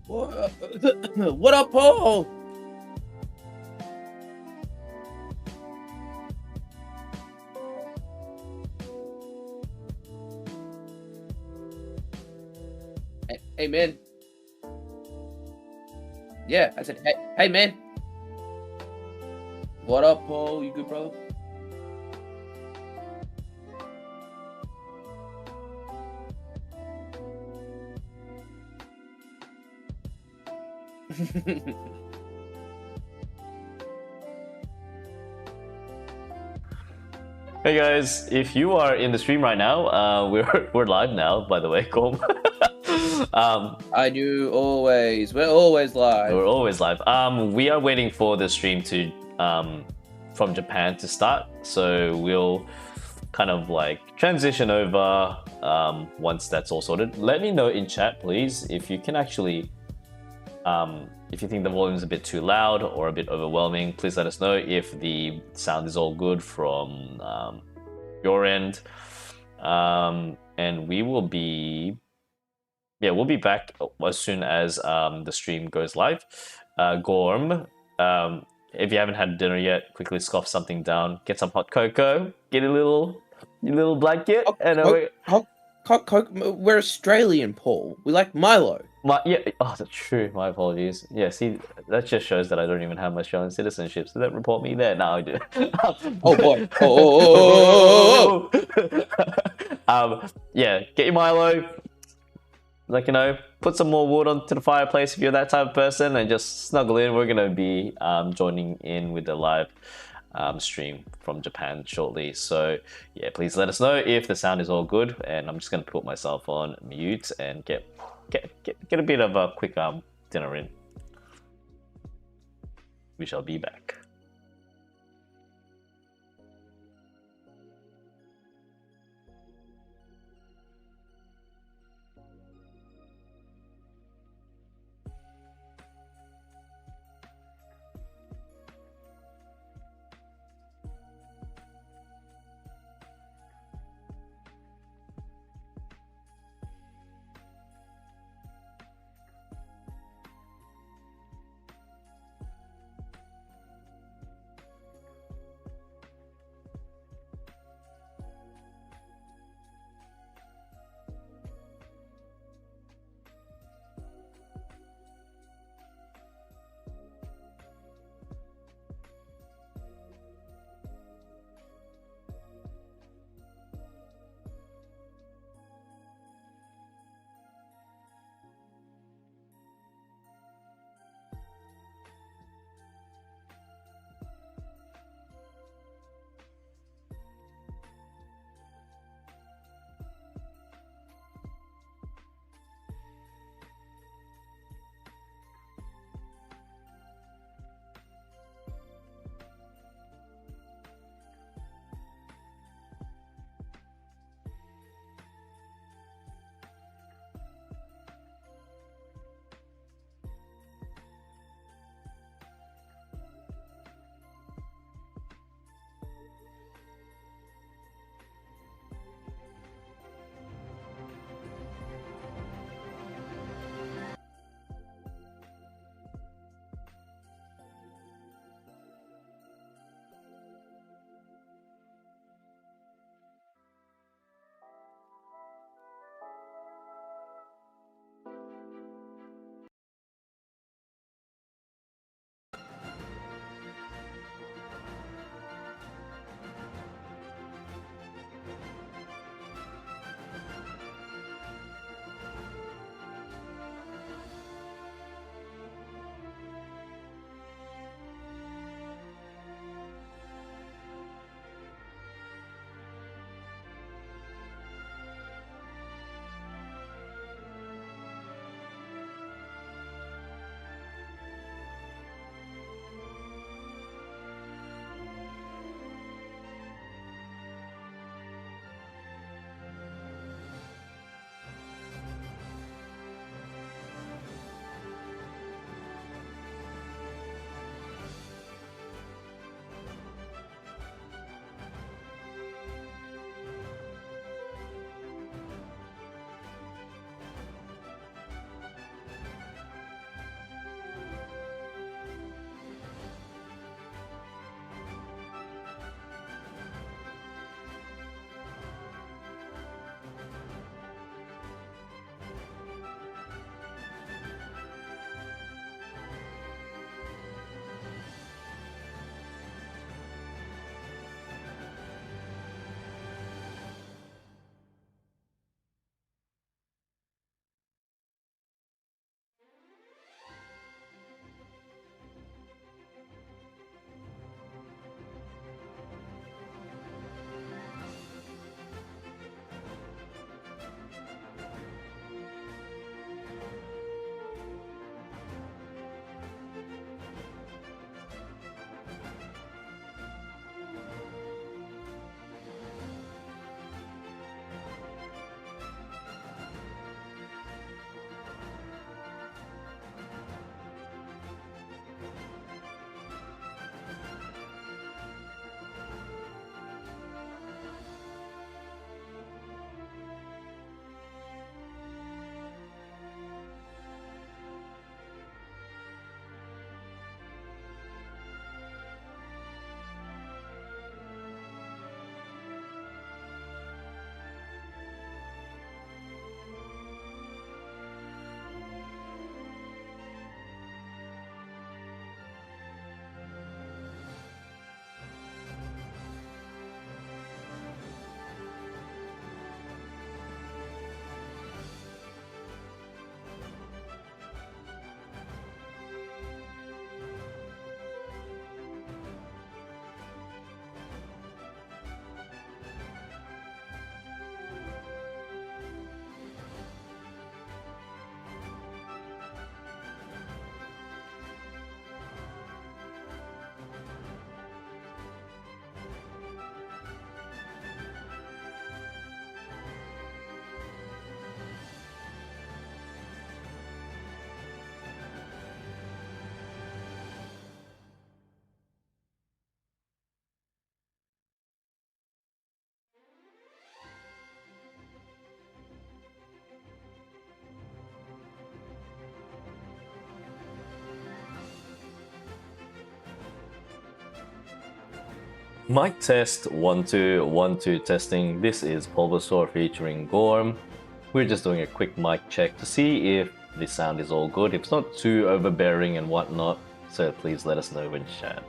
What up, Paul? Hey, man. Yeah, I said, hey, man. What up, Paul? You good, brother? Hey guys, if you are in the stream right now, we're live now. By the way, Colm. I do always. We're always live. We're always live. We are waiting for the stream to from Japan to start, so we'll kind of like transition over once that's all sorted. Let me know in chat, please, if you can actually. If you think the volume is a bit too loud or a bit overwhelming, please let us know. If the sound is all good from your end, and we will be, we'll be back as soon as the stream goes live. Gorm, if you haven't had dinner yet, quickly scoff something down, get some hot cocoa, get a little blanket, and We're Australian, Paul. We like Milo. that's true. My apologies. Yeah, see, that just shows that I don't even have my Australian citizenship, so don't report me there. No, I do. Oh boy. Oh. Yeah, get your Milo. Like, put some more wood onto the fireplace if you're that type of person, and just snuggle in. We're gonna be joining in with the live stream from Japan shortly. So yeah, please let us know if the sound is all good, and I'm just gonna put myself on mute and get a bit of a quick dinner in. We shall be back. Mic test 1 2 1 2 testing. This is Bulbasaur featuring Gorm. We're just doing a quick mic check to see if the sound is all good. If it's not too overbearing and whatnot, so please let us know in chat.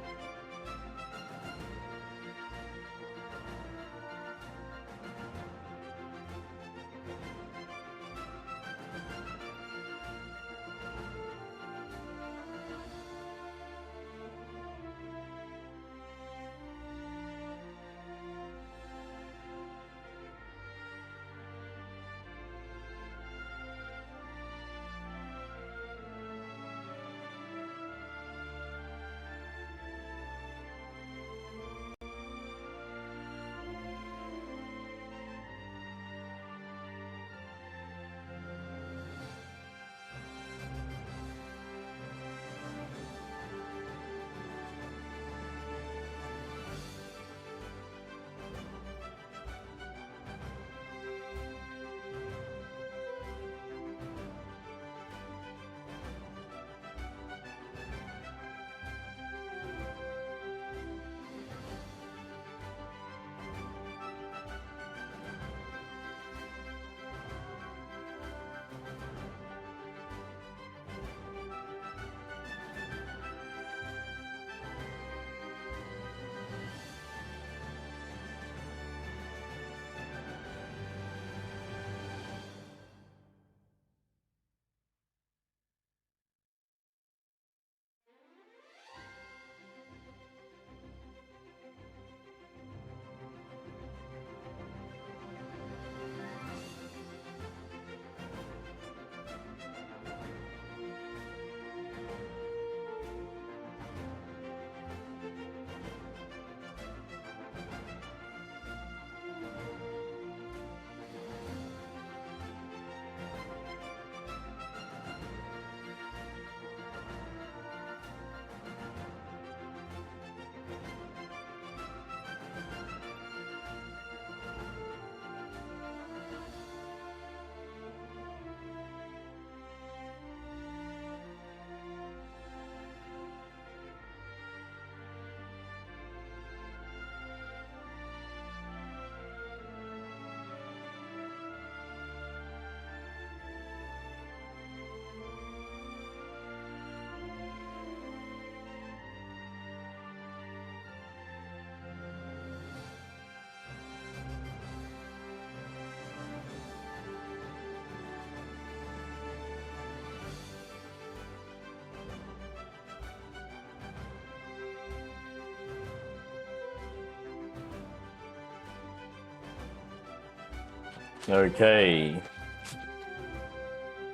Okay.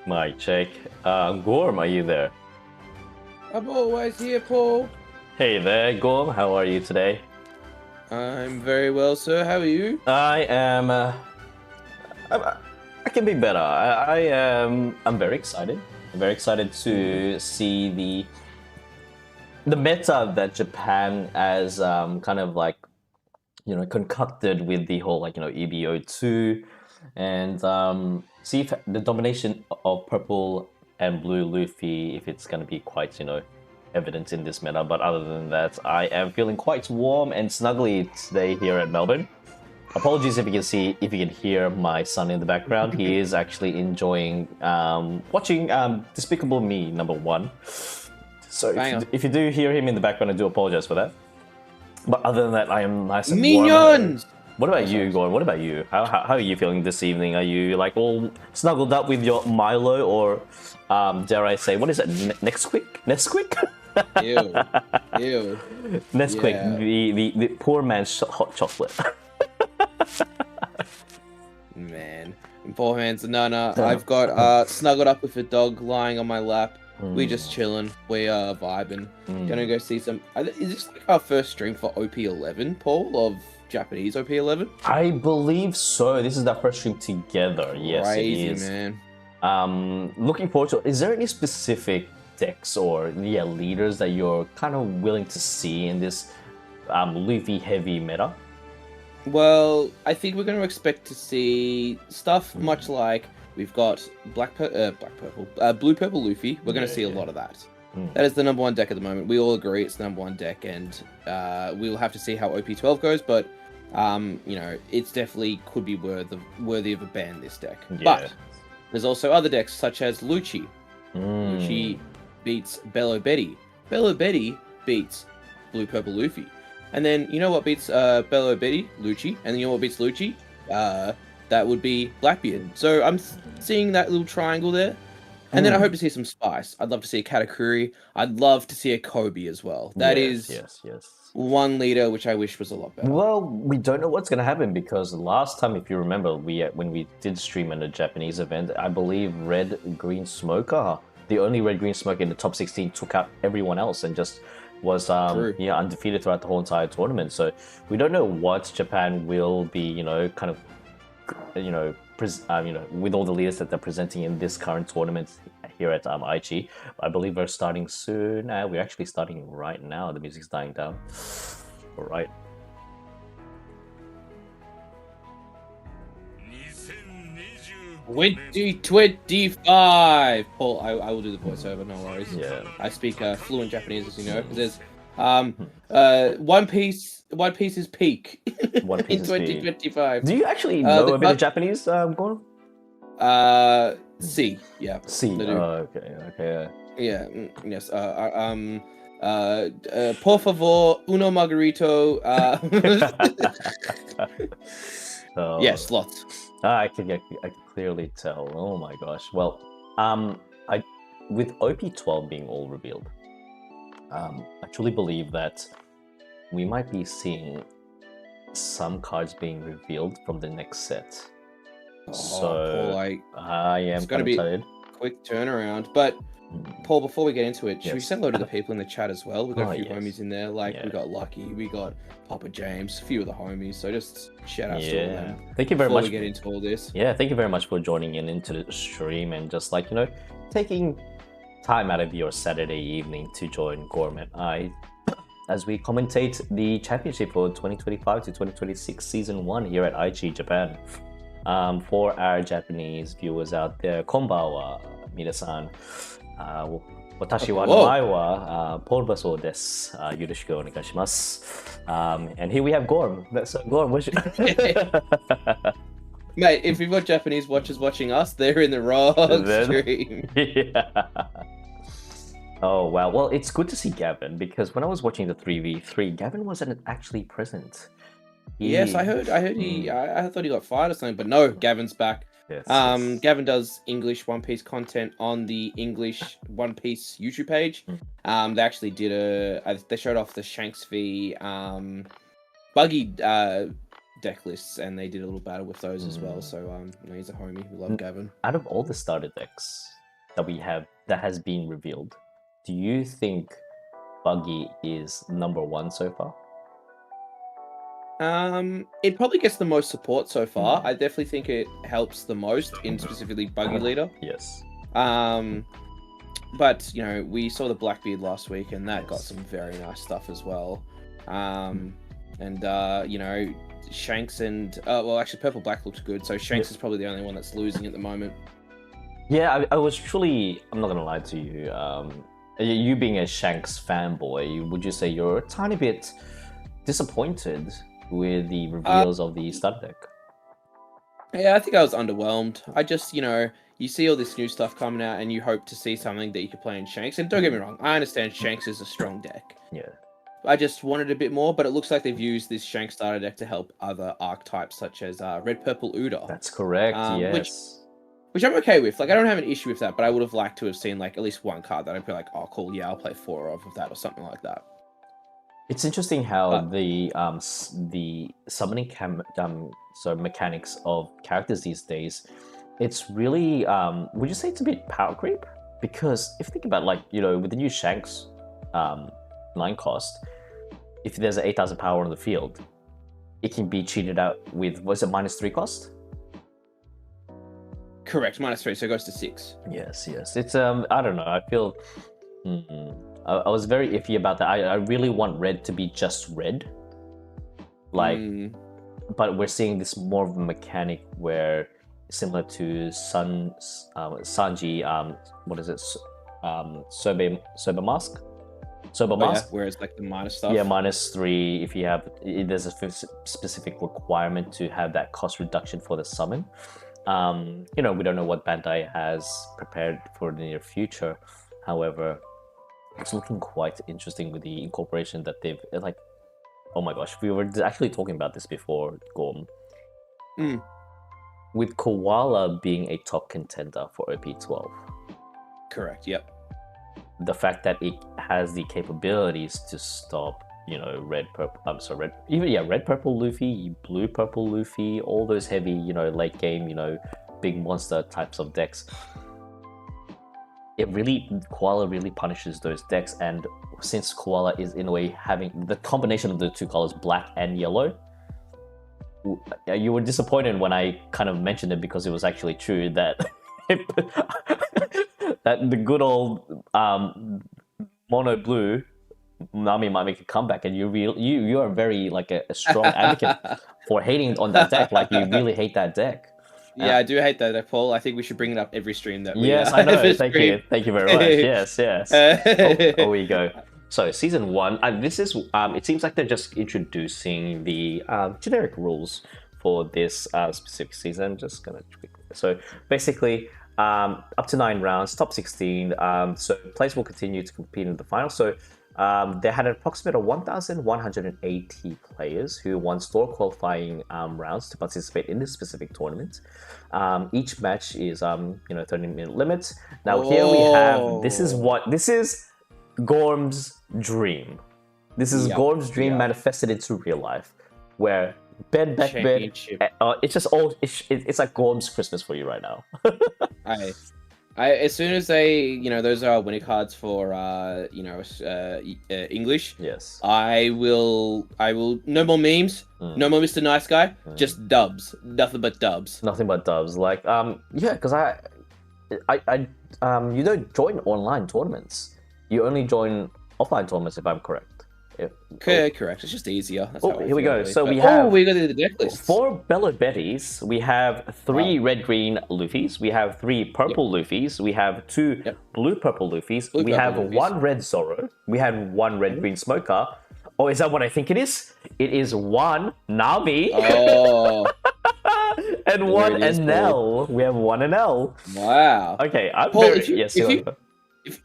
Mic check. Gorm, are you there? I'm always here, Paul. Hey there, Gorm. How are you today? I'm very well, sir. How are you? I am. I can be better. I am. I'm very excited. I'm very excited to see the meta that Japan has kind of like, you know, concocted with the whole like, you know, EBO2 and see if the domination of purple and blue Luffy, if it's going to be quite, you know, evident in this meta. But other than that, I am feeling quite warm and snuggly today here at Melbourne. Apologies if you can see, if you can hear my son in the background. He is actually enjoying watching Despicable Me #1. So if you do hear him in the background, I do apologize for that. But other than that, I am nice and warm. Minions! What about you, Gordon? What about you? How are you feeling this evening? Are you like all snuggled up with your Milo, or dare I say, what is it? Nesquik? Ew. Ew. Nesquik, Yeah. the poor man's hot chocolate. Man. In poor hands. No. I've got snuggled up with a dog lying on my lap. We just chilling. We are vibing. Gonna go see some. Is this like our first stream for OP11, Paul, of Japanese OP11? I believe so. This is our first stream together. Yes, Crazy, it is. Man. Looking forward to it. Is there any specific decks or leaders that you're kind of willing to see in this Luffy heavy meta? Well, I think we're going to expect to see stuff much like we've got blue purple Luffy. We're going to see a lot of that. That is the number 1 deck at the moment. We all agree it's the number 1 deck, and we will have to see how OP12 goes, but you know, it's definitely could be worthy of a ban, this deck. Yeah. But there's also other decks such as Lucci. Lucci beats Bello Betty. Bello Betty beats Blue Purple Luffy. And then you know what beats Bello Betty? Lucci. And you know what beats Lucci? That would be Blackbeard. So I'm seeing that little triangle there. And then I hope to see some Spice. I'd love to see a Katakuri. I'd love to see a Kobe as well. That is one leader which I wish was a lot better. Well, we don't know what's going to happen because last time, if you remember, when we did stream in a Japanese event, I believe Red Green Smoker, the only Red Green Smoker in the top 16, took out everyone else and just was undefeated throughout the whole entire tournament. So we don't know what Japan will be, you know, kind of, you know, with all the leaders that they're presenting in this current tournament here at Aichi. I believe we're starting soon. We're actually starting right now. The music's dying down. All right. $2025. Paul, I will do the voiceover. No worries. Yeah. I speak fluent Japanese, as you know. There's One Piece is peak One Piece in 2025. Do you actually know a bit of Japanese, Gordon? C. Yeah. C. Oh, okay. Yeah. Yes. Por favor, uno margarito. Yes, lots. I can clearly tell. Oh my gosh. Well, with OP12 being all revealed, I truly believe that we might be seeing some cards being revealed from the next set. So Paul, I am it's going to be excited. A quick turnaround. But Paul, before we get into it, should we Yes. say hello to the people in the chat as well? We've got a few yes. homies in there. Like we got Lucky, we got Papa James, a few of the homies. So just shout out to all of them. Thank you very Before much. we get into all this. Yeah, thank you very much for joining into the stream and just like, you know, taking time out of your Saturday evening to join Gorm and I as we commentate the championship for 2025 to 2026 season 1 here at Aichi, Japan. For our Japanese viewers out there, konbanwa, minasan. Watashi wa namae wa Paul Baso desu. Yoroshiku onegai shimasu. And here we have Gorm. So Gorm, what's your... Mate, if we've got Japanese watchers watching us, they're in the wrong stream. Yeah. Oh wow. Well, it's good to see Gavin because when I was watching the 3v3, Gavin wasn't actually present. Yes, I heard he. I thought he got fired or something, but no, Gavin's back. Yes, Gavin does English One Piece content on the English One Piece YouTube page. They actually did they showed off the Shanks v Buggy deck lists, and they did a little battle with those as well. So you know, he's a homie. We love Gavin. Out of all the starter decks that we have that has been revealed, do you think Buggy is number 1 so far? It probably gets the most support so far. I definitely think it helps the most in specifically Buggy Leader. Yes. But you know, we saw the Blackbeard last week, and that got some very nice stuff as well. And you know, Shanks and well, actually, Purple Black looked good. So Shanks is probably the only one that's losing at the moment. Yeah, I was truly. I'm not gonna lie to you. You being a Shanks fanboy, would you say you're a tiny bit disappointed with the reveals of the stud deck? Yeah, I think I was underwhelmed. I just, you know, you see all this new stuff coming out and you hope to see something that you can play in Shanks. And don't get me wrong, I understand Shanks is a strong deck. Yeah. I just wanted a bit more, but it looks like they've used this Shanks starter deck to help other archetypes such as Red Purple Uda. That's correct, yes. Which I'm okay with. Like, I don't have an issue with that, but I would have liked to have seen, like, at least one card that I'd be like, oh, cool, yeah, I'll play 4 of that or something like that. It's interesting how the summoning mechanics of characters these days, it's really would you say it's a bit power creep? Because if you think about, like, you know, with the new Shanks 9 cost, if there's an 8,000 power on the field, it can be cheated out with, was it -3 cost? Correct, -3, so it goes to 6. Yes. It's I don't know. I feel I was very iffy about that. I really want red to be just red, like, but we're seeing this more of a mechanic where similar to Sanji. What is it? Sober Mask. Sober Yeah, Mask. where it's like the minus stuff. Yeah, -3 if you have. There's a specific requirement to have that cost reduction for the summon. We don't know what Bandai has prepared for the near future. However, it's looking quite interesting with the incorporation that they've like. Oh my gosh, we were actually talking about this before, Gorm. With Koala being a top contender for OP12. Correct. Yep. The fact that it has the capabilities to stop, red, purple Luffy, blue, purple Luffy, all those heavy, late game, big monster types of decks. Koala really punishes those decks, and since Koala is in a way having the combination of the two colors, black and yellow, you were disappointed when I kind of mentioned it because it was actually true that that the good old mono blue Nami might make a comeback, and you are very like a strong advocate for hating on that deck. Like you really hate that deck. Yeah, I do hate that deck, Paul. I think we should bring it up every stream that we Yes, I know. Thank you very much. Yes. Oh, we go. So season 1, this is it seems like they're just introducing the generic rules for this specific season. Just gonna so basically up to 9 rounds, top 16. So players will continue to compete in the final. So they had an approximate of 1,180 players who won store qualifying rounds to participate in this specific tournament. Each match is 30-minute limit. Now here we have this is Gorm's dream. This is Gorm's dream manifested into real life, where bed. It's just it's like Gorm's Christmas for you right now. As soon as they, those are winning cards for, English. Yes. I will. No more memes. No more Mr. Nice Guy. Just dubs. Nothing but dubs. Nothing but dubs. Like, because I you don't join online tournaments. You only join offline tournaments, if I'm correct. Correct. It's just easier. That's here we go. So we got the deck list. 4 Bello Betties. We have 3 red-green Luffys. We have 3 purple Luffys. We have 2 blue-purple Luffys. We have 1 red Zoro. We have 1 red-green Smoker. Oh, is that what I think it is? It is 1 Nami. Oh. And 1 NL. We have 1 NL. Wow. Okay, Paul,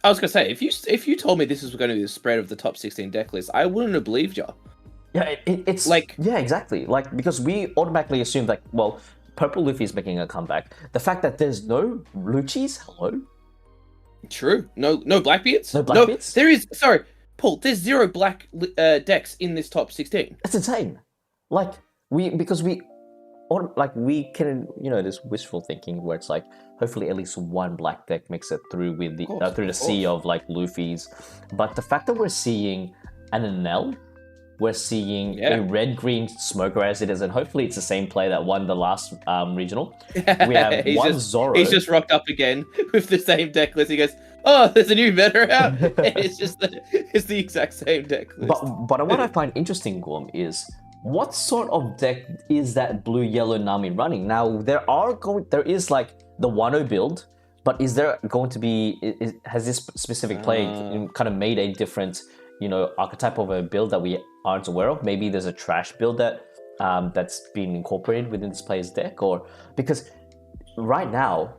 I was gonna say, if you told me this was going to be the spread of the top 16 deck list, I wouldn't have believed you. Yeah, it's like exactly because we automatically assume that purple Luffy is making a comeback. The fact that there's no Luccis, hello. True. No Blackbeards. No Blackbeards. There is. Sorry, Paul. There's 0 black decks in this top 16. That's insane. We can, this wishful thinking where it's like, hopefully at least 1 black deck makes it through with the through the sea of like Luffy's. But the fact that we're seeing an NL, we're seeing a red-green Smoker as it is, and hopefully it's the same player that won the last regional. We have 1 Zoro. He's just rocked up again with the same deck list. He goes, "Oh, there's a new meta out." It's the exact same deck list. But what I find interesting, Gorm, is what sort of deck is that blue-yellow Nami running? Now, there is like the 1-0 build, but is there going to be, has this specific play kind of made a different, archetype of a build that we aren't aware of? Maybe there's a trash build that's been incorporated within this player's deck, or because right now,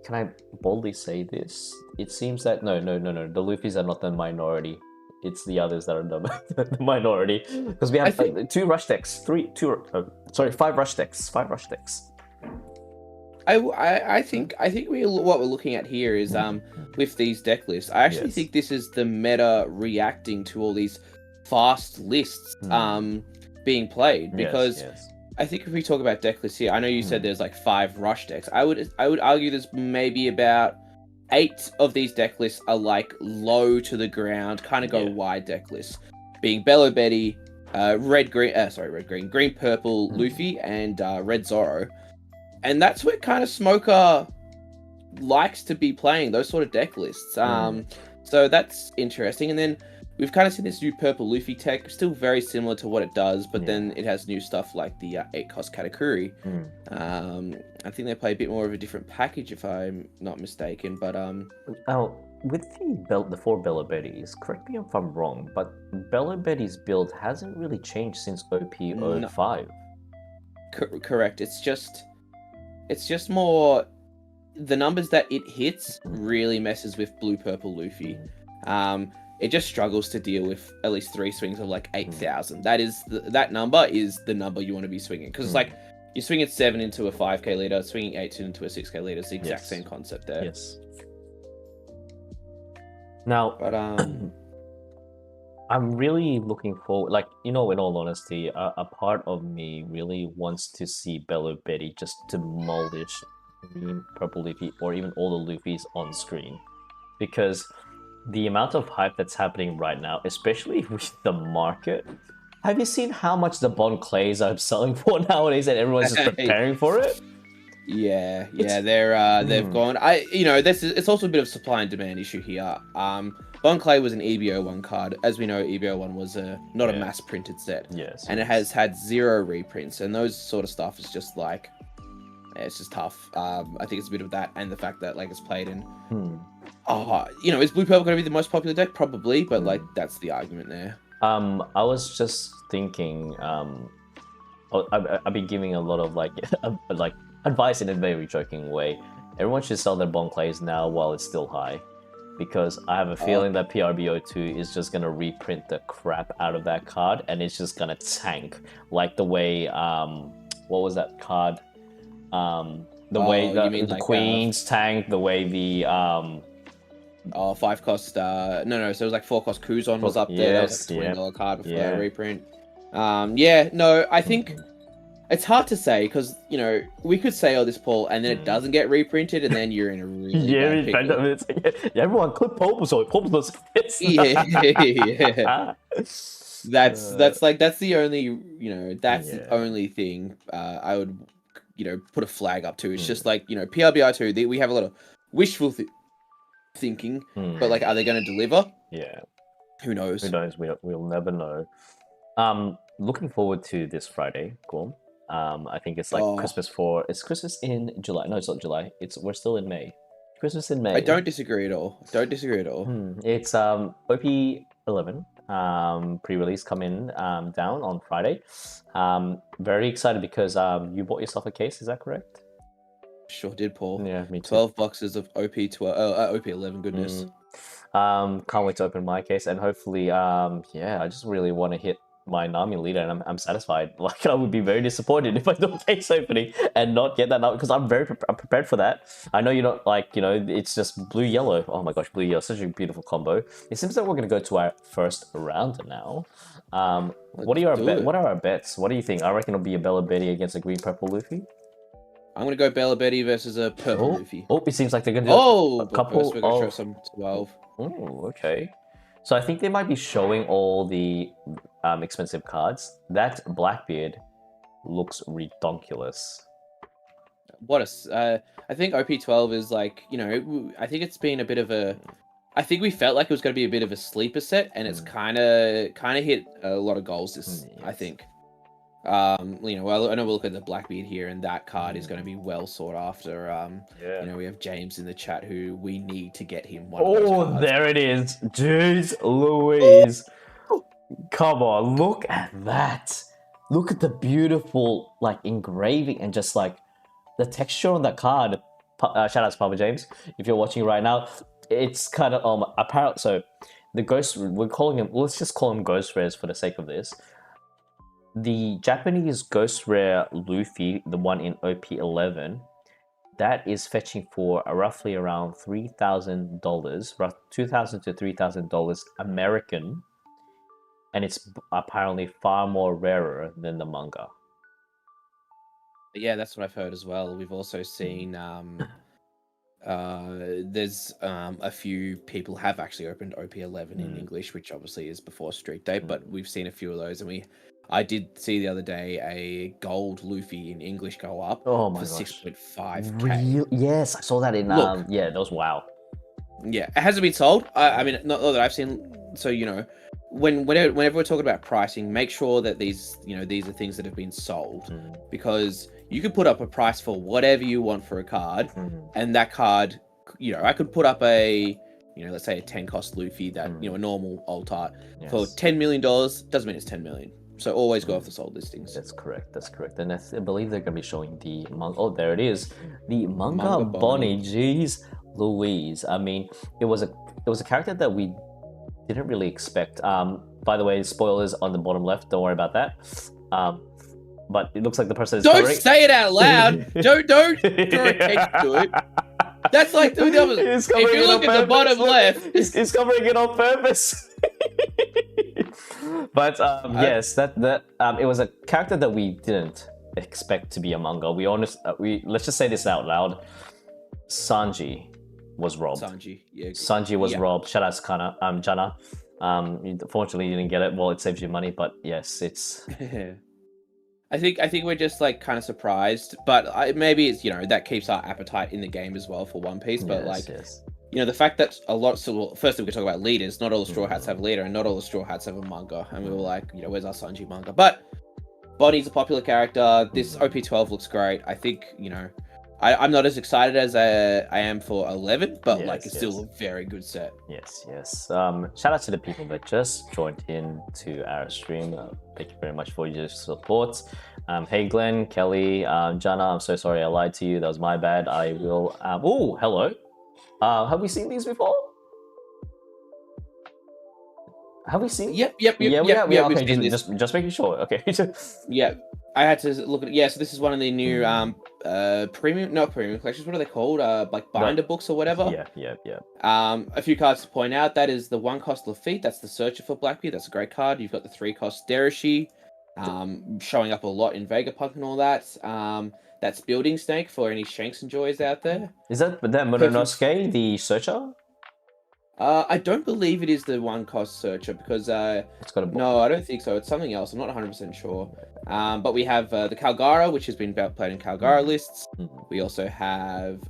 can I boldly say this? It seems that, no, the Luffys are not the minority. It's the others that are the minority, because we have 2 rush decks, 5 rush decks. I think what we're looking at here is with these deck lists. I actually think this is the meta reacting to all these fast lists being played, because I think if we talk about deck lists here, I know you said there's like 5 rush decks. I would argue there's maybe about 8 of these deck lists are like low to the ground, kind of go wide deck lists, being Bello Betty, green purple Luffy, and red Zoro, and that's where kind of Smoker likes to be playing those sort of deck lists. So that's interesting. And then we've kind of seen this new purple Luffy tech, still very similar to what it does, but then it has new stuff like the 8-cost Katakuri. I think they play a bit more of a different package, if I'm not mistaken. But Oh, with the 4 Bella Betties, correct me if I'm wrong, but Bella Betty's build hasn't really changed since OP05. Correct. It's just more the numbers that it hits really messes with blue purple Luffy. It just struggles to deal with at least 3 swings of like 8,000. That number is the number you want to be swinging, because it's like you're swinging 7 into a 5k leader, swinging 8 into a 6k leader. It's the exact same concept there. Yes. Now, but I'm really looking forward. Like, in all honesty, a part of me really wants to see Bella Betty just demolish green, purple Luffy, or even all the Luffys on screen, because the amount of hype that's happening right now, especially with the market. Have you seen how much the Bon Clays are selling for nowadays, and everyone's just preparing for it? Yeah, they've gone. It's also a bit of supply and demand issue here. Bon Clay was an EBO1 card. As we know, EBO1 was not a mass printed set. Yes. And it has had 0 reprints, and those sort of stuff is just like, it's just tough. I think it's a bit of that, and the fact that like it's played in. Is Blue Purple going to be the most popular deck? Probably, but like that's the argument there. I was just thinking. I've been giving a lot of like advice in a very joking way. Everyone should sell their Bon Clays now while it's still high, because I have a feeling that PRBO2 is just gonna reprint the crap out of that card, and it's just gonna tank like the way what was that card? The way the like, Queens tanked, the way the 5-cost no, so it was like 4-cost Kuzon was up there. That was like a $20 card before that reprint. I think it's hard to say, because we could say all this, Paul, and then it doesn't get reprinted, and then you're in a really bad pickle. Everyone clip Pulpus Pulpus. That's the only the only thing I would put a flag up to. It's just like PRBI2. We have a lot of wishful thinking, but like, are they going to deliver? Yeah, who knows? We'll never know. Looking forward to this Friday. Cool. I think it's like it's Christmas in July. No, it's not July. We're still in May. Christmas in May. I don't disagree at all. It's OP11 pre-release coming down on Friday. Very excited because you bought yourself a case. Is that correct? Sure did, Paul. Yeah, me too. 12 boxes of OP12, OP11 goodness. Can't wait to open my case, and hopefully, I just really want to hit my Nami leader, and I'm satisfied. Like, I would be very disappointed if I do a case opening and not get that Nami, because I'm prepared for that. I know you're not like, it's just blue-yellow. Oh my gosh, blue-yellow, such a beautiful combo. It seems that we're going to go to our first round now. What are our bets? What do you think? I reckon it'll be a Bella Betty against a green-purple Luffy. I'm going to go Bella Betty versus a purple Luffy. Oh, it seems like they're going to do a couple. First we're going to show some 12. Oh, okay. So I think they might be showing all the expensive cards. That Blackbeard looks redonkulous. I think OP12 is like, I think it's been a bit of a... I think we felt like it was going to be a bit of a sleeper set, and it's kind of hit a lot of goals this, I think. I know we'll look at the Blackbeard here, and that card is going to be well sought after. We have James in the chat who we need to get him one of those cards. There it is. Jeez Louise. Come on, look at that. Look at the beautiful engraving and just the texture on that card. Shout out to Papa James if you're watching right now. It's kind of apparent. So the ghost, let's just call him ghost rares for the sake of this. The Japanese Ghost Rare Luffy, the one in OP11, that is fetching for roughly around $3,000, $2,000 to $3,000 American, and it's apparently far more rarer than the manga. Yeah, that's what I've heard as well. We've also seen there's a few people have actually opened OP11 in English, which obviously is before Street Day, but we've seen a few of those, and I did see the other day a gold Luffy in English go up for 6.5k. Yes, I saw that in that was wow. Yeah, it hasn't been sold. I mean, not that I've seen. So whenever we're talking about pricing, make sure that these are things that have been sold, because you could put up a price for whatever you want for a card, and that card, I could put up a let's say a 10 cost Luffy that a normal alt art for $10 million. Doesn't mean it's 10 million. So always go off the sold listings. That's correct. And I believe they're going to be showing the manga. Oh, there it is. The manga Bonnie. Jeez Louise. I mean, it was a character that we didn't really expect. By the way, spoilers on the bottom left. Don't worry about that. But it looks like the person is Don't say it out loud. don't draw attention to it. That's like the other. If you look at the bottom left, he's covering it on purpose. But yes, that it was a character that we didn't expect to be a manga. Let's just say this out loud. Sanji was robbed. Sanji was robbed. Shout out to Jana. Unfortunately, you didn't get it. Well, it saves you money, but yes, it's. I think we're just like kind of surprised, but maybe it's that keeps our appetite in the game as well for One Piece. But the fact that a lot. So firstly, we can talk about leaders. Not all the Straw Hats have a leader, and not all the Straw Hats have a manga. And we were like, where's our Sanji manga? But Bonnie's a popular character. This OP12 looks great. I think I'm not as excited as I am for 11, but it's still a very good set. Yes. Shout out to the people that just joined in to our stream. Thank you very much for your support. Hey Glenn, Kelly, Jana, I'm so sorry I lied to you. That was my bad. I will. Oh, hello. Have we seen these before? Have we seen? Yep. Okay, just making sure. Okay. Yeah. I had to look at so this is one of the new premium collections. What are they called? Like binder books or whatever. Yeah. A few cards to point out. That is the 1 cost Luffy. That's the Searcher for Blackbeard. That's a great card. You've got the 3 cost Derishi, showing up a lot in Vegapunk and all that. That's Building Snake for any Shanks and Joys out there. Is that Mononosuke, the Searcher? I don't believe it is the 1 cost Searcher because it's got a no, I don't think so. It's something else. I'm not 100% sure. But we have the Calgara, which has been played in Calgara lists. We also have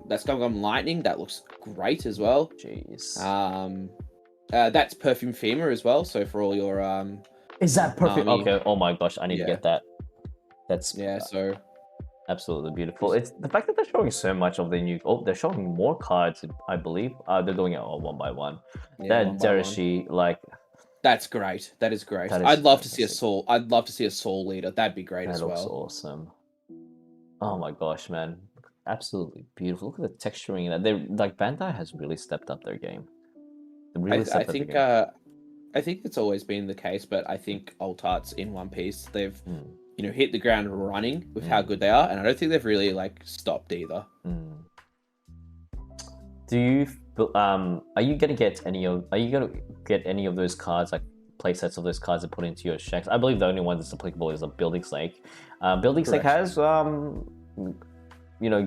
that's Gum Lightning. That looks great as well. Jeez. That's Perfume Femur as well. So for all your is that Perfume? Okay. Oh my gosh, I need to get that. That's so. Absolutely beautiful. It's the fact that they're showing so much of the new. Oh, they're showing more cards, I believe. They're doing it all one by one. That Derishi, that's great. That is great. I'd love to see a Soul. I'd love to see a Soul Leader. That'd be great as well. That looks awesome. Oh my gosh, man! Absolutely beautiful. Look at the texturing in that. They Bandai has really stepped up their game. I think it's always been the case, but I think alt arts in One Piece, they've hit the ground running with how good they are, and I don't think they've really stopped either. Do you are you gonna get any of those cards, like play sets of those cards, and put into your Shanks? I believe the only one that's applicable is the Building Snake. Building Snake has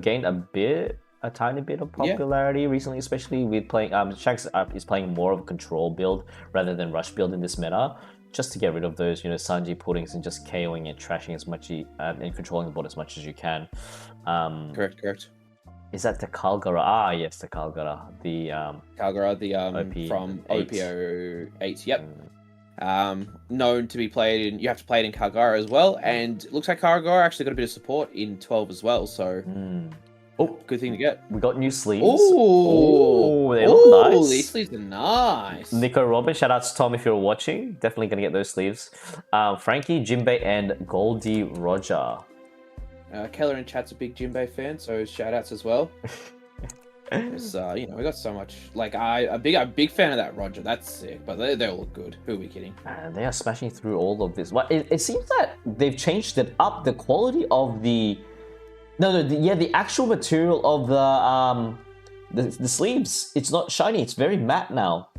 gained a tiny bit of popularity recently, especially with playing Shanks is playing more of a control build rather than rush build in this meta, just to get rid of those Sanji puddings and just KOing and trashing as much and controlling the board as much as you can. Correct. Is that the Calgara? Ah, yes, the Calgara. The Calgara, the from OPO 8. Yep. Known to be played in. You have to play it in Calgara as well, and it looks like Calgara actually got a bit of support in 12 as well. So. Oh, good thing to get. We got new sleeves. Oh, they look nice. These sleeves are nice. Nico Robin, shout out to Tom if you're watching. Definitely gonna get those sleeves. Frankie, Jinbei, and Goldie Roger. Keller in chat's a big Jinbei fan, so shout outs as well. We got so much. I'm a big fan of that Roger. That's sick. But they all look good. Who are we kidding? Man, they are smashing through all of this. Well, it seems that they've changed it up. The quality of the the actual material of the sleeves. It's not shiny. It's very matte now.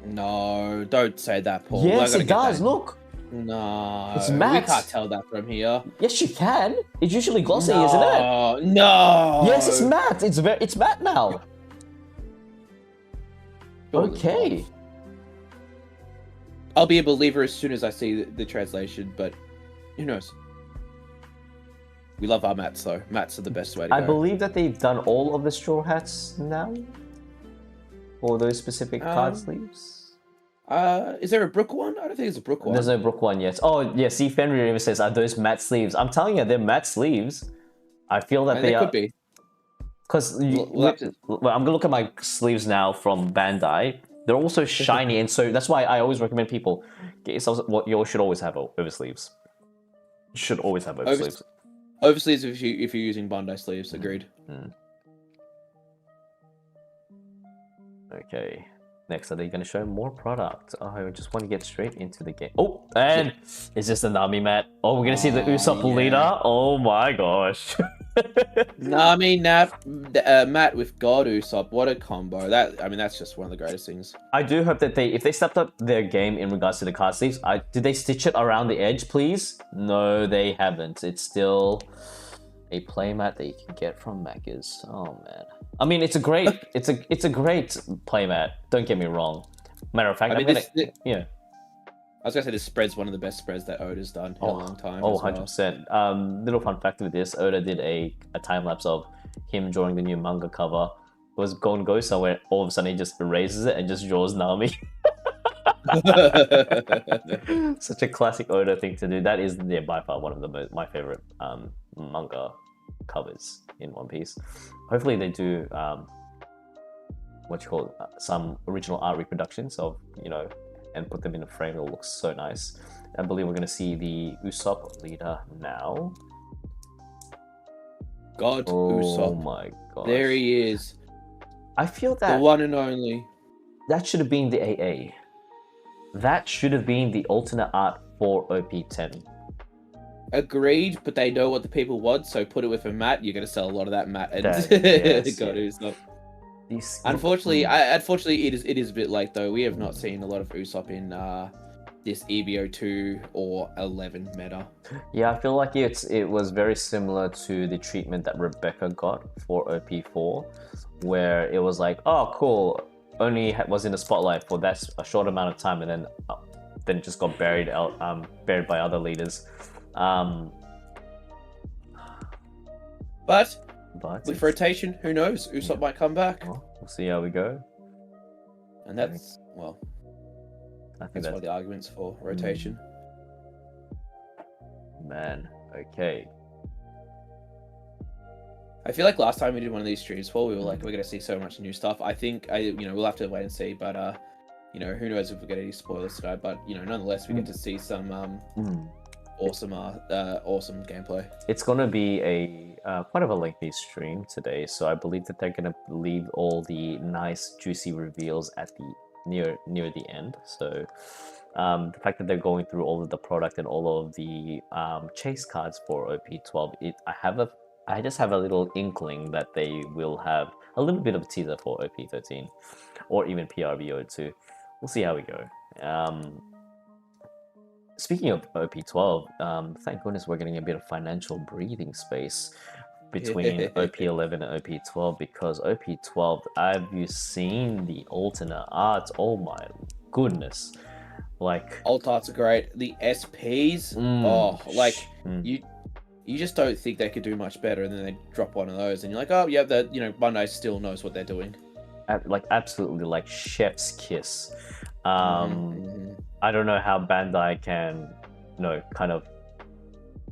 No, don't say that, Paul. Yes, it does. Look. No, it's matte. We can't tell that from here. Yes, you can. It's usually glossy, isn't it? No. Yes, it's matte. It's matte now. Okay. I'll be a believer as soon as I see the translation, but who knows? We love our mats, though. Mats are the best way to go. I believe that they've done all of the Straw Hats now. for those specific card sleeves? Is there a Brook one? I don't think it's a Brook one. There's no Brook one yet. Oh yeah, see, Fenrir even says, "Are those matte sleeves?" I'm telling you, they're matte sleeves. I feel that they are. Could be. Because I'm gonna look at my sleeves now from Bandai. They're also shiny, and so that's why I always recommend people get yourselves what you should always have over sleeves. You should always have over sleeves. Over sleeves if you're using Bandai sleeves. Agreed. Okay. Next, are they going to show more product? Oh, I just want to get straight into the game. Oh, and is this the Nami mat? Oh, we're going to see the Usopp leader. Oh my gosh. Nami, Matt with God Usopp. What a combo. That's just one of the greatest things. I do hope that if they stepped up their game in regards to the card sleeves, did they stitch it around the edge, please? No, they haven't. It's still a playmat that you can get from Macca's. Oh man. I mean, it's a great playmat. Don't get me wrong. Matter of fact, yeah. I was gonna say this spread's one of the best spreads that Oda's done in a long time. Oh, 100%. Little fun fact with this, Oda did a time lapse of him drawing the new manga cover. It was go somewhere. All of a sudden, he just erases it and just draws Nami. Such a classic Oda thing to do. That is by far one of my favorite manga covers in One Piece. Hopefully they do some original art reproductions of, and put them in a frame. It'll look so nice. I believe we're going to see the Usopp leader now. God, Usopp. Oh my god. There he is. I feel that the one and only. That should have been the AA. That should have been the alternate art for OP10. Agreed, but they know what the people want, so put it with a mat. You're going to sell a lot of that mat. And Usopp. Unfortunately, it is a bit late though. We have not seen a lot of Usopp in this EBO 2 or 11 meta. Yeah, I feel like it was very similar to the treatment that Rebecca got for OP4, where it was like, oh cool, only was in the spotlight for a short amount of time, and then it just got buried by other leaders. But with rotation, who knows? Usopp might come back. Well, we'll see how we go. And that's that's one of the arguments for rotation. Man, okay. I feel like last time we did one of these streams, we were like, we're gonna see so much new stuff. I think we'll have to wait and see, but who knows if we get any spoilers today? But nonetheless, we get to see some awesome gameplay. It's gonna be a quite of a lengthy stream today, so I believe that they're gonna leave all the nice juicy reveals at the near the end. So the fact that they're going through all of the product and all of the chase cards for OP12, I just have a little inkling that they will have a little bit of a teaser for OP13 or even PRBO2. We'll see how we go. Speaking of OP12, thank goodness we're getting a bit of financial breathing space between OP11 and OP12, because OP12, have you seen the alternate art? Oh my goodness. Like, alt arts are great. The SPs, you just don't think they could do much better, and then they drop one of those and you're like, oh yeah, that Bandai still knows what they're doing. Absolutely, like chef's kiss. I don't know how Bandai can, kind of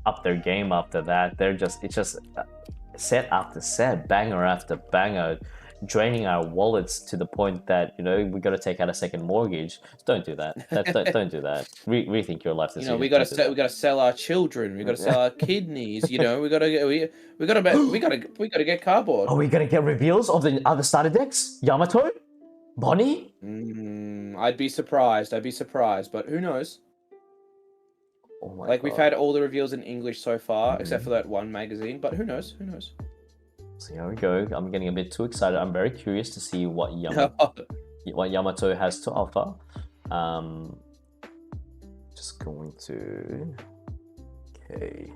up their game after that. It's just set after set, banger after banger, draining our wallets to the point that we got to take out a second mortgage. Don't do that. Don't do that. Rethink your life decisions. We got to sell our children. We got to sell our kidneys. We got to get cardboard. Are we gonna get reveals of the other starter decks? Yamato, Bonnie? I'd be surprised, but who knows? Oh my God. We've had all the reveals in English so far, except for that one magazine, but who knows? See how we go. I'm getting a bit too excited. I'm very curious to see what Yamato has to offer. Just going to... Okay.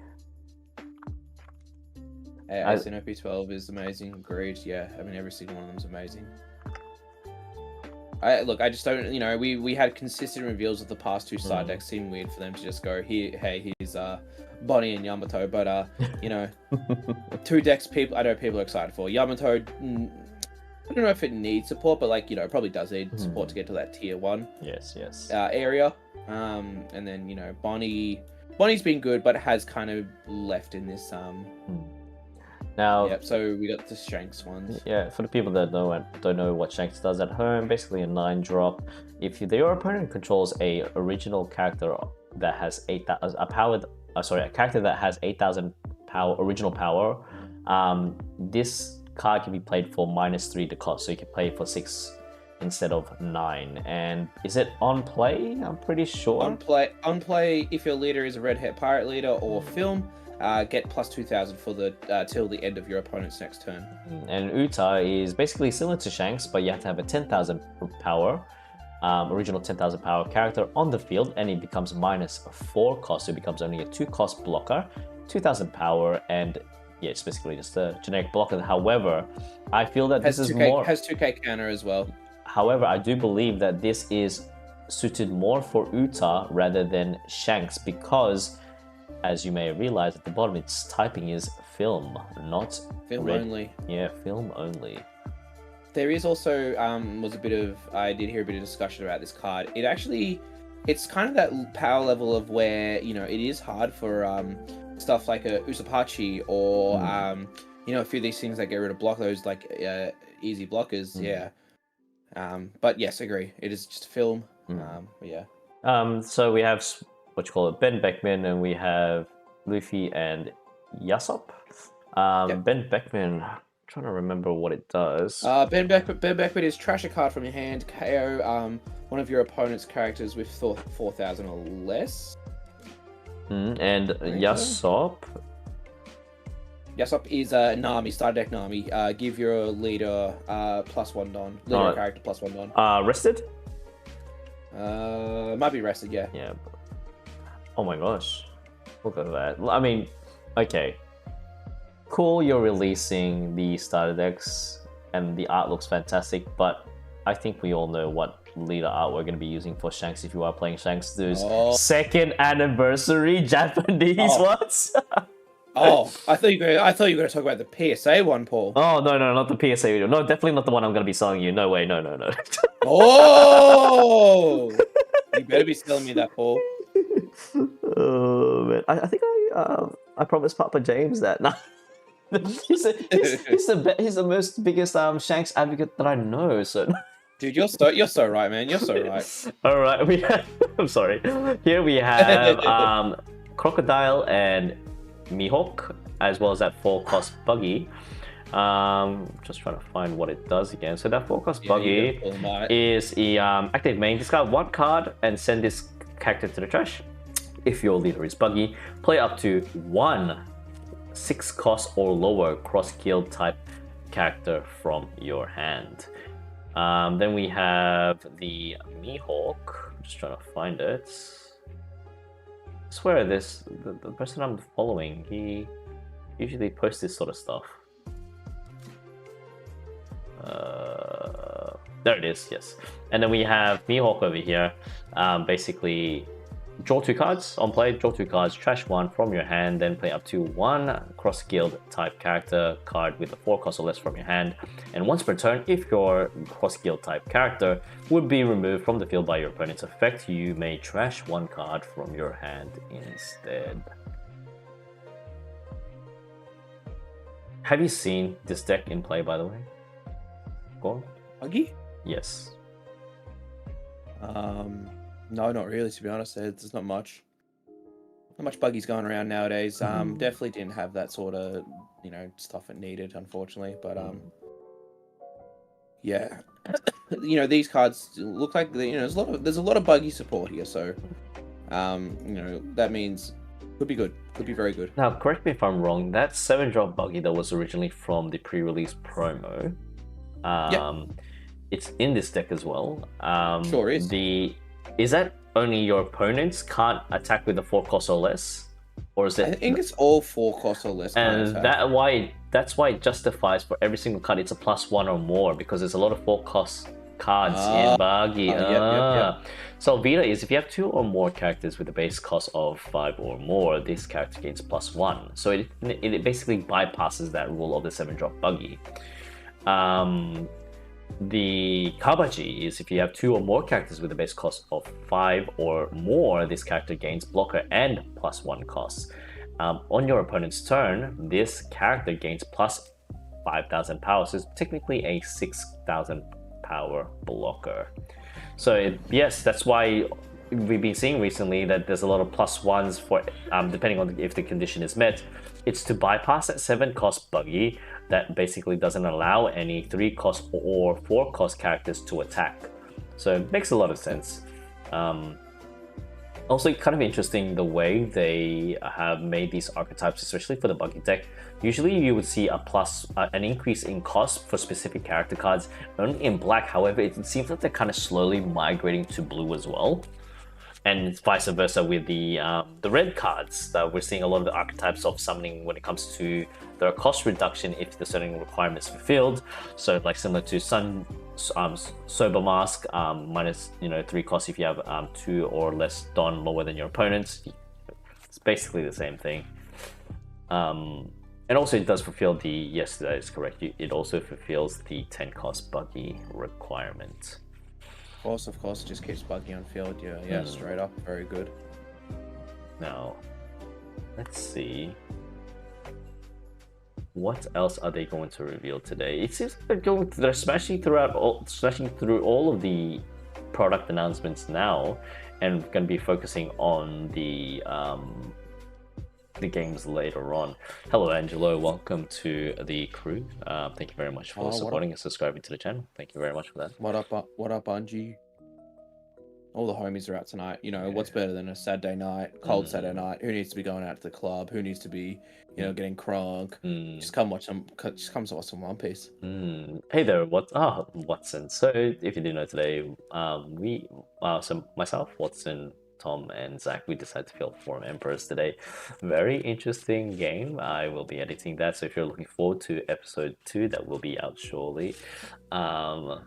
SNOP12 is amazing. Agreed. Yeah, every single one of them is amazing. I just don't, we had consistent reveals of the past two side decks. Seem weird for them to just go, here's Bonnie and Yamato, but two decks I know people are excited for. Yamato, I don't know if it needs support, but like, it probably does need support to get to that tier 1 Yes. area. And then, Bonnie's been good, but has kind of left in this Now, Yep, so we got the Shanks ones. yeah, for the people that don't know what Shanks does at home, basically a 9-drop. If your opponent controls a original character that has a character that has 8,000 power, original power, this card can be played for -3 the cost, so you can play it for 6 instead of 9. And is it on play? I'm pretty sure. On play, if your leader is a red hair pirate leader or film, get plus 2,000 for the till the end of your opponent's next turn. And Uta is basically similar to Shanks, but you have to have a 10,000 power, original 10,000 power character on the field, and it becomes -4 cost, so it becomes only a 2-cost blocker, 2,000 power, and yeah, it's basically just a generic blocker. However, I feel that this is more... Has 2k counter as well. However, I do believe that this is suited more for Uta rather than Shanks, because as you may have realized at the bottom, its typing is film, not film red. Only. Yeah, film only. There is also I did hear a bit of discussion about this card. It's kind of that power level of where it is hard for stuff like a Usapachi or a few of these things that get rid of those like easy blockers. Yeah. But yes, agree. It is just film. Yeah. So we have Ben Beckman, and we have Luffy and Yasop. Ben Beckman, I'm trying to remember what it does. Ben Beckman is trash a card from your hand, KO one of your opponent's characters with 4,000 or less. And Yasop. Yasop is Nami, starter deck Nami. Give your leader +1 don. Leader character +1 don. Rested? Might be rested, yeah. Yeah. Oh my gosh. Look at that. I mean, okay. Cool, you're releasing the starter decks and the art looks fantastic, but I think we all know what leader art we're going to be using for Shanks if you are playing Shanks. There's 2nd anniversary Japanese ones. I thought you were going to talk about the PSA one, Paul. Oh, no, not the PSA video. No, definitely not the one I'm going to be selling you. No way, no. Oh! You better be selling me that, Paul. Oh, man. I think I promised Papa James that. No. he's the most biggest Shanks advocate that I know, so... Dude, you're so right, man. You're so right. All right, I'm sorry. Here we have Crocodile and Mihawk, as well as that 4-cost buggy. Just trying to find what it does again. So that 4-cost buggy is the active main. Discard 1 card and send this character to the trash. If your leader is buggy, play up to 1 6-cost or lower cross-guild type character from your hand. Then we have the Mihawk. I'm just trying to find it. I swear the person I'm following, he usually posts this sort of stuff. There it is, yes. And then we have Mihawk over here. Basically, draw 2 cards on play, draw 2 cards, trash 1 from your hand, then play up to 1 cross-guild type character card with a 4-cost or less from your hand. And once per turn, if your cross-guild type character would be removed from the field by your opponent's effect, you may trash 1 card from your hand instead. Have you seen this deck in play, by the way? Go on. Buggy? Yes. No, not really, to be honest. There's not much buggies going around nowadays. Definitely didn't have that sort of, stuff it needed, unfortunately. But yeah, these cards look like there's a lot of buggy support here. So, that means could be good, could be very good. Now, correct me if I'm wrong. That 7-drop buggy that was originally from the pre-release promo, it's in this deck as well. Sure is. Is that only your opponents can't attack with a 4-cost or less? Or is it... I think it's all 4 costs or less. And that's why it justifies for every single card it's a +1 or more, because there's a lot of 4-cost cards in Buggy. Yep. So Vita is if you have 2 or more characters with a base cost of 5 or more, this character gains +1. So it basically bypasses that rule of the 7-drop Buggy. The Kabaji is if you have 2 or more characters with a base cost of 5 or more, this character gains blocker and +1 costs. On your opponent's turn, this character gains plus 5,000 power, so it's technically a 6,000 power blocker. So yes, that's why we've been seeing recently that there's a lot of +1s for depending on if the condition is met. It's to bypass that 7 cost buggy that basically doesn't allow any 3 cost or 4 cost characters to attack. So it makes a lot of sense. Also, kind of interesting the way they have made these archetypes, especially for the buggy deck. Usually you would see an increase in cost for specific character cards only in black. However, it seems like they're kind of slowly migrating to blue as well. And vice versa with the red cards. We're seeing a lot of the archetypes of summoning when it comes to their cost reduction if the certain requirements fulfilled. So like similar to Sober Mask, minus 3 costs if you have 2 or less Don lower than your opponents. It's basically the same thing. And also it does fulfill yes, that is correct. It also fulfills the 10 cost buggy requirement. Of course, it just keeps buggy on field. Yeah, straight up, very good. Now, let's see. What else are they going to reveal today? It seems like they're smashing through all of the product announcements now, and going to be focusing on the games later on. Hello, Angelo. Welcome to the crew. Thank you very much for supporting and subscribing to the channel. Thank you very much for that. What up, Bungie? All the homies are out tonight. What's better than a Saturday night, cold Saturday night? Who needs to be going out to the club? Who needs to be, getting crunk? Just come watch some. Just come to watch some One Piece. Hey there, Watson. So if you didn't know today, so myself, Watson, Tom, and Zach, we decided to fill Forum Emperors today. Very interesting game. I will be editing that, so if you're looking forward to episode 2, that will be out shortly. Gorm,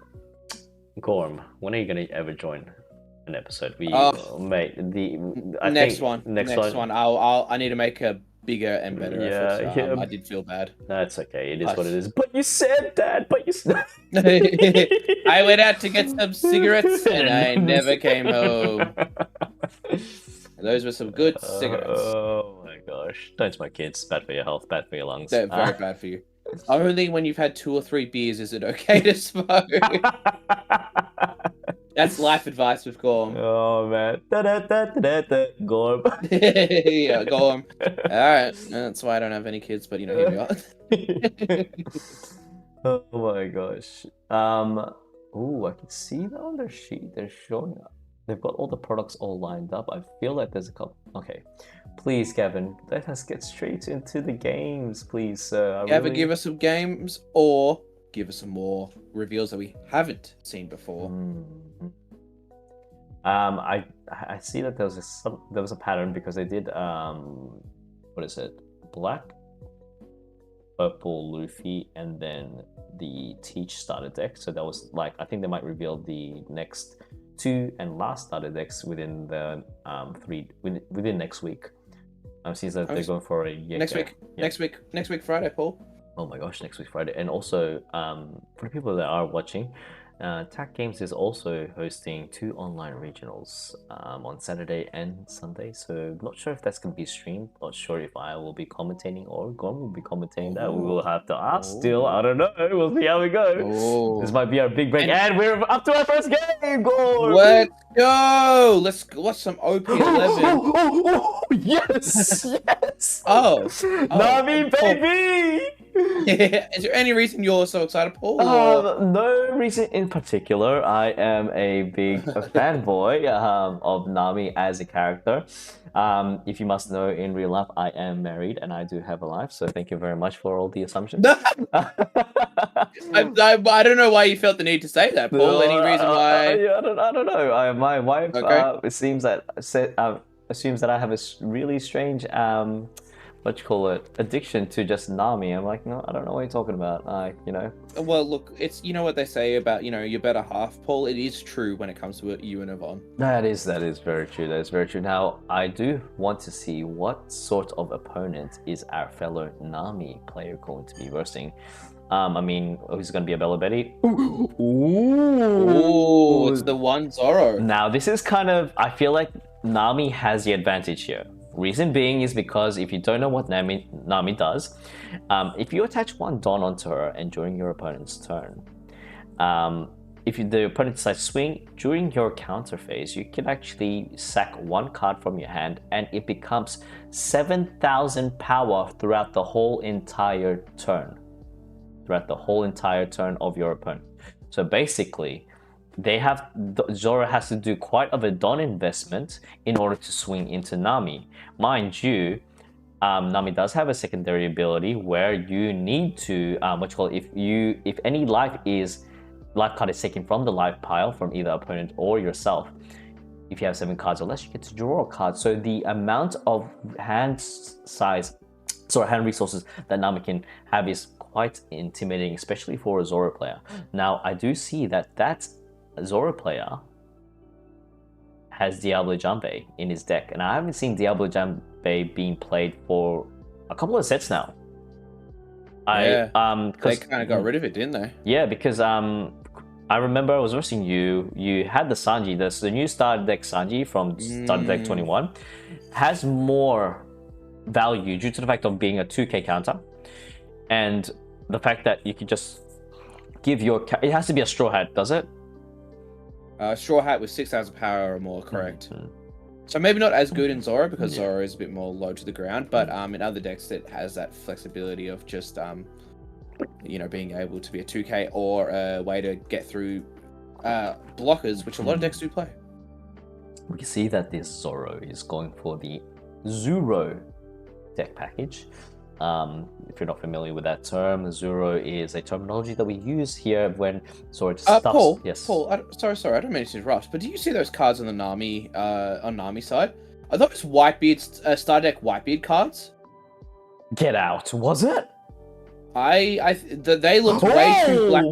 when are you gonna ever join an episode? Mate, next one. I need to make a bigger and better effort. Yeah. I did feel bad. That's okay. It is what it is. But you said, Dad. But you said. I went out to get some cigarettes and I never came home. Those were some good cigarettes. Oh my gosh! Don't smoke, kids. Bad for your health. Bad for your lungs. They're very bad for you. Only when you've had 2 or 3 beers is it okay to smoke. That's life advice with Gorm. Oh man. Gorm. Yeah, Gorm. Alright. That's why I don't have any kids, but here we are. Oh my gosh. Ooh, I can see that on their sheet. They're showing up. They've got all the products all lined up. I feel like there's a couple. Okay. Please, Kevin, let us get straight into the games, please, sir. Give us some games or give us some more reveals that we haven't seen before. I see that there was a pattern because they did what is it? Black, purple Luffy, and then the Teach starter deck. So that was I think they might reveal the next 2 and last starter decks within the within next week. Seems that they're going for a next week Friday, Paul. Oh my gosh, next week Friday. And also for the people that are watching, TAC Games is also hosting 2 online regionals on Saturday and Sunday. So not sure if that's going to be streamed. Not sure if I will be commentating or Gorm will be commentating that. We will have to ask still. I don't know. We'll see how we go. This might be our big break. And we're up to our first game, Gorm! Let's go! Let's watch some OP11. Yes! Yes! Nami, baby! Is there any reason you're so excited, Paul? No reason in particular. I am a big fanboy of Nami as a character. If you must know, in real life, I am married and I do have a life. So thank you very much for all the assumptions. I don't know why you felt the need to say that, Paul. Any reason why? I don't know. My wife it seems that assumes that I have a really strange addiction to just Nami. I'm like, no, I don't know what you're talking about. Well, look, it's what they say about your better half, Paul. It is true when it comes to you and Yvonne. That is very true. That is very true. Now, I do want to see what sort of opponent is our fellow Nami player going to be versing. I mean, who's going to be a Bella Betty? Ooh, it's the one Zoro. Now, this is kind of, I feel like Nami has the advantage here. Reason being is because if you don't know what Nami does, if you attach one Don onto her and during your opponent's turn, if the opponent decides to swing, during your counter phase, you can actually sack one card from your hand and it becomes 7,000 power throughout the whole entire turn. Throughout the whole entire turn of your opponent. So basically, Zoro has to do quite of a Don investment in order to swing into Nami. Mind you, Nami does have a secondary ability where you need to if any life card is taken from the life pile from either opponent or yourself. If you have 7 cards or less, you get to draw a card. So the amount of hand resources that Nami can have is quite intimidating, especially for a Zoro player. Now, I do see that Zoro player has Diablo Jambe in his deck, and I haven't seen Diablo Jambe being played for a couple of sets now. They kind of got rid of it, didn't they? Yeah, because I remember I was versing you. You had the Sanji, the new starter deck Sanji from starter deck 21, has more value due to the fact of being a 2k counter, and the fact that you can just give it has to be a straw hat, does it? Straw hat with 6,000 power or more, correct. So maybe not as good in Zoro because Zoro is a bit more low to the ground, but in other decks it has that flexibility of just being able to be a 2k or a way to get through blockers, which a lot of decks do play. We can see that this Zoro is going for the Zoro deck package. If you're not familiar with that term, Zoro is a terminology that we use here when Zoro stuffs. Paul, yes. Paul, sorry, I don't mean to interrupt, but do you see those cards on the Nami side? Are those Whitebeard Star Deck Whitebeard cards? Get out! Was it? They looked way too black.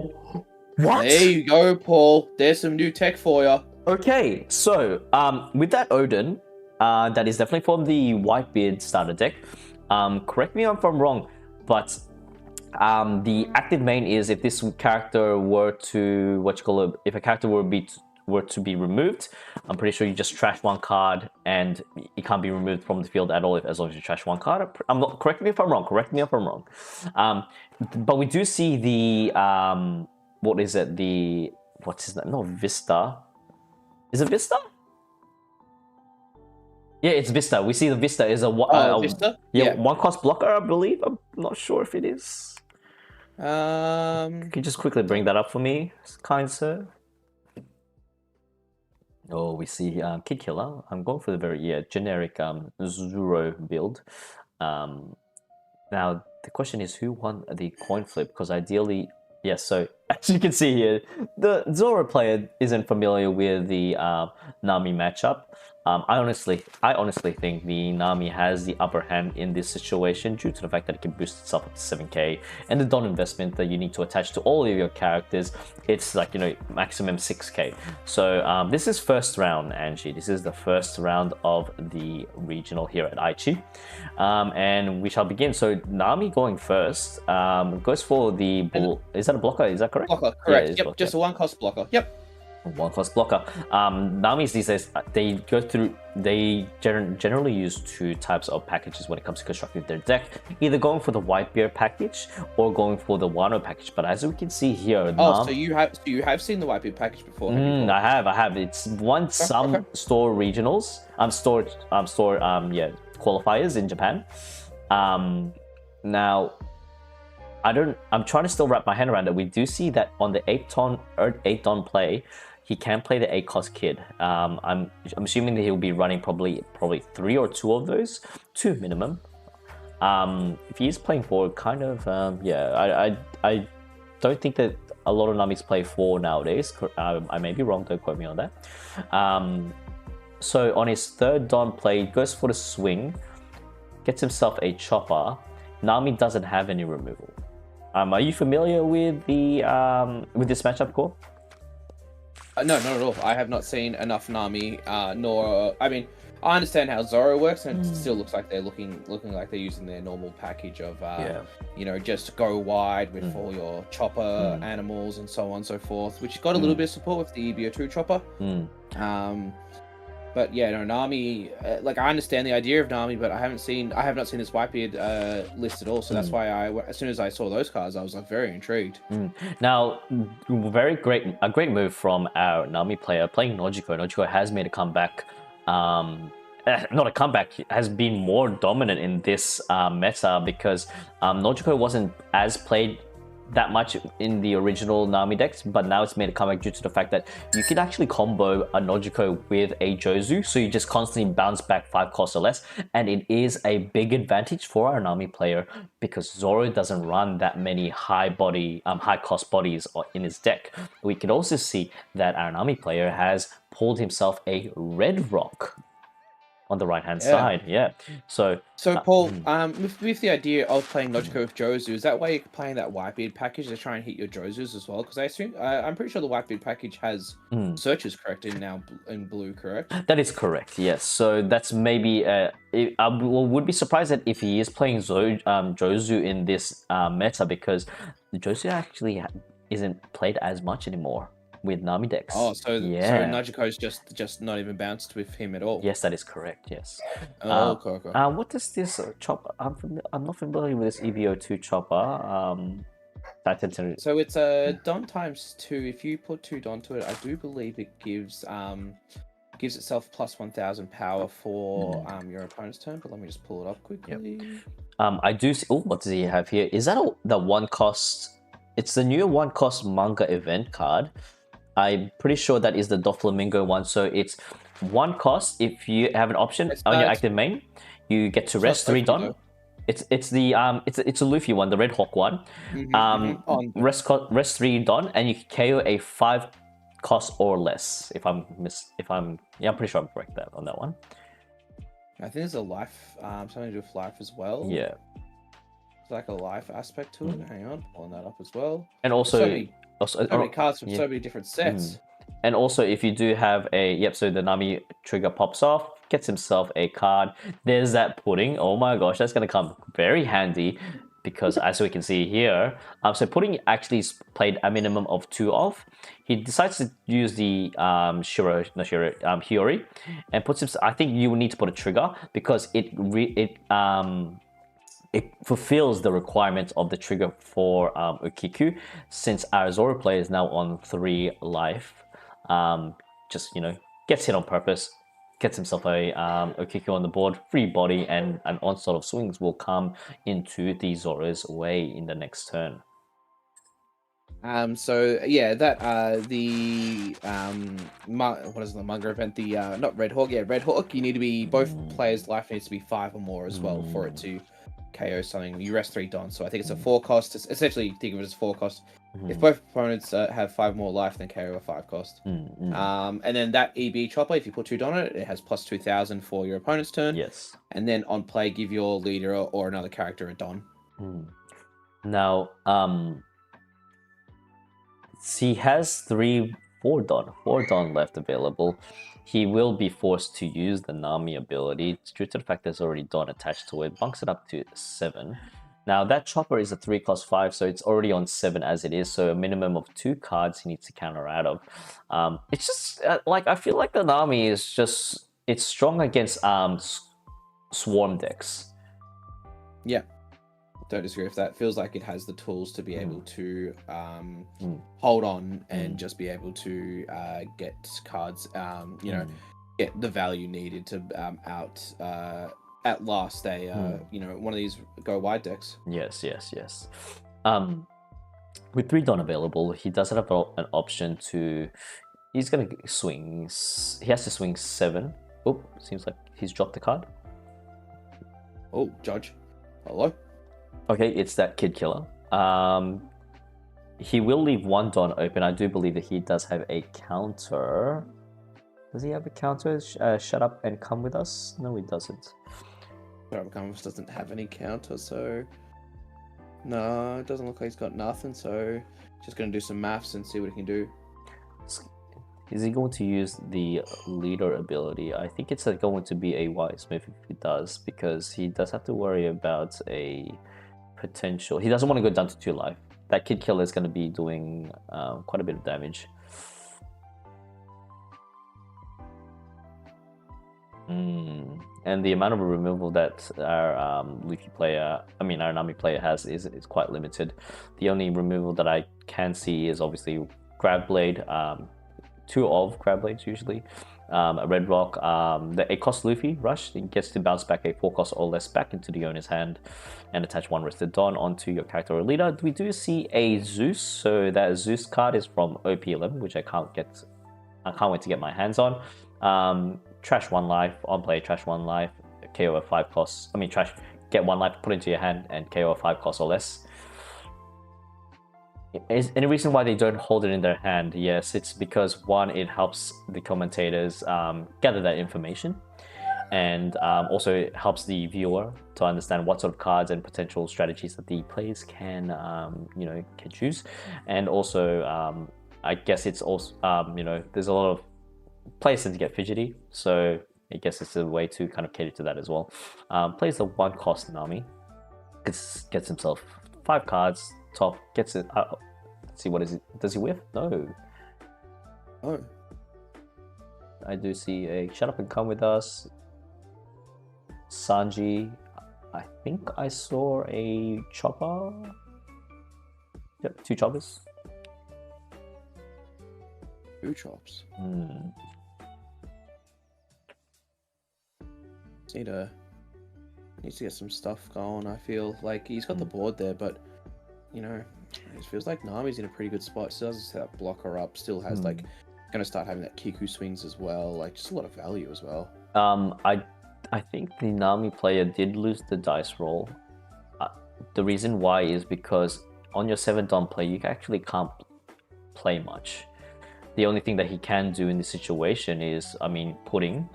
What? There you go, Paul. There's some new tech for you. Okay, so with that Odin, that is definitely from the Whitebeard starter deck. Correct me if I'm wrong, but the active main is if this character were to if a character were to be removed, I'm pretty sure you just trash one card and it can't be removed from the field at all as long as you trash one card. Correct me if I'm wrong. But we do see the what's his name? Not Vista. Is it Vista? Yeah, it's Vista. We see the Vista is Vista? Yeah, 1-cost blocker, I believe. I'm not sure if it is. Can you just quickly bring that up for me, kind sir? Oh, we see Kid Killer. I'm going for the very generic Zoro build. Now the question is who won the coin flip? Because ideally, yes. So as you can see here, the Zoro player isn't familiar with the Nami matchup. I honestly think the Nami has the upper hand in this situation due to the fact that it can boost itself up to 7k, and the Don investment that you need to attach to all of your characters, it's like, maximum 6k. So this is first round, Angie. This is the first round of the regional here at Aichi, and we shall begin. So Nami going first, goes for the is that a blocker? Is that correct? Blocker, correct. Yeah, yep, blocker. Just a 1-cost blocker. Yep. 1-cost blocker. Nami's these days, they generally use 2 types of packages when it comes to constructing their deck, either going for the Whitebeard package or going for the Wano package. But as we can see here, so you have seen the Whitebeard package before? I have. It's won some store regionals, qualifiers in Japan. Now, I'm trying to still wrap my head around it. We do see that on the 8 Don play, he can play the 8-cost kid. I'm assuming that he'll be running probably 3 or 2 of those, 2 minimum. If he's playing 4, kind of, I don't think that a lot of Namis play 4 nowadays. I may be wrong, don't quote me on that. So on his 3rd Don play, he goes for the swing, gets himself a chopper. Nami doesn't have any removal. Are you familiar with the with this matchup, Core? No, not at all. I have not seen enough Nami, I I understand how Zoro works, and it still looks like they're looking like they're using their normal package of, you know, just go wide with all your chopper animals and so on and so forth, which got a little bit of support with the EBO2 chopper. But yeah, no, Nami, like I understand the idea of Nami, but I have not seen this Whitebeard list at all. So that's why as soon as I saw those cards, I was like very intrigued. Now, a great move from our Nami player playing Nojiko. Nojiko has made a comeback. Not a comeback, has been more dominant in this meta because Nojiko wasn't as played that much in the original Nami decks, but now it's made a comeback due to the fact that you can actually combo a Nojiko with a Jozu, so you just constantly bounce back 5 costs or less, and it is a big advantage for our Nami player because Zoro doesn't run that many high cost bodies in his deck. We can also see that our Nami player has pulled himself a Red Rock on the right hand side. So Paul, with the idea of playing Nojiko with Jozu, is that why you're playing that Whitebeard package to try and hit your Jozus as well? Because I assume I'm pretty sure the Whitebeard package has searches correct in blue, correct? That is correct, yes. So that's maybe I would be surprised that if he is playing Jozu in this meta, because Jozu actually isn't played as much anymore with Nami decks. Oh, so Nojiko's just not even bounced with him at all. Yes, that is correct. Yes. Okay. What is this chopper? I'm not familiar with this EVO2 chopper. So it's a Don times 2. If you put 2 Don to it, I do believe it gives itself plus 1,000 power for your opponent's turn. But let me just pull it up quickly. I do see. Oh, what does he have here? Is that the 1 cost? It's the new 1 cost manga event card. I'm pretty sure that is the Doflamingo one. So it's 1 cost. If you have an option on your active main, you get to rest 3 Don. It's a Luffy one, the Red Hawk one. Rest 3 Don, and you can KO a 5 cost or less. I'm pretty sure I'm correct on that one. I think there's a life, something to do with life as well. Yeah. It's like a life aspect to it. Hang on, pulling that up as well. And also, so many cards from so many different sets. And also, if you do have so the Nami trigger pops off, gets himself a card. There's that pudding. Oh my gosh, that's gonna come very handy because as we can see here, so pudding actually played a minimum of 2 off. He decides to use the Hiyori, and puts himself. I think you will need to put a trigger because it fulfills the requirements of the trigger for Ukiku, since our Zoro player is now on 3 life. Just, gets hit on purpose, gets himself a Ukiku on the board, free body, and an onslaught of swings will come into the Zoro's way in the next turn. So yeah, that the what is the manga event? The not Red Hawk, Red Hawk. You need to be both players' life needs to be 5 or more as well for it to KO something. You rest 3 Don, so I think it's a 4 cost. It's essentially think of it as 4 cost. If both opponents have 5 more life, then KO a 5 cost. And then that EB chopper, if you put 2 Don on it, it has plus 2,000 for your opponent's turn. Yes. And then on play, give your leader or another character a Don. Now, he has 4 Don left available. He will be forced to use the Nami ability due to the fact there's already Don attached to it, bunks it up to 7. Now that chopper is a 3 cost 5, so it's already on 7 as it is, so a minimum of 2 cards he needs to counter out of. It's just, I feel like the Nami is just, it's strong against swarm decks. Yeah. Don't disagree with that. Feels like it has the tools to be able to hold on and just be able to get cards, get the value needed to outlast a one of these go wide decks. Yes. With 3 Don available, he does have an option to. He's gonna swing. He has to swing 7. Oh, seems like he's dropped the card. Oh, Judge. Hello. Okay, it's that Kid Killer. He will leave 1 Don open. I do believe that he does have a counter. Does he have a counter? Shut up and come with us? No, he doesn't. Shut up and come with us doesn't have any counter, so... No, it doesn't look like he's got nothing, so... Just gonna do some maths and see what he can do. Is he going to use the leader ability? I think it's going to be a wise move if he does, because he does have to worry about a potential. He doesn't want to go down to 2 life. That Kid Killer is going to be doing quite a bit of damage. And the amount of removal that our Luffy player, I mean our Nami player has is quite limited. The only removal that I can see is obviously Grab Blade, 2 of Grab Blades usually, a Red Rock, the 8-cost Luffy Rush, he gets to bounce back a 4-cost or less back into the owner's hand and attach 1 Rested Dawn onto your character or leader. We do see a Zeus, so that Zeus card is from OP11, which I can't wait to get my hands on. Trash 1 life, on play, trash 1 life, KO at 5 costs. I mean, trash, get 1 life, put into your hand, and KO at 5 costs or less. Is any reason why they don't hold it in their hand? Yes, it's because 1, it helps the commentators gather that information, and also it helps the viewer to understand what sort of cards and potential strategies that the players can, can choose. And also, I guess it's also, there's a lot of players tend to get fidgety, so I guess it's a way to kind of cater to that as well. Plays the 1-cost Nami, gets himself 5 cards, top, gets it. Let's see, what is it? Does he whiff? No. Oh. I do see a Shut Up and Come With Us. Sanji. I think I saw a Chopper. Yep, 2 Choppers. 2 chops. Needs to get some stuff going. I feel like he's got the board there, but it feels like Nami's in a pretty good spot. Still has that blocker up. Still has gonna start having that Kiku swings as well. Like just a lot of value as well. I think the Nami player did lose the dice roll. The reason why is because on your 7 Dom play, you actually can't play much. The only thing that he can do in this situation is, putting,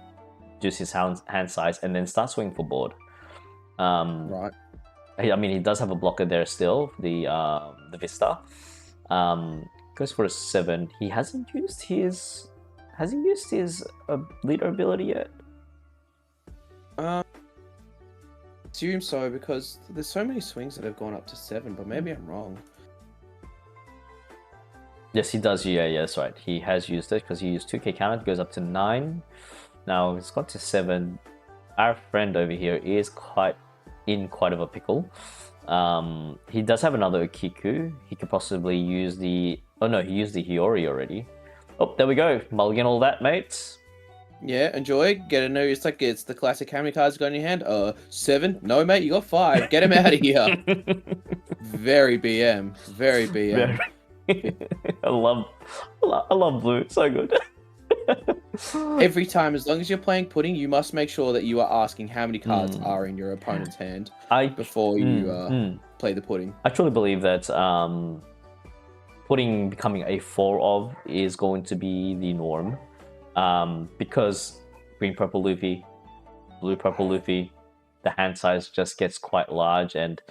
reduce his hand size, and then start swinging for board. Right. He does have a blocker there still, the Vista. Goes for a 7. He hasn't used his... Has he used his leader ability yet? Assume so, because there's so many swings that have gone up to 7, but maybe I'm wrong. Yes, he does. Yeah, that's right. He has used it because he used 2k counter. It goes up to 9. Now it's got to 7. Our friend over here is quite of a pickle. He does have another Kiku. He could possibly use the... Oh no, he used the Hiyori already. Oh, there we go. Mulligan all that, mates. Yeah, enjoy. Get a new... It's the classic, how many cards you got in your hand? 7? No, mate, you got 5. Get him out of here. Very BM. Very BM. I love blue. So good. Every time, as long as you're playing pudding, you must make sure that you are asking how many cards are in your opponent's hand before you play the pudding. I truly believe that pudding becoming a 4 of is going to be the norm, because green purple Luffy, blue purple Luffy, the hand size just gets quite large, and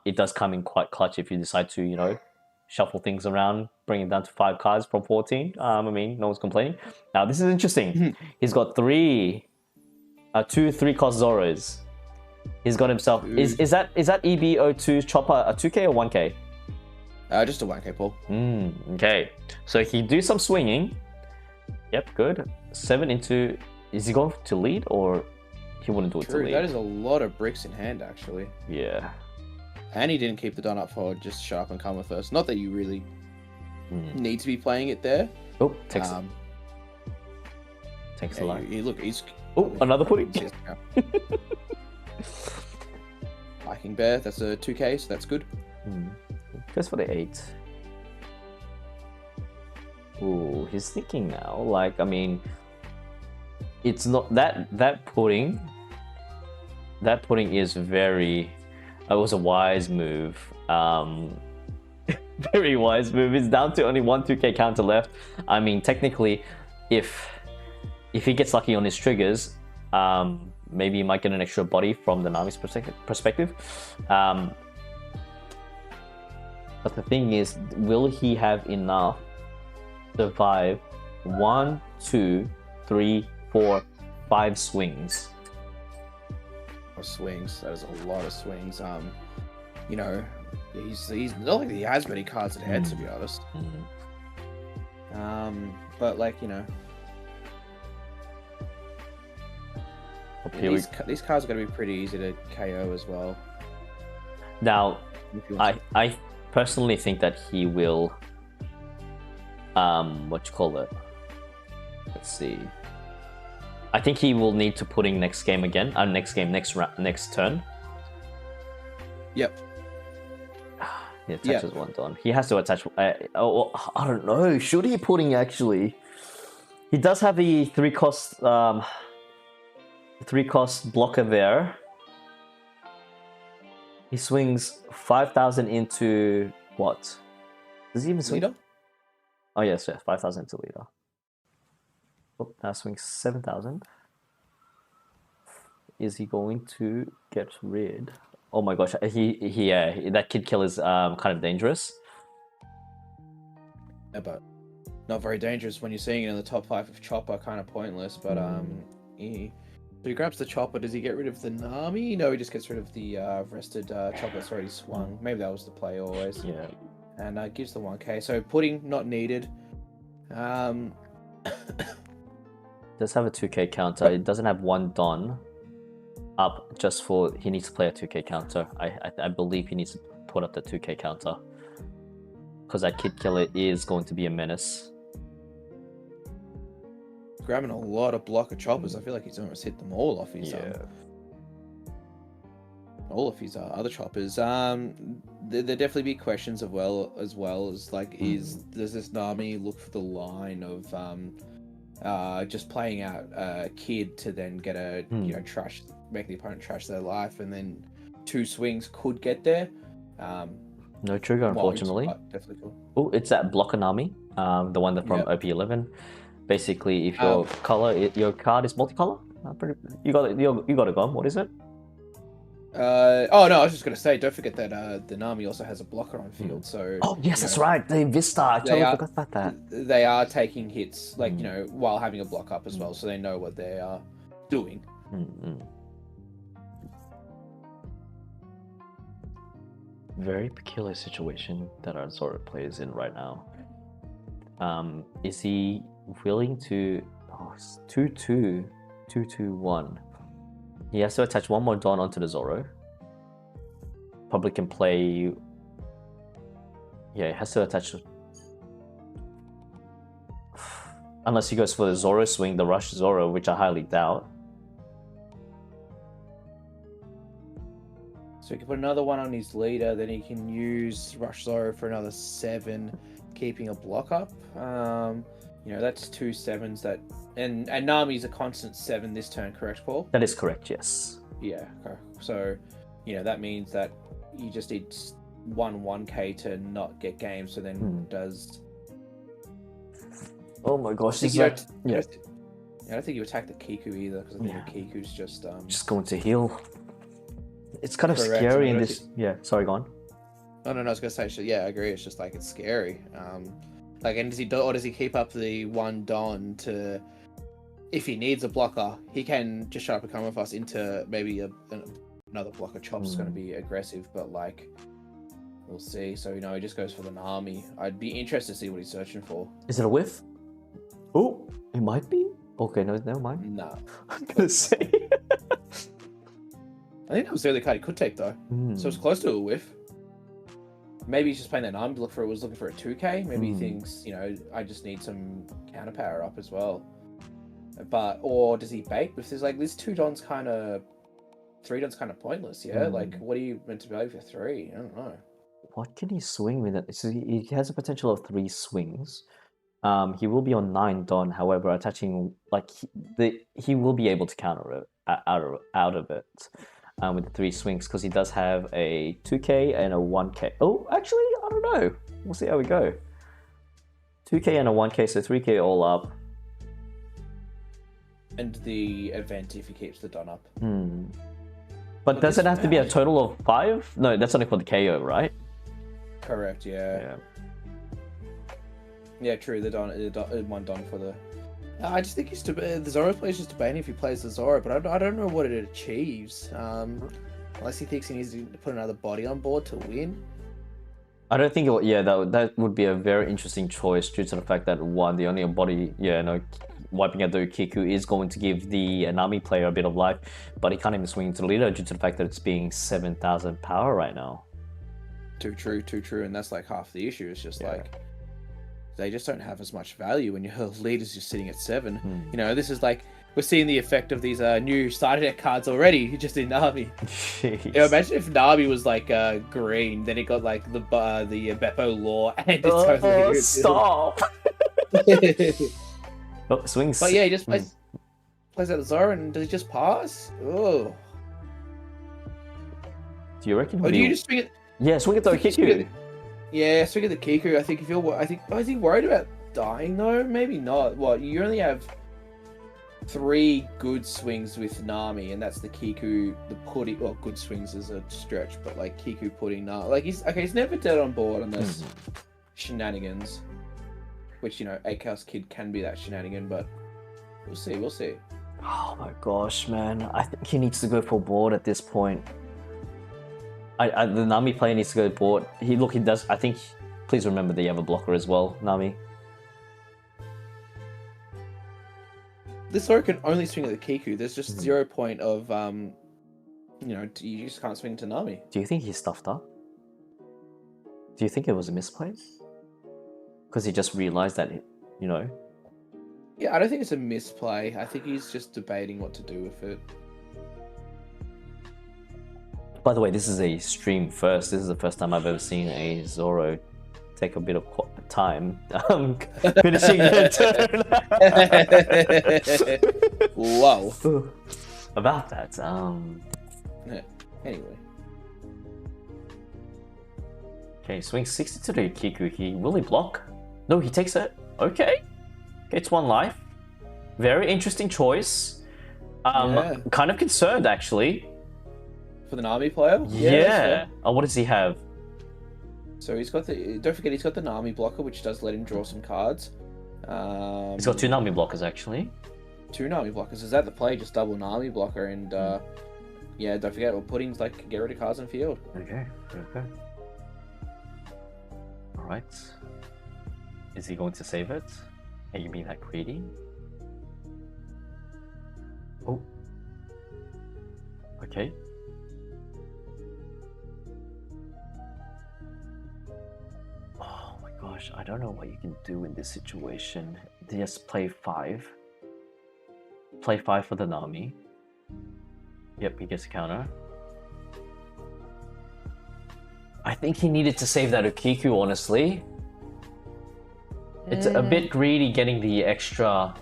it does come in quite clutch if you decide to shuffle things around, bring it down to 5 cards from 14. No one's complaining. Now, this is interesting. He's got 2 3-cost Zoros. He's got himself... Is that EB02's Chopper a 2k or 1k? Just a 1k, Paul. Okay. So he do some swinging. Yep, good. 7 into... Is he going to lead, or he wouldn't do it to lead? That is a lot of bricks in hand, actually. Yeah. And he didn't keep the Don up forward, just Shut Up and Come With Us. Not that you really need to be playing it there. Oh, takes a lot. He's... Oh, another pudding. Viking Bear, that's a 2k, so that's good. Goes for the 8. Ooh, he's thinking now. It's not... That pudding... That pudding is very... It was a wise move. Very wise move. It's down to only 1 2k counter left. Technically, if he gets lucky on his triggers, maybe he might get an extra body from the Nami's perspective. But the thing is, will he have enough to survive 1, 2, 3, 4, 5 swings. Swings. That is a lot of swings. You know, he's not like he has many cards at head, to be honest. But like, you know, these cards are going to be pretty easy to KO as well. Now, I personally think that he will, let's see. I think he will need to put in next game again. Next turn. Yep. He attaches one Don. He has to attach. I don't know. Should he putting actually? He does have the 3-cost blocker there. He swings 5,000 into what? Does he even swing? Leader? Oh yes, 5,000 into leader. Oh, now swings 7,000. Is he going to get rid? Oh my gosh, that kid kill is kind of dangerous. Yeah, but not very dangerous when you're seeing it in the top 5 of Chopper. Kind of pointless, but so he grabs the Chopper. Does he get rid of the Nami? No, he just gets rid of the rested Chopper that's already swung. Maybe that was the play always. Yeah. And gives the 1k. So pudding not needed. Does have a 2k counter. It doesn't have one Don up just for he needs to play a 2k counter. I believe he needs to put up the 2k counter because that kid killer is going to be a menace. Grabbing a lot of block of choppers. I feel like he's almost hit them all off his other choppers. There definitely be questions as well as like does this Nami look for the line of just playing out a kid to then get a make the opponent trash their life, and then 2 swings could get there. No trigger, unfortunately. Definitely cool. Oh, it's that blocker Nami, the one that from OP11. Basically, if your your card is multicolor, you got a gun. What is it? Oh no, I was just gonna say, don't forget that the Nami also has a blocker on field. So yes, that's right. The Vista. I totally forgot about that. They are taking hits, like while having a block up as well, so they know what they are doing. Very peculiar situation that our Zoro plays in right now. Is he willing to? Oh, it's 2-2, 2-2-1. He has to attach one more Dawn onto the Zoro. Probably can play. Yeah, he has to attach. Unless he goes for the Zoro swing, the Rush Zoro, which I highly doubt. So he can put another one on his leader, then he can use Rush Zoro for another 7, keeping a block up. That's 2 7s that, and Nami's a constant 7 this turn, correct, Paul? That is correct, yes. Yeah, okay. So, that means that you just need 1k to not get games, so then does... Oh my gosh, I don't think you attack the Kiku either, because I think the Kiku's just going to heal. It's kind of scary in this... Yeah, sorry, go on. No, I was going to say, I agree, it's just like, it's scary. And does he keep up the 1 Don to... If he needs a blocker, he can just shut up and come with us into maybe another blocker. Chop's going to be aggressive, but we'll see. So, he just goes for the Nami. I'd be interested to see what he's searching for. Is it a whiff? Oh, it might be. Okay, no, never mind. No. I'm going to say. I think that was the only card he could take, though. So it's close to a whiff. Maybe he's just playing that Nami to was looking for a 2k. Maybe he thinks, I just need some counter power up as well. Or does he bait? If there's this 2 Dons 3 Dons kind of pointless, yeah? What are you meant to value for 3? I don't know. What can he swing with it? So he has a potential of 3 swings. He will be on 9 Don, however, attaching, he will be able to counter it out of it. With the 3 swings, because he does have a 2k and a 1k. Oh, actually, I don't know. We'll see how we go. 2k and a 1k, so 3k all up. And the event if he keeps the Don up. But does it have to be a total of 5? No, that's only for the KO, right? Correct, yeah. Yeah, true. One done for the. I just think the Zoro plays just debating if he plays the Zoro, but I don't know what it achieves. Unless he thinks he needs to put another body on board to win. I don't think it would, yeah, that would be a very interesting choice due to the fact that one, the only body, wiping out the Kiku is going to give the Nami player a bit of life, but he can't even swing into the leader due to the fact that it's being 7,000 power right now. Too true, and that's like half the issue. It's just like they just don't have as much value when your leader's just sitting at 7. You know, this is like we're seeing the effect of these new starter deck cards already, just in Nami. Imagine if Nami was like green, then it got like the Beppo Law, and it's totally stop. Swings. But yeah, he just plays out the Zoro, and does he just pass? Oh. Do you reckon? Or do you just swing it? Yeah, swing it though, Kiku. Yeah, swing at the Kiku. I think is he worried about dying though? Maybe not. What, you only have 3 good swings with Nami, and that's the Kiku, the pudding. Well, good swings is a stretch, but like Kiku pudding Nami. Like he's never dead on board unless shenanigans. Which, 8 Chaos Kid can be that shenanigan, but we'll see. Oh my gosh, man! I think he needs to go for board at this point. The Nami player needs to go board. He does. I think. Please remember that you have a blocker as well, Nami. This Zoro can only swing at the Kiku. There's just 0 point of you just can't swing to Nami. Do you think he's stuffed up? Do you think it was a misplay? Because he just realized that, Yeah, I don't think it's a misplay. I think he's just debating what to do with it. By the way, this is a stream first. This is the first time I've ever seen a Zoro take a bit of time finishing their turn. Whoa. About that. Yeah. Anyway. Okay, swing 60 to the Kiku. Will he block? No, he takes it. Okay. Gets 1 life. Very interesting choice. Kind of concerned actually. For the Nami player? Yeah. Oh, what does he have? So don't forget he's got the Nami blocker, which does let him draw some cards. He's got 2 Nami blockers actually. 2 Nami blockers. Is that the play? Just double Nami blocker, and don't forget, pudding's like get rid of cards in the field. Okay. Alright. Is he going to save it? Are you being that greedy? Oh. Okay. Oh my gosh, I don't know what you can do in this situation. Just play 5. Play 5 for the Nami. Yep, he gets a counter. I think he needed to save that Ukiku, honestly. It's a bit greedy getting the extra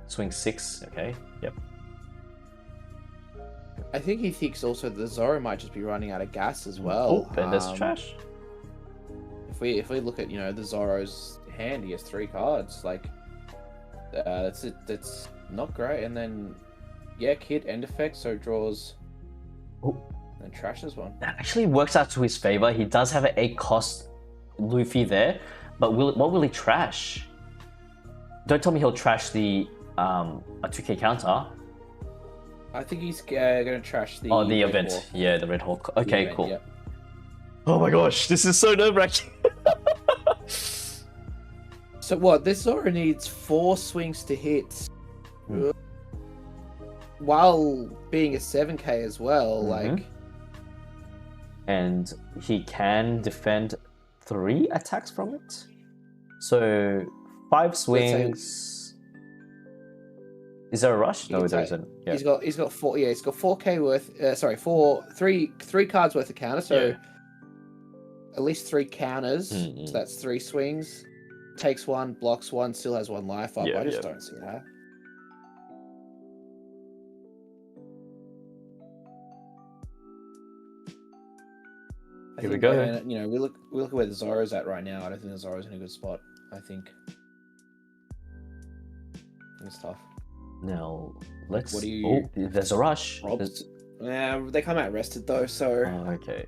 swing 6. Okay, yep. I think he thinks also the Zoro might just be running out of gas as well. Oh, and there's trash. If we look at the Zoro's hand, he has 3 cards. Like that's it. That's not great. And then Kid end effect, so draws. Oh. And trashes one. That actually works out to his favor. He does have an 8 cost Luffy there, but what will he trash? Don't tell me he'll trash the a 2K counter. I think he's gonna trash the. Oh, the event. Hawk. Yeah, the Red Hawk. Okay, event, cool. Yep. Oh my gosh, this is so nerve-wracking. So what? This Zoro needs 4 swings to hit, while being a 7K as well. Like. And he can defend 3 attacks from it. So 5 swings. Is there a rush? No, there isn't. Yeah. He's got 4. Yeah, he's got 4K worth. 3 cards worth of counter. So at least 3 counters. So that's 3 swings. Takes 1, blocks 1, still has 1 life up. I just don't see that. Here we go. And, we look at where the Zoro's at right now. I don't think the Zoro's in a good spot. I think it's tough. Now let's. What do you? Oh, there's a rush. Yeah, they come out rested though. So. Oh, okay.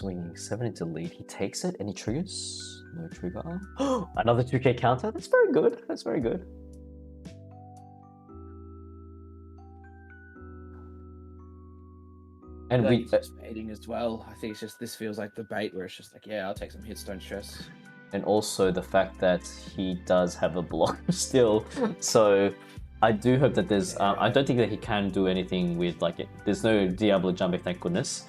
swinging 7 into lead. He takes it and he triggers. No trigger. Another 2k counter. That's very good. That's very good. And Like we he's just baiting as well. I think it's just this feels like the bait where it's just like, yeah, I'll take some hits, don't stress. and also the fact that he does have a block still. So I do hope that there's. I don't think that he can do anything with like it. There's no Diablo jumping, thank goodness.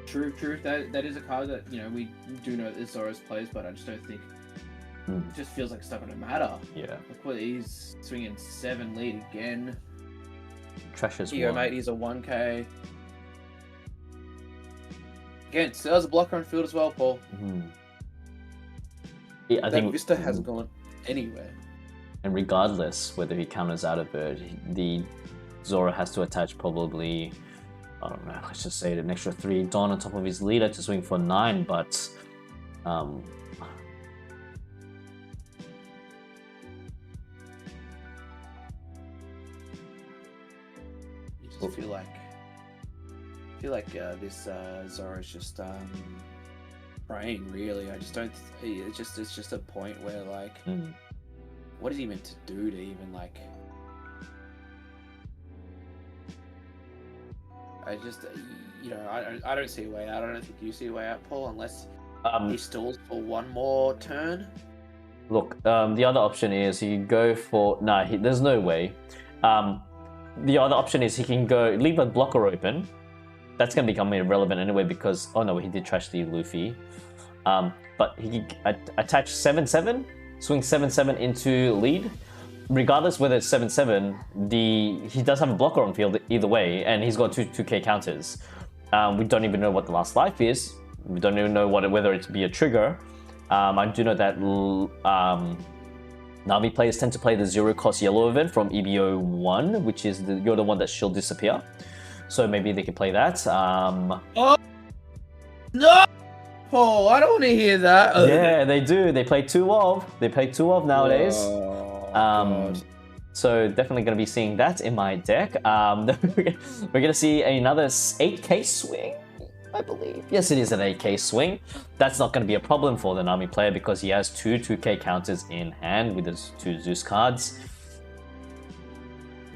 True. That is a card that we do know that Zoro's plays, but I just don't think it just feels like it's not gonna matter. Yeah. Like what he's swinging 7 lead again. Trash is Here you go, one. mate. He's a 1k. Again, still has a blocker on field as well, Paul. Yeah, I think Vista hasn't gone anywhere. And regardless whether he counters out a bird, the Zoro has to attach probably, I don't know, let's just say an extra 3 Dawn on top of his leader to swing for 9, but You just feel like this Zoro's just praying. Really, I just don't. It's just a point where like, what is he meant to do to even like? I just, I don't see a way out. I don't think you see a way out, Paul, unless he stalls for one more turn. Look, the other option is he can go for there's no way. The other option is he can go leave a blocker open. That's going to become irrelevant anyway because he did trash the Luffy. But he can attach 7/7, swing 7/7 into lead. Regardless whether it's 7/7, he does have a blocker on field either way, and he's got 2k counters. We don't even know what the last life is. We don't even know whether it be a trigger. I do know that Nami players tend to play the 0-cost yellow event from EBO 1, which is you're the one that she'll disappear. So maybe they can play that. Oh no, Paul! I don't want to hear that. Yeah, they do. They play 2-of. They play 2-of nowadays. God. So definitely going to be seeing that in my deck. We're going to see another 8k swing, I believe. Yes, it is an 8k swing. That's not going to be a problem for the Nami player because he has 2k counters in hand with his 2 Zeus cards.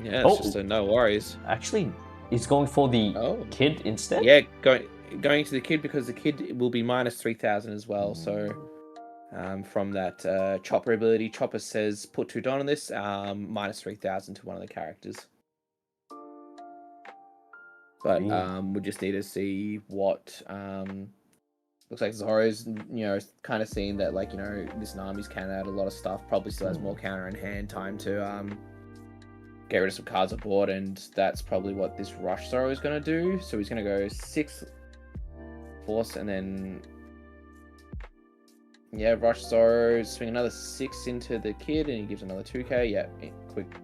Yeah, it's just no worries. Actually, he's going for the kid instead? Yeah, going to the kid because the kid will be minus 3,000 as well. So from that chopper ability, Chopper says put 2 Dawn on this, minus 3,000 to one of the characters. But we just need to see what looks like Zoro's kind of seeing that like this Nami's counter out a lot of stuff, probably still has more counter in hand time to get rid of some cards on board, and that's probably what this Rush Zoro is going to do. So he's going to go 6 Force and then Rush Zoro, swing another 6 into the kid and he gives another 2k. Yeah, quick.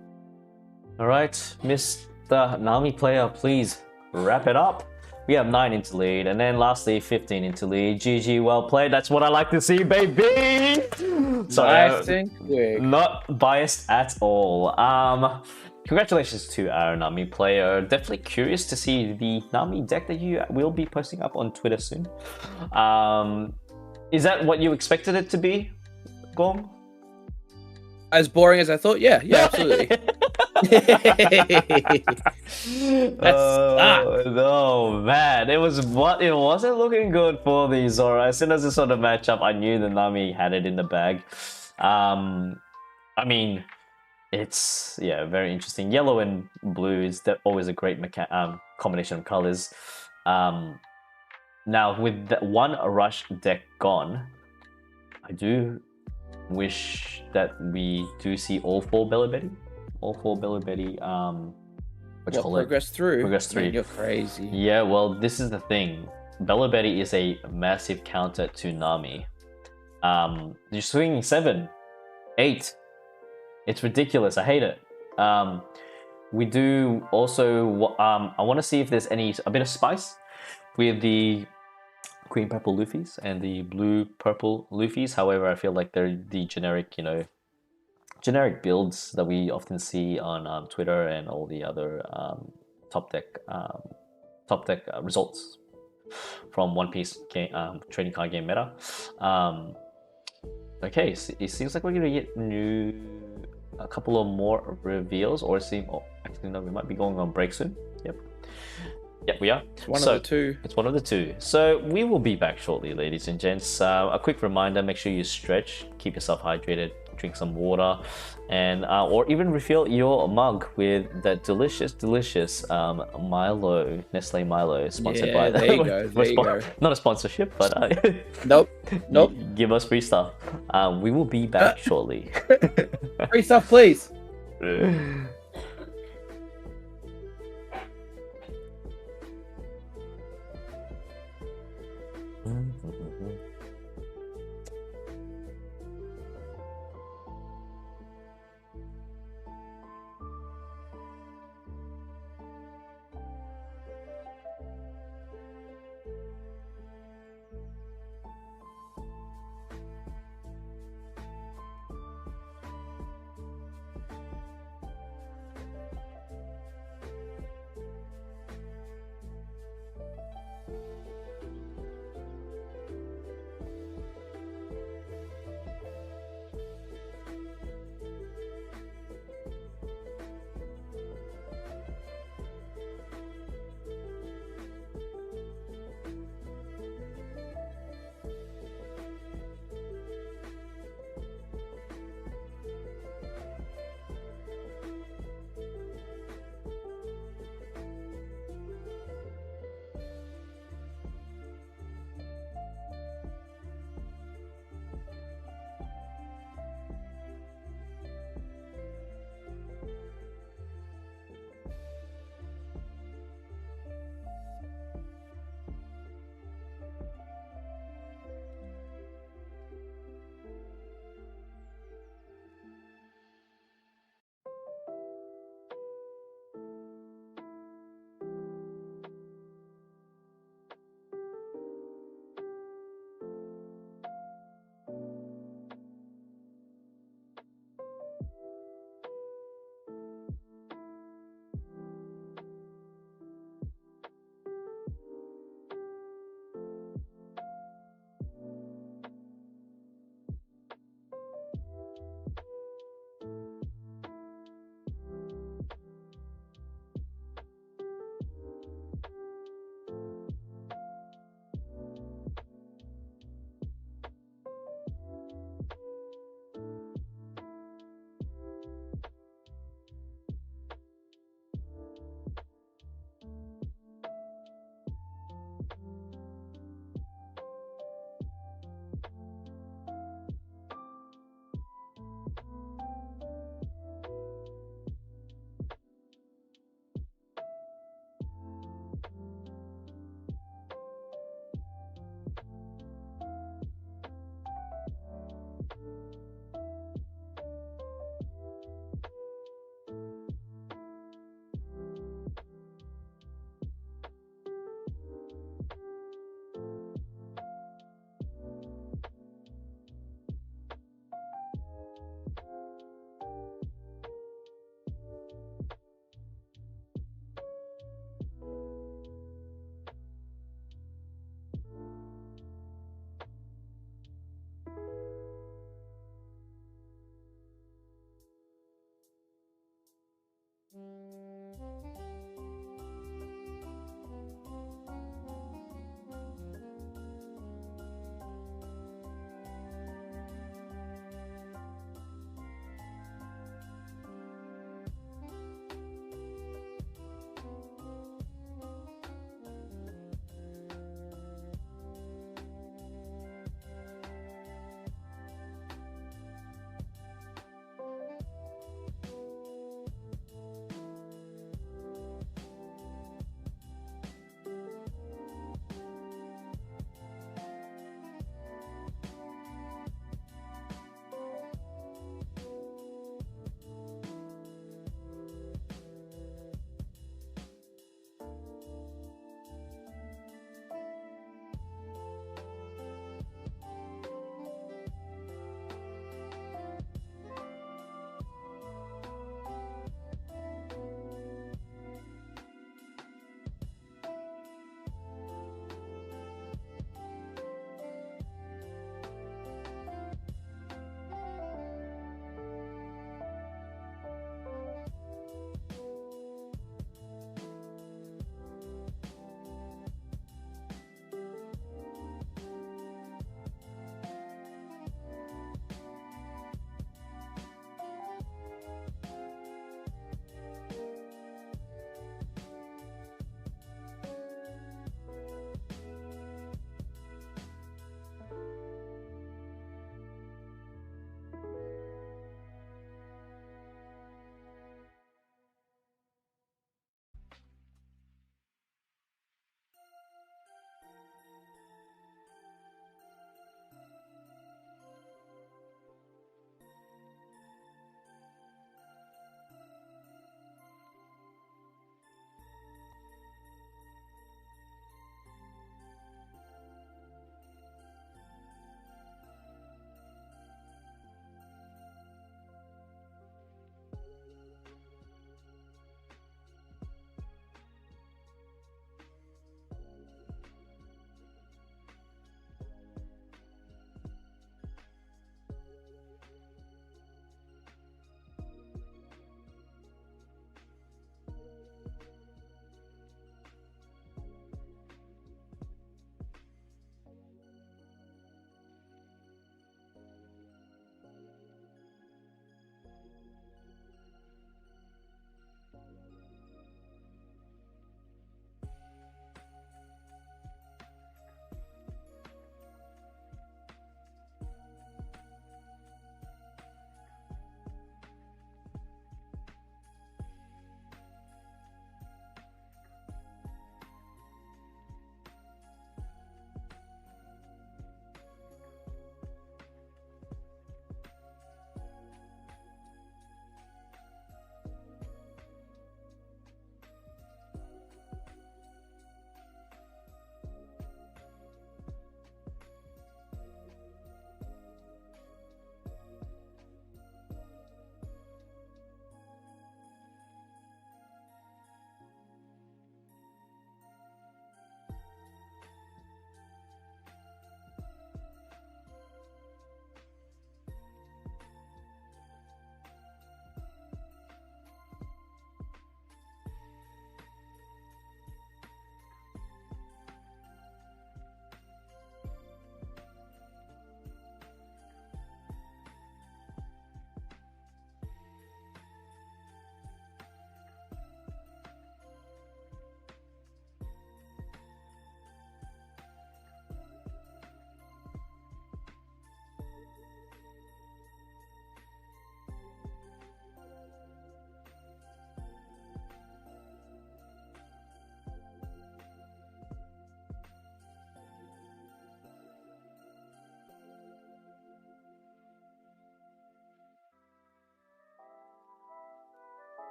Alright, Mr. Nami player, please wrap it up. We have 9 into lead, and then lastly 15 into lead. GG, well played. That's what I like to see, baby. So nice and quick. Not biased at all. Congratulations to our Nami player. Definitely curious to see the Nami deck that you will be posting up on Twitter soon. Is that what you expected it to be, Gong? As boring as I thought? Yeah, absolutely. No, man. It wasn't looking good for the Zoro. As soon as it saw the matchup, I knew the Nami had it in the bag. I mean, it's very interesting. Yellow and blue is always a great combination of colors. Now with that one Rush deck gone, I do wish that we do see all 4 Belly Betty. Progress through. Man, you're crazy. Yeah, well, this is the thing. Bella Betty is a massive counter to Nami. You're swinging 7, 8. It's ridiculous. I hate it. We do also. I want to see if there's a bit of spice with the green purple Luffys and the blue purple Luffys. However, I feel like they're the generic, generic builds that we often see on Twitter and all the other top top deck results from One Piece game, trading card game meta. Okay, so it seems like we're gonna get a couple of more reveals, or actually no, we might be going on break soon. Yep, we are. It's one of the two. It's one of the two. So we will be back shortly, ladies and gents. A quick reminder: make sure you stretch, keep yourself hydrated, drink some water, and or even refill your mug with that delicious Milo, Nestle Milo, sponsored by. There you go. There you go. Not a sponsorship, but Nope. Give us free stuff. We will be back shortly. Free stuff, please.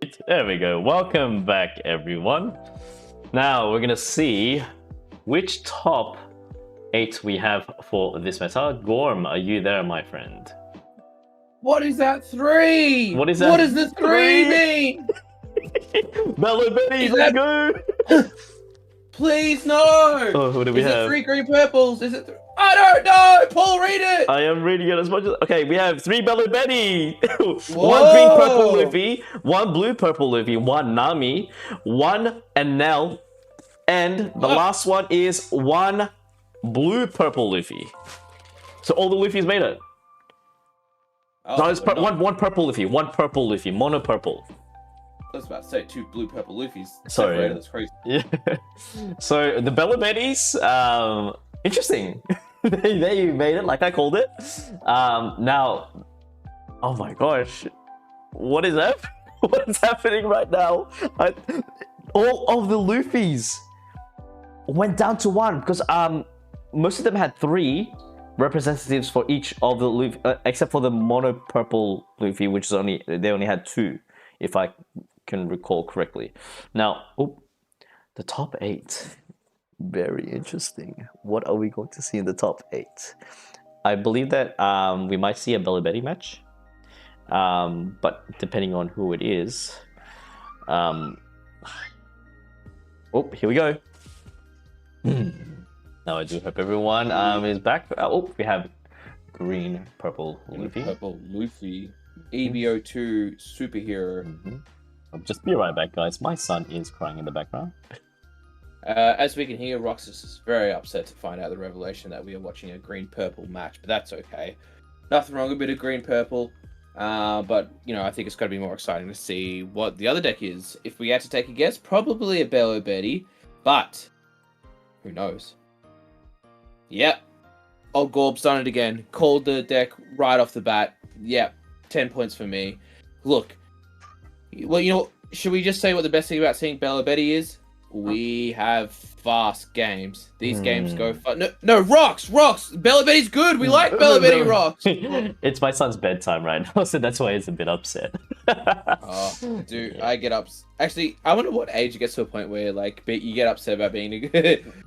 Sweet. There we go. Welcome back, everyone. Now we're gonna see which top 8 we have for this meta. Gorm, are you there, my friend? What is that 3? What is that? What does the 3 mean? Bello Betty, Is let's that- go! Please no! Oh, who do we Is have? it 3 green purples? Is it? I don't know. Paul, read it. I am reading it as much as. Okay, we have 3 Bello Betty, 1 Whoa. green purple Luffy, 1 blue purple Luffy, 1 Nami, 1 Enel, and the last one is 1 blue purple Luffy. So all the Luffy's made it. Oh, No, it's one purple Luffy, 1 purple Luffy, mono purple. I was about to say 2 blue purple Luffys. Sorry. Separated, that's crazy. Yeah. So the Bello Betties, interesting. they made it like I called it. Now, oh my gosh, what is that? What is happening right now? All of the Luffys went down to 1 because most of them had 3 representatives for each of the Luffy, except for the mono purple Luffy, which is they only had 2, if I can recall correctly. Now, the top 8. Very interesting. What are we going to see in the top 8? I believe that we might see a Bello Betty match, but depending on who it is. Here we go. Now I do hope everyone is back. We have green purple Luffy. Purple Luffy. EBO2 superhero. I'll just be right back, guys. My son is crying in the background. As we can hear, Roxas is very upset to find out the revelation that we are watching a green-purple match, but that's okay. Nothing wrong with a bit of green-purple, but, you know, I think it's got to be more exciting to see what the other deck is. If we had to take a guess, probably a Bello Betty, but who knows? Yep. Old Gorb's done it again. Called the deck right off the bat. Yep. 10 points for me. Look. Well, you know, should we just say what the best thing about seeing Bello Betty is? We have fast games. These games go fast. No, rocks! Bello Betty's good! We like Bello Betty rocks! It's my son's bedtime right now, so that's why he's a bit upset. Oh, dude, I get up. Actually, I wonder what age it gets to a point where, like, you get upset about being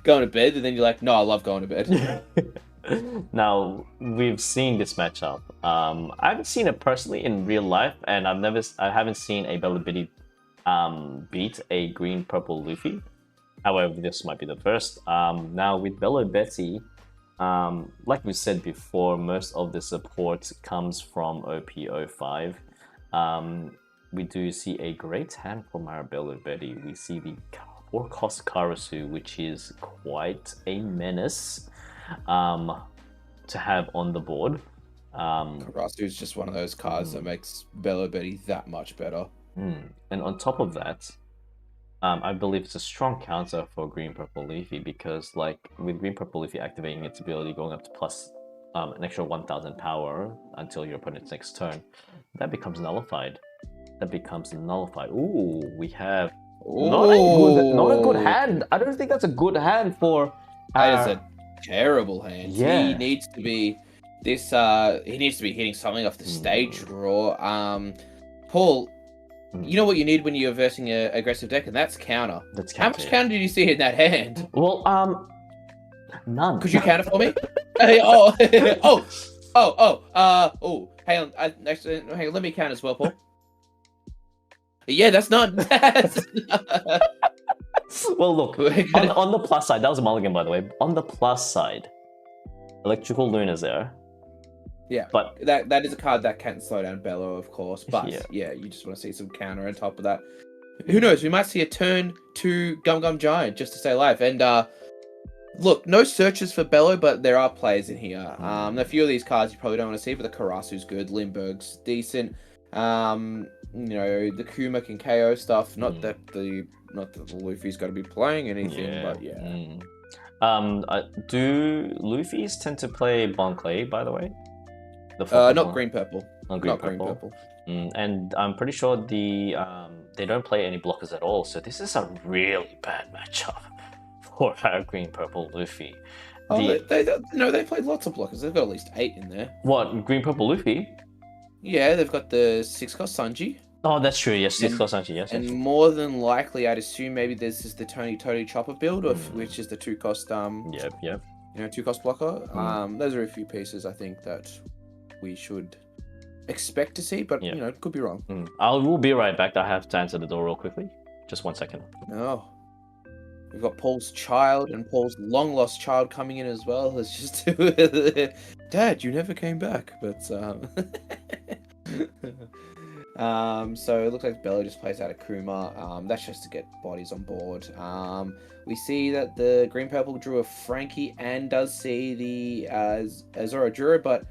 going to bed, and then you're like, no, I love going to bed. Now, we've seen this matchup. I haven't seen it personally in real life, and I haven't seen a Bello Betty beat a green purple Luffy. However, this might be the first. Now with Bello Betty, like we said before, most of the support comes from OP05. We do see a great hand from our Bello Betty. We see the 4-cost Karasu, which is quite a menace to have on the board. Karasu is just one of those cards that makes Bello Betty that much better. And on top of that, I believe it's a strong counter for green purple Leafy, because like with green purple Leafy activating its ability going up to plus an extra 1000 power until your opponent's next turn, that becomes nullified. Ooh, we have not a good hand. I don't think that's a good hand for. That is a terrible hand. Yeah. He needs to be hitting something off the stage draw. Paul, you know what you need when you're versing an aggressive deck, and that's counter. How much counter did you see in that hand? Well, none. Could you counter for me? Hang on. Hang on. Let me count as well, Paul. Yeah, that's none. Well, look, on the plus side, that was a mulligan, by the way. On the plus side, Electrical Luna's there. Yeah, but that is a card that can slow down Bello, of course. But yeah, you just want to see some counter on top of that. Who knows? We might see a turn to Gum Gum Giant just to stay alive. And look, no searches for Bello, but there are players in here. A few of these cards you probably don't want to see, but the Karasu's good, Limburg's decent. You know, the Kuma can KO stuff. Not that the Luffy's got to be playing anything, but yeah. Do Luffy's tend to play Bon Clay, by the way? Not green purple. Not green purple. And I'm pretty sure they don't play any blockers at all. So this is a really bad matchup for our green purple Luffy. They played lots of blockers. They've got at least 8 in there. What, green purple Luffy? Yeah, they've got the 6-cost Sanji. Oh, that's true. Yes, yes, And- Sanji. Yes, And yes. more than likely, I'd assume maybe there's just the Tony Chopper build, which is the 2-cost Yep. 2-cost blocker. Those are a few pieces I think that we should expect to see, but could be wrong. I will be right back. I have to answer the door real quickly. Just 1 second. No. We've got Paul's child and Paul's long lost child coming in as well. It's just Dad, you never came back. But so it looks like Bello just plays out a Kuma. That's just to get bodies on board. We see that the green purple drew a Frankie and does see the Zoro Juro, but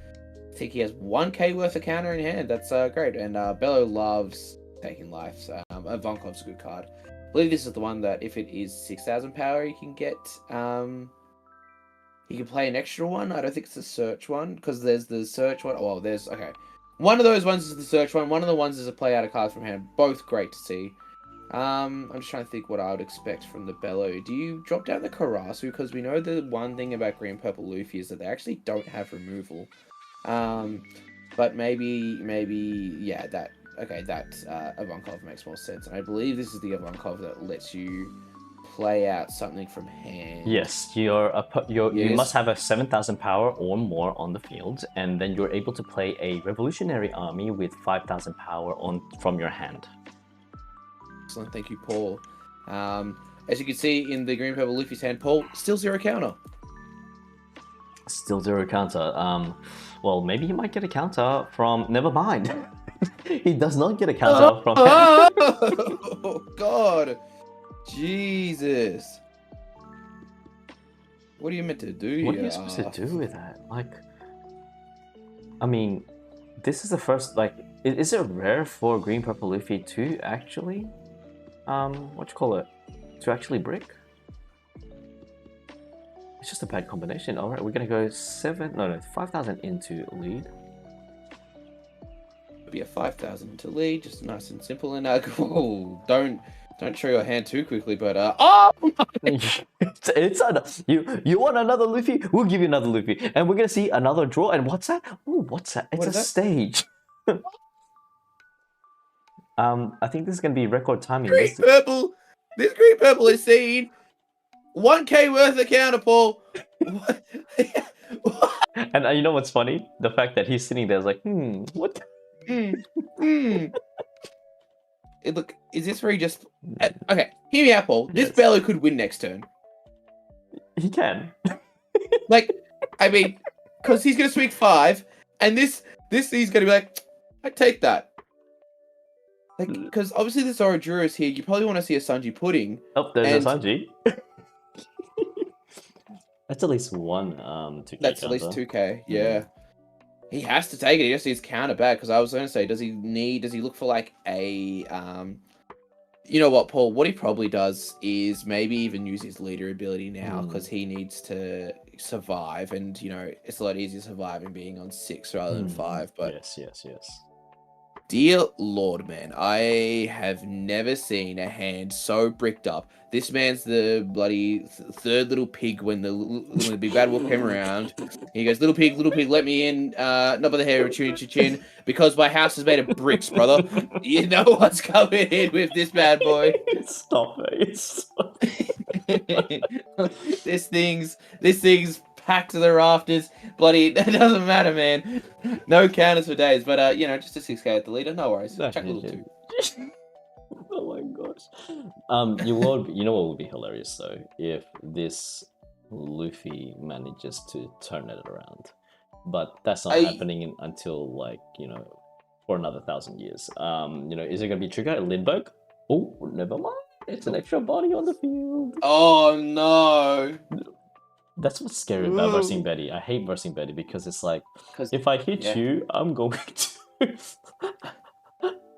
I think he has 1k worth of counter in hand. That's great. And Bello loves taking lives. Ivankov's a good card. I believe this is the one that if it is 6,000 power, you can get. You can play an extra one. I don't think it's the search one because there's the search one. Oh, there's okay. One of those ones is the search one. One of the ones is a play out of cards from hand. Both great to see. I'm just trying to think what I would expect from the Bello. Do you drop down the Karasu? Because we know the one thing about green purple Luffy is that they actually don't have removal. But maybe yeah, that Ivankov makes more sense. And I believe this is the Ivankov that lets you play out something from hand. Yes, you must have a 7,000 power or more on the field, and then you're able to play a revolutionary army with 5,000 power from your hand. Excellent, thank you, Paul. As you can see in the green purple Luffy's hand, Paul still 0 counter. Still 0 counter. Well, maybe he might get a counter from. Never mind. He does not get a counter from. Oh God. Jesus. What are you meant to do here? What are you supposed to do with that? Like, I mean, this is the first, like, is it rare for green purple Luffy to actually, to actually brick? It's just a bad combination. Alright, we're gonna go 5,000 into lead. Be a 5,000 to lead, just nice and simple. And don't show your hand too quickly, but you want another Luffy? We'll give you another Luffy, and we're gonna see another draw. And what's that? Oh, what's that? It's a stage. I think this is gonna be record timing. This green purple is seen 1k worth of counter, Paul. And you know what's funny? The fact that he's sitting there is like, what? Look, is this where he just... Okay, hear me out, Paul. This Bello could win next turn. He can. Like, I mean, because he's going to swing 5, and this he's going to be like, I take that. Like, because obviously the Zoro Juro is here. You probably want to see a Sanji Pudding. Oh, there's a Sanji. That's at least one 2k. That's at least 2k, yeah. He has to take it. He just needs counter back. Because I was going to say, does he look for like a, you know what, Paul? What he probably does is maybe even use his leader ability now because he needs to survive, and you know it's a lot easier surviving being on 6 rather than 5. But yes. dear Lord, man, I have never seen a hand so bricked up. This man's the bloody third little pig when the big bad wolf came around. He goes, little pig, let me in. Not by the hair of your chin, because my house is made of bricks, brother. You know what's coming in with this bad boy. Stop it. This thing's packed to the rafters. Bloody, it doesn't matter, man. No counters for days, but you know, just a 6k at the leader. No worries. Chuck a little 2. Oh my gosh. You know what would be hilarious though, if this Luffy manages to turn it around, but that's not happening until like, you know, for another 1,000 years. You know, is it gonna be trigger at Lindbergh? Oh, never mind. It's an extra body on the field. Oh no. That's what's scary about versing Betty. I hate versing Betty because it's like, if I hit you, I'm going to...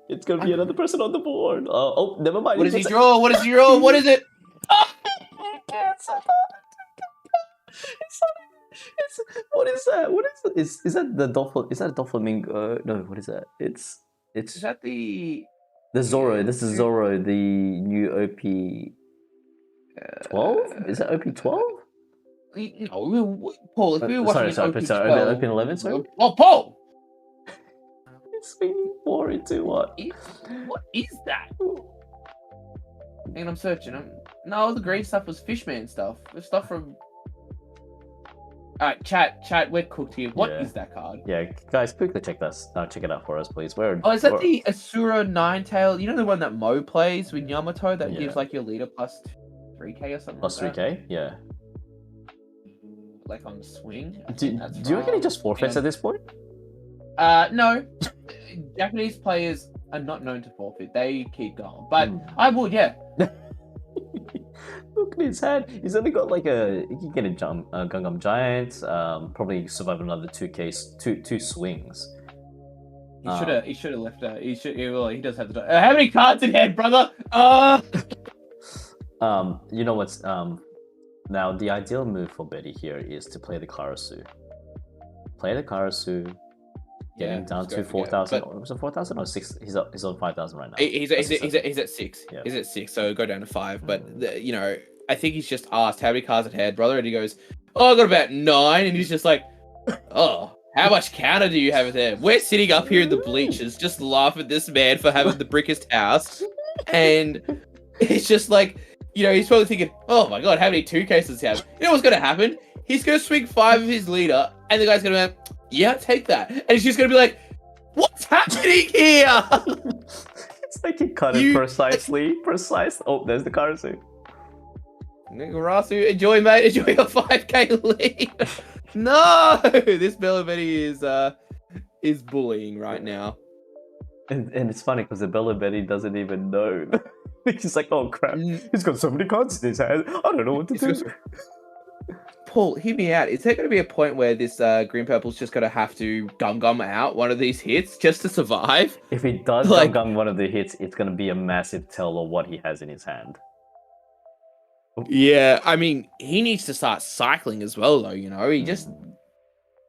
It's going to be another person on the board. Oh, never mind. What does he draw? What does he roll? What is it? What is that? What is it? Is that the dolphin? Is that a Doflamingo? No, what is that? It's. Is that the Zoro? This is Zoro, the new OP 12? Is that OP 12? No, Paul. If we were watching sorry, OP 12, OP 11. Sorry. Oh, Paul! Swinging 4 into what? What is that? And I'm searching. No, all the green stuff was Fishman stuff. The stuff from. Alright, chat, we're cooked here. What is that card? Yeah, guys, quickly check it out for us, please. Is that the Asura Ninetail? You know the one that Mo plays with Yamato that gives like your leader plus 3k or something? Plus like 3k? Yeah. Like on the swing? Do you reckon he just forfeits at this point? No. Japanese players are not known to forfeit. They keep going. But I would, yeah. Look at his hand. He's only got like he can get a Gungam Giant, probably survive another 2 swings. He should have left that. He does have the how many cards in hand, brother? You know what's now the ideal move for Betty here is to play the Karasu. Play the Karasu. Getting down to 4,000. Was it 4,000 or 6? He's on 5,000 right now. He's at 6. Yeah. He's at 6, so go down to 5. But I think he's just asked how many cards at hand, brother, and he goes, "Oh, I got about 9," and he's just like, "Oh, how much counter do you have there?" We're sitting up here in the bleachers, just laugh at this man for having the brickest house, and it's just like, he's probably thinking, "Oh my god, how many 2Ks does he have?" You know what's gonna happen? He's gonna swing 5 of his leader, and the guy's gonna be like, "Yeah, take that," and he's just gonna be like, "What's happening here?" It's like he cut it precisely. Oh, there's the Karasu. Rasu, enjoy, mate. Enjoy your 5k lead. No, this Bellavetti is bullying right now. And it's funny because the Bellavetti doesn't even know. He's like, "Oh crap, he's got so many cards in his hand. I don't know what to do." Paul, hear me out. Is there going to be a point where this green purple's just going to have to gum out one of these hits just to survive? If he does gum one of the hits, it's going to be a massive tell of what he has in his hand. Yeah, I mean, he needs to start cycling as well, though. He just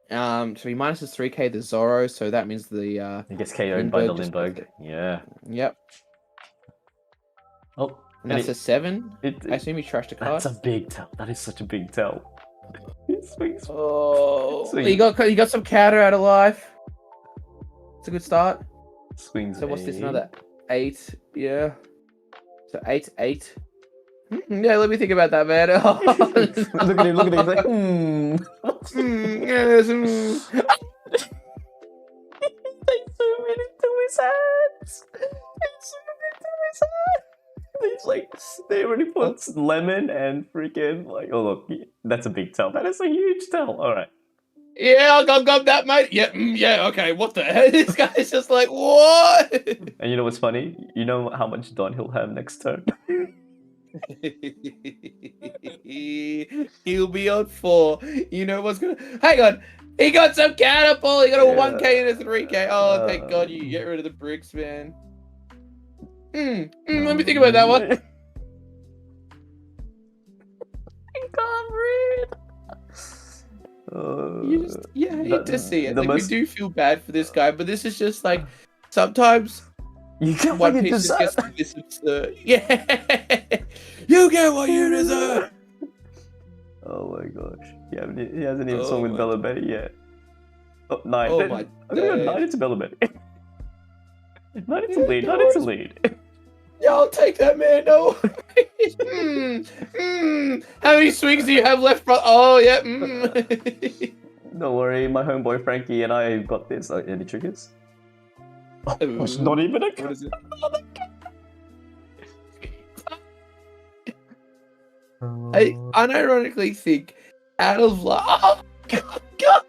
so he minuses 3k the Zoro, so that means the he gets KO'd by the Lindbergh. Yeah. Yep. Oh, and that's a 7. I assume he trashed a card. That's a big tell. That is such a big tell. Swings. Oh, he got some counter out of life. It's a good start. Swings. So what's this? Another 8. Yeah. So 8. Yeah, let me think about that, man. Look at him. He's like, Yes. They zoom into his hands. He's like, they already put lemon and freaking like, oh look, that's a big tell. That is a huge tell. All right. Yeah, I'll gum that, mate. Yeah, okay. What the hell? This guy's just like, what? And you know what's funny? You know how much Don he'll have next turn? He'll be on 4. You know what's gonna... Hang on. He got some counter, Paul. He got a 1k and a 3k. Oh, thank God you get rid of the bricks, man. Let me think about that one. I can't read. I hate to see it. Like, we do feel bad for this guy, but this is just like, sometimes you get what you deserve. This absurd. Yeah, you get what you deserve. Oh my gosh, he hasn't even swung with Bellavetti yet. Oh, 9. Oh my! I'm gonna go 9 into Bellavetti. 9 into lead. 9 into lead. Yeah, I'll take that, man. No. How many swings do you have left, bro? Oh, yeah. Don't worry, my homeboy Frankie and I got this. Any triggers? Oh, it's not even a... What is it? I unironically think out of luck. Oh, God.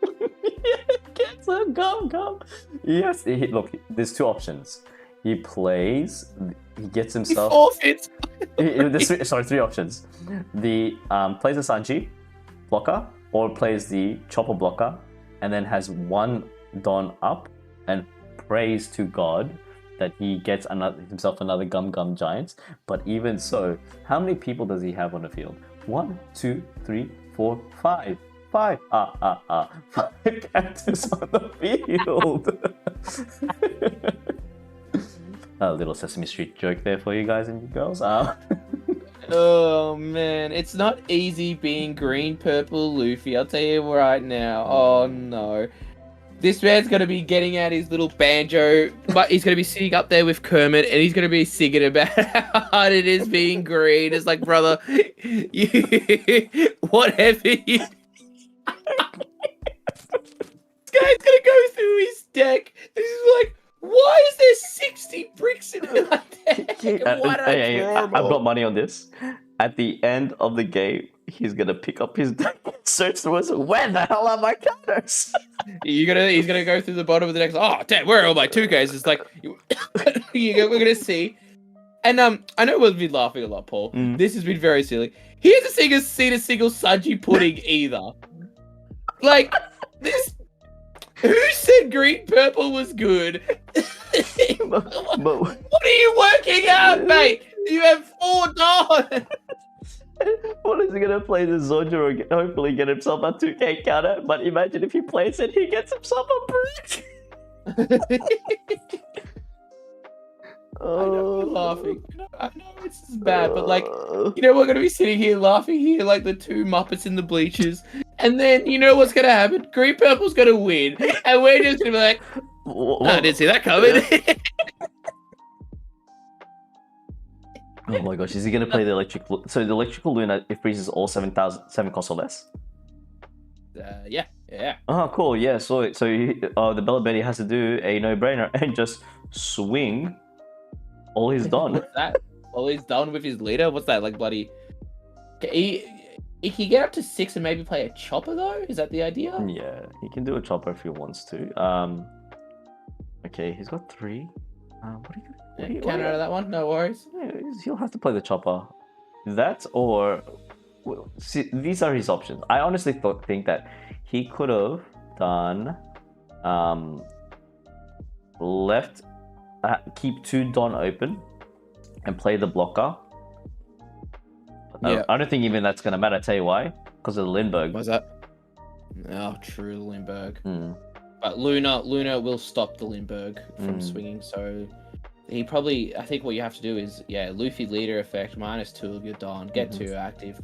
Get some gum. Yes, look, there's 2 options. He plays, he gets himself... He forfeits. Sorry, 3 options. The plays a Sanji blocker, or plays the Chopper blocker, and then has 1 Don up, and prays to God that he gets himself another Gum Giants. But even so, how many people does he have on the field? 1, 2, 3, 4, 5. 5 cactus on the field. A little Sesame Street joke there for you guys and girls. Oh man, it's not easy being green, purple Luffy. I'll tell you right now. Oh no. This man's gonna be getting out his little banjo, but he's gonna be sitting up there with Kermit, and he's gonna be singing about how hard it is being green. It's like, brother, whatever you. This guy's gonna go through his deck. This is like, why is there 60 bricks in my deck? Why did I draw them I've all? got money on this. At the end of the game, he's gonna pick up his deck and search the words. Where the hell are my counters? He's gonna go through the bottom of the deck. Oh, damn, where are all my 2Ks? It's like, we're gonna see. And I know we've been laughing a lot, Paul. This has been very silly. He hasn't seen a single Sunji pudding either. Like, this. Who said green purple was good? but, What are you working out, mate? You have 4 dollars. what is he gonna play the Zoro and hopefully get himself a 2K counter? But imagine if he plays it, he gets himself a brick. I know we're laughing. I know it's bad, but like, you know, we're gonna be sitting here laughing here like the 2 Muppets in the bleachers, and then you know what's gonna happen? Green Purple's gonna win, and we're just gonna be like, I didn't see that coming. Oh my gosh, is he gonna play the electric? So the electrical Luna, it freezes all 7 costs or less. Yeah. Oh, cool. Yeah. So the Bella Betty has to do a no-brainer and just swing all he's done. What's that? All he's done with his leader? What's that? Like bloody. He can get up to 6 and maybe play a chopper though. Is that the idea? Yeah, he can do a chopper if he wants to. Okay, he's got 3. What are you Counter out of that one. No worries. Yeah, he'll have to play the chopper. That or well, see, these are his options. I honestly think that he could have done left, keep 2 Don open, and play the blocker. Yeah. I don't think even that's gonna matter. I tell you why, because of the Lindbergh. What's that? Oh, true, the Lindbergh. Mm. But Luna will stop the Lindbergh from swinging. So he probably, I think what you have to do is, yeah, Luffy leader effect -2 of your Don, get 2 active,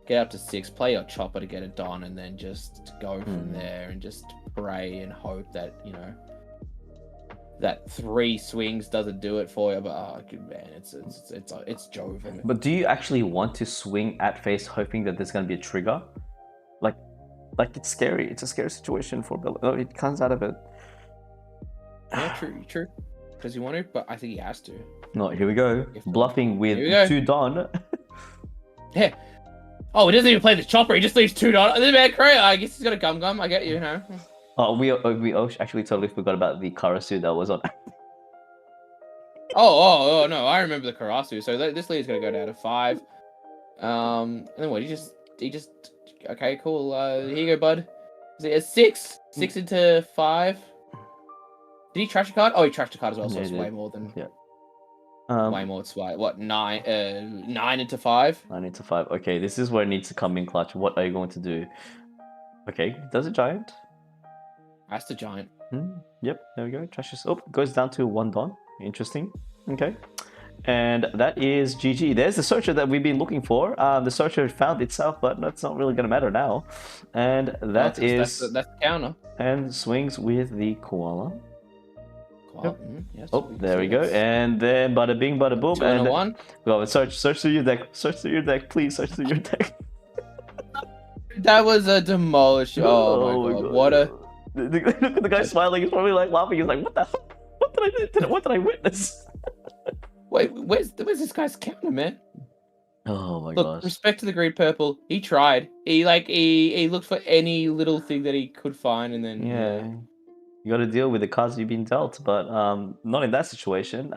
get up to 6, play your chopper to get a Don, and then just go from there and just pray and hope that, you know, that 3 swings doesn't do it for you. But oh man, it's Joven. But do you actually want to swing at face hoping that there's gonna be a trigger? Like it's scary. It's a scary situation for Bill. Oh, it comes out of it. Yeah, true. Does he want to? But I think he has to. No, here we go. Bluffing with 2 Don. Yeah. Oh, he doesn't even play the chopper. He just leaves 2 Don. This man crazy. I guess he's got a gum. I get you know. Oh, we actually totally forgot about the Karasu that was on. Oh no, I remember the Karasu. So this lead is gonna go down to 5. And then what? He just. Okay, cool. Here you go, bud. Is it a 6? 6 into 5. Did he trash a card? Oh, he trashed a card as well. So it's way more than. Yeah. Way more. It's what 9 into 5. 9 into 5. Okay, this is where it needs to come in clutch. What are you going to do? Okay, does a giant. That's the giant. Yep, there we go. Trashes. Oh, goes down to 1 Don. Interesting. Okay. And that is GG. There's the searcher that we've been looking for. The searcher found itself, but that's not really going to matter now. And that's the counter. And swings with the koala. Yep. Yes, oh, there we go. And then bada bing, bada boom. 2 and 1. Go search through your deck. Search through your deck, please. Search through your deck. That was a demolish. Oh my god! What a. Look at the guy smiling. He's probably like laughing. He's like, "What the hell? What did I witness?" Wait, where's this guy's counter, man? Oh my Look, gosh! respect to the green purple. He tried. He looked for any little thing that he could find, and then yeah. You got to deal with the cards you've been dealt, but not in that situation.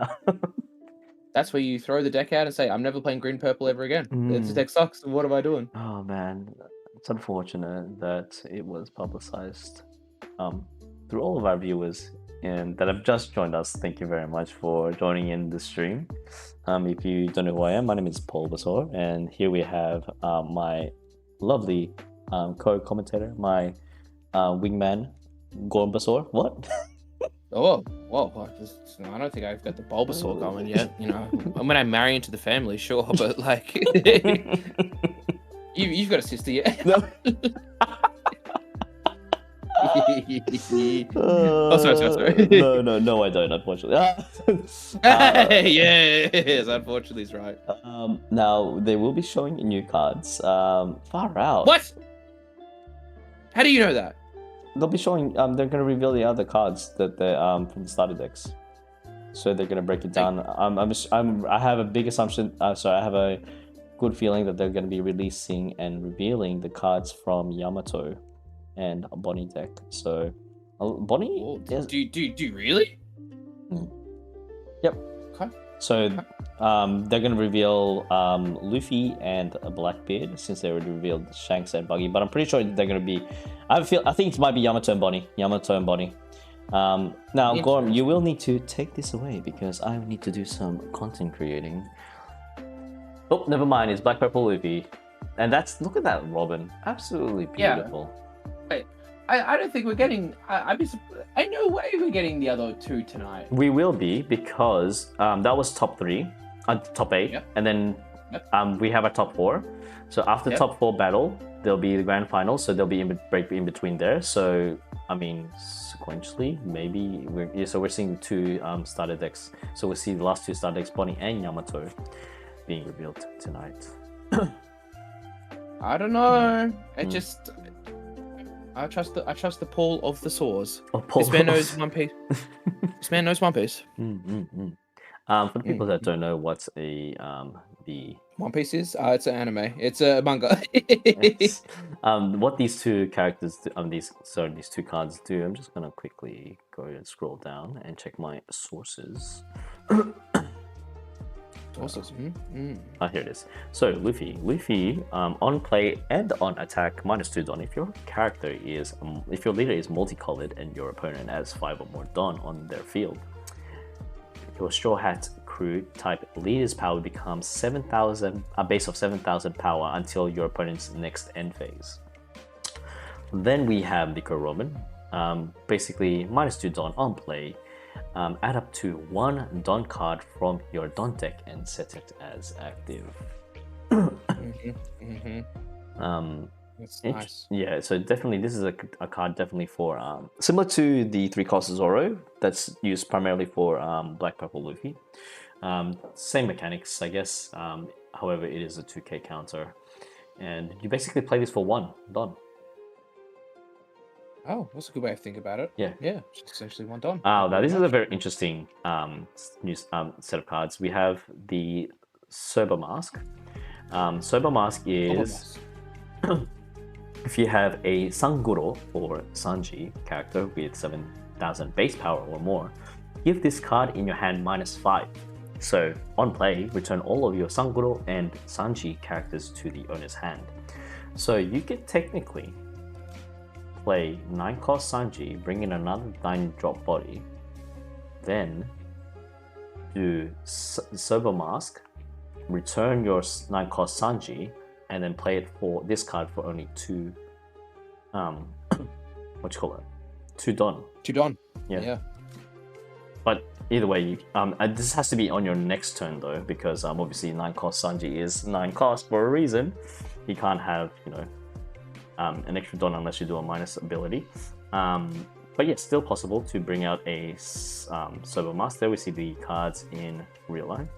That's where you throw the deck out and say, "I'm never playing green purple ever again. This deck sucks. What am I doing?" Oh man, it's unfortunate that it was publicized through all of our viewers and that have just joined us. Thank you very much for joining in the stream. If you don't know who I am, my name is Paul Basor, and here we have my lovely co-commentator, my wingman, Gorm Basor. What? Oh, whoa! I don't think I've got the Bulbasaur going yet. You know, when I marry into the family, sure, but like, you've got a sister yet? No. Oh, sorry. No, I don't, unfortunately. Yes, unfortunately, he's right. Now, they will be showing new cards. Far out. What? How do you know that? They'll be showing, they're going to reveal the other cards that they're from the starter decks. So they're going to break it down. I have a big assumption, I have a good feeling that they're going to be releasing and revealing the cards from Yamato and Bonnie deck. So, Bonnie is... Do you really? Yep. Okay. So, they're going to reveal Luffy and Blackbeard, since they already revealed Shanks and Buggy. But I'm pretty sure they're going to be... I think it might be Yamato and Bonnie. Now, Gorm, you will need to take this away because I need to do some content creating. Oh, never mind. It's Black Purple Luffy. And look at that Robin. Absolutely beautiful. Yeah. Wait, I don't think we're getting... I no way we're getting the other two tonight. We will be, because that was top 3, top 8, yep. And then we have a top 4. So after top 4 battle, there'll be the grand final, so there'll be a break in between there. So, I mean, sequentially, maybe we're seeing 2 starter decks. So we'll see the last 2 starter decks, Bonnie and Yamato, being revealed tonight. I don't know. I trust the Paul of the Saws. This man knows One Piece. This man knows One Piece. For the people that don't know what's the One Piece is, it's an anime. It's a manga. Yes. What these 2 characters, these 2 cards do, I'm just gonna quickly go and scroll down and check my sources. Here it is. So Luffy, on play and on attack -2 Don. If your leader is multicolored and your opponent has 5 or more Don on their field, your Straw Hat crew type leader's power becomes 7,000, a base of 7,000 power until your opponent's next end phase. Then we have the Robin, basically -2 Don on play. Add up to 1 Don card from your Don deck and set it as active. That's nice. Yeah, so definitely this is a card definitely for similar to the 3-cost Zoro that's used primarily for Black Purple Luffy. Same mechanics, I guess. However, it is a 2k counter, and you basically play this for 1 Don. Oh, that's a good way to think about it. Yeah. It's essentially 1 Don. Now this is a very interesting new set of cards. We have the Sober Mask. Sober Mask is if you have a Sanguro or Sanji character with 7,000 base power or more, give this card in your hand -5. So on play, return all of your Sanguro and Sanji characters to the owner's hand. So you could technically play 9-cost Sanji, bring in another 9-drop body, then do Sober Mask, return your 9-cost Sanji, and then play it for this card for only 2 2 Don. 2 Don. Yeah. But either way, this has to be on your next turn though, because obviously 9-cost Sanji is 9 cost for a reason. He can't have, an extra Don unless you do a minus ability. But yeah, still possible to bring out a Sober Mask. There we see the cards in real life.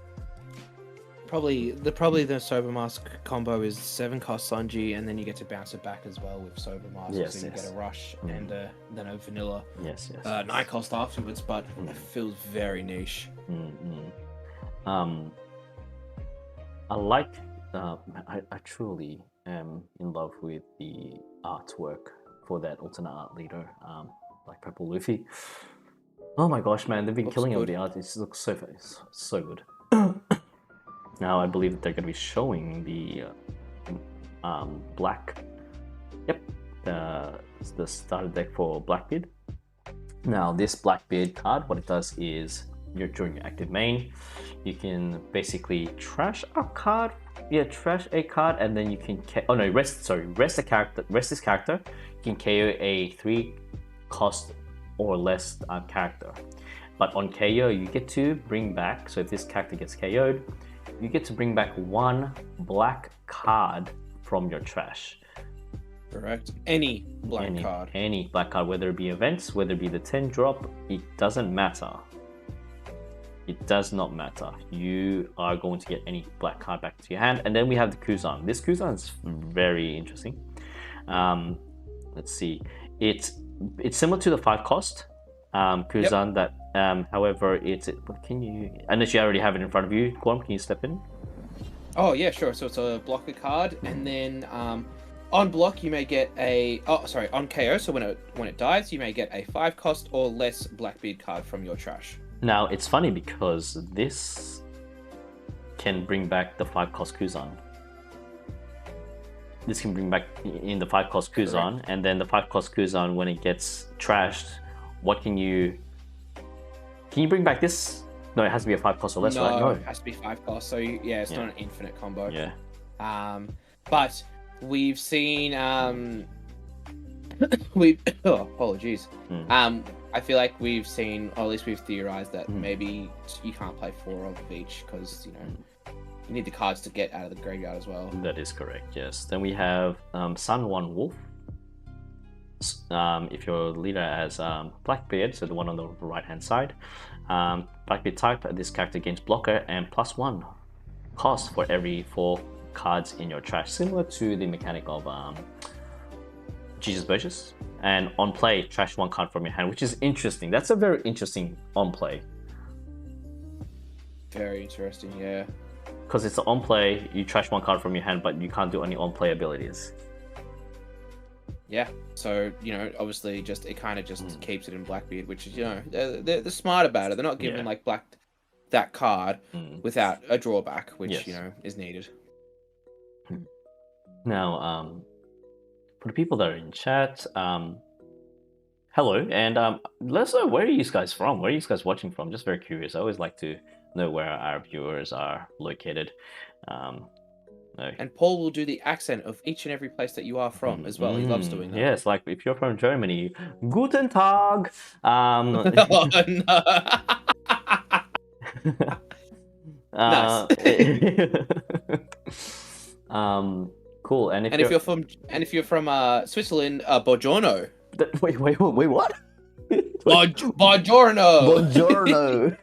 Probably the Sober Mask combo is 7-cost Sanji, and then you get to bounce it back as well with Sober Mask. Yes, so you get a rush and then a vanilla. Yes. 9-cost afterwards, but it feels very niche. I like. I truly am in love with the artwork for that alternate art leader, like Purple Luffy. Oh my gosh, man, they've been killing all the art. It looks so good. Now I believe that they're going to be showing the black. Yep, the starter deck for Blackbeard. Now this Blackbeard card, what it does is during your active main, you can basically trash a card. Yeah, trash a card, and then you can rest this character. You can KO a 3-cost or less character. But on KO, you get to bring back. So if this character gets KO'd, you get to bring back 1 black card from your trash. Correct. Any black card. Any black card, whether it be events, whether it be the 10 drop, it doesn't matter. It does not matter. You are going to get any black card back to your hand. And then we have the Kuzan. This Kuzan is very interesting. Let's see. It's similar to the 5 cost Kuzan. Yep. That however can you, unless you already have it in front of you, Gorm, can you step in? Oh yeah, sure. So it's a blocker card, and then on block you may get on KO, so when it dies you may get a 5 cost or less Blackbeard card from your trash. Now it's funny because this can bring back the 5 cost Kuzan. This can bring back in the 5 cost Kuzan. Correct. And then the 5 cost Kuzan, when it gets trashed, what can you bring back this? No, it has to be a 5 cost or less, right? No, it has to be 5 cost. So yeah, it's not an infinite combo. Yeah. But we've seen apologies. I feel like we've seen, or at least we've theorized that maybe you can't play 4 of each because you need the cards to get out of the graveyard as well. That is correct. Yes. Then we have Sun One Wolf. If your leader has Blackbeard, so the one on the right hand side, Blackbeard type, this character gains blocker and +1 cost for every 4 cards in your trash, similar to the mechanic of Jesus Purchase. And on play, trash 1 card from your hand, which is interesting. That's a very interesting on play. Very interesting, yeah. Because it's on play, you trash 1 card from your hand, but you can't do any on play abilities. Yeah, so obviously, it kind of just keeps it in Blackbeard, which is they're smart about it. They're not giving like that card without a drawback, which is needed. Now, for the people that are in chat, hello, and let us know, where are you guys from? Where are you guys watching from? Just very curious. I always like to know where our viewers are located. And Paul will do the accent of each and every place that you are from as well. He loves doing that. Yes, like if you're from Germany, Guten Tag. Oh, no. Nice. Cool. And if you're from Switzerland, Buongiorno. Wait, what? Buongiorno. Buongiorno.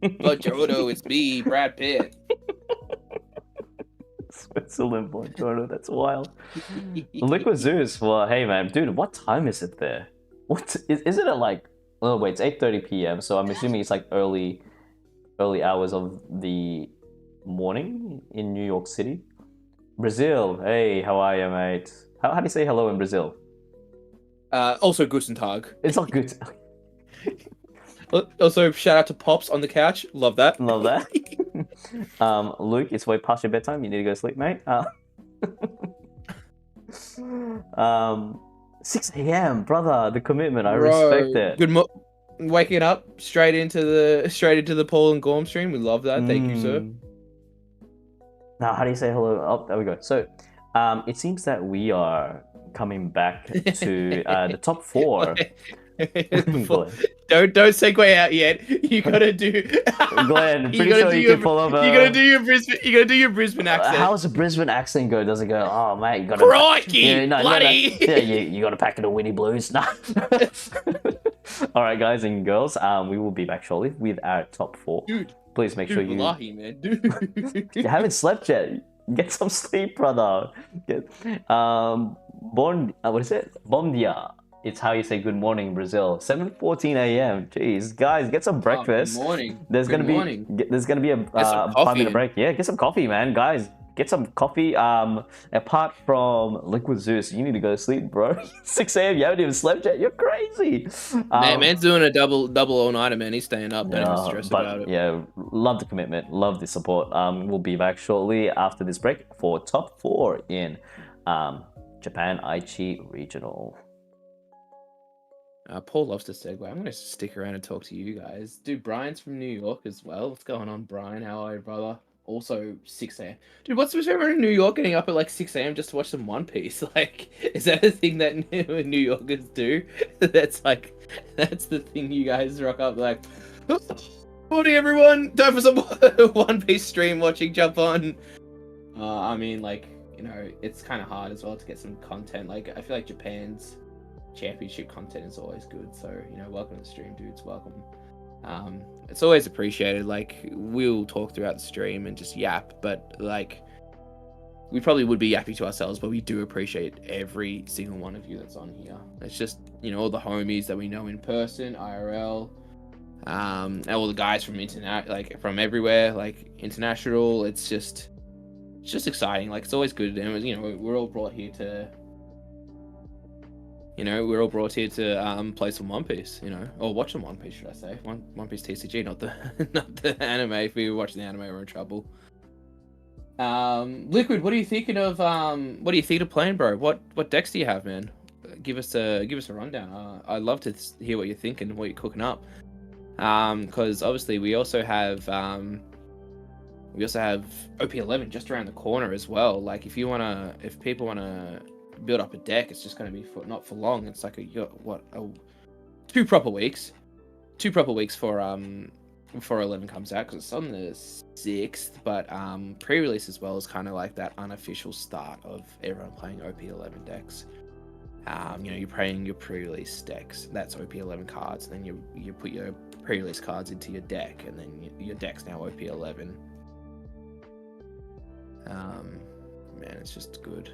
Buongiorno, it's me, Brad Pitt. Switzerland, Buongiorno, that's wild. Liquid Zeus, well, hey man, dude, what time is it there? What is it at like? Oh wait, it's 8:30 p.m. So I'm assuming it's like early hours of the morning in New York City. Brazil, hey, how are you, mate? How do you say hello in Brazil? Also Guten Tag. It's not good. Also, shout out to Pops on the couch. Love that. Love that. Luke, it's way past your bedtime. You need to go sleep, mate. 6 a.m., brother. The commitment. I respect it. Waking up straight into the Paul and Gorm stream. We love that. Thank you, sir. Now, how do you say hello? Oh, there we go. So, it seems that we are coming back to the top 4. Don't segue out yet. You gotta do. Go ahead. Pretty sure you can pull over. You gotta do your Brisbane accent. How's the Brisbane accent go? Does it go? Oh mate, you gotta. Crikey, bloody. You gotta pack in a Winnie Blues. Nah. All right, guys and girls. We will be back shortly with our top 4. Dude, please make sure you. Man, dude. You haven't slept yet. Get some sleep, brother. What is it? Bom dia. It's how you say good morning in Brazil. 7:14 a.m. Jeez, guys, get some breakfast. Good morning. There's gonna be a 5-minute break. Yeah, get some coffee, man. Guys, get some coffee. Apart from Liquid Zeus, you need to go to sleep, bro. 6 a.m. You haven't even slept yet. You're crazy. Man's doing a double all-nighter, man. He's staying up. Don't even stress about it. Yeah, love the commitment. Love the support. We'll be back shortly after this break for top 4 in Japan Aichi Regional. Paul loves to segue. I'm going to stick around and talk to you guys. Dude, Brian's from New York as well. What's going on, Brian? How are you, brother? Also, 6 a.m. Dude, what's with everyone in New York getting up at like 6 a.m. just to watch some One Piece? Like, is that a thing that New Yorkers do? That's the thing you guys rock up like, morning everyone! Time for some One Piece stream watching, jump on. I mean, like, you know, it's kind of hard as well to get some content. Like, I feel like Japan's championship content is always good. So, you know, welcome to the stream, dudes. Welcome. It's always appreciated. Like, we'll talk throughout the stream and just yap, but like, we probably would be yappy to ourselves, but we do appreciate every single one of you that's on here. It's just, you know, all the homies that we know in person, IRL, and all the guys from internet, like from everywhere, like international. It's just exciting. Like, it's always good, and you know, we're all brought here to. You know, we're all brought here to play some One Piece, you know, or watch some One Piece, should I say? One Piece TCG, not the anime. If we were watching the anime, we're in trouble. Liquid, what are you thinking of? What do you think of playing, bro? What decks do you have, man? Give us a rundown. I'd love to hear what you're thinking, what you're cooking up. Because obviously we also have OP11 just around the corner as well. Like, if people wanna build up a deck, it's just going to be not for long. It's like 2 proper weeks before 11 comes out, because it's on the 6th, but pre-release as well is kind of like that unofficial start of everyone playing OP11 decks. You know, you're playing your pre-release decks, that's OP11 cards, then you put your pre-release cards into your deck, and then your deck's now OP11. Man, it's just good.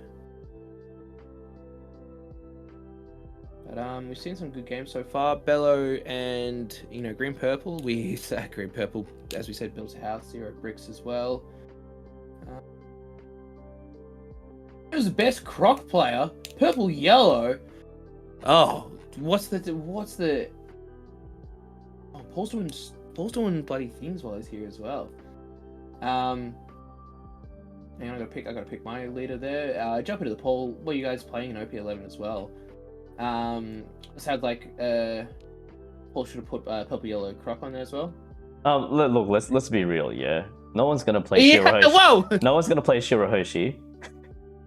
But we've seen some good games so far. Bello and, you know, Green Purple. Green Purple, as we said, built a house. 0 bricks as well. It was the best Croc player. Purple Yellow. Oh, what's the? Oh, Paul's doing bloody things while he's here as well. And I gotta pick my leader there. Jump into the poll. What are you guys playing in OP11 as well? Sounds like Paul should have put Purple Yellow Croc on there as well. Look, let's be real, yeah. No one's gonna play Shirahoshi. Whoa! No one's gonna play Shirahoshi.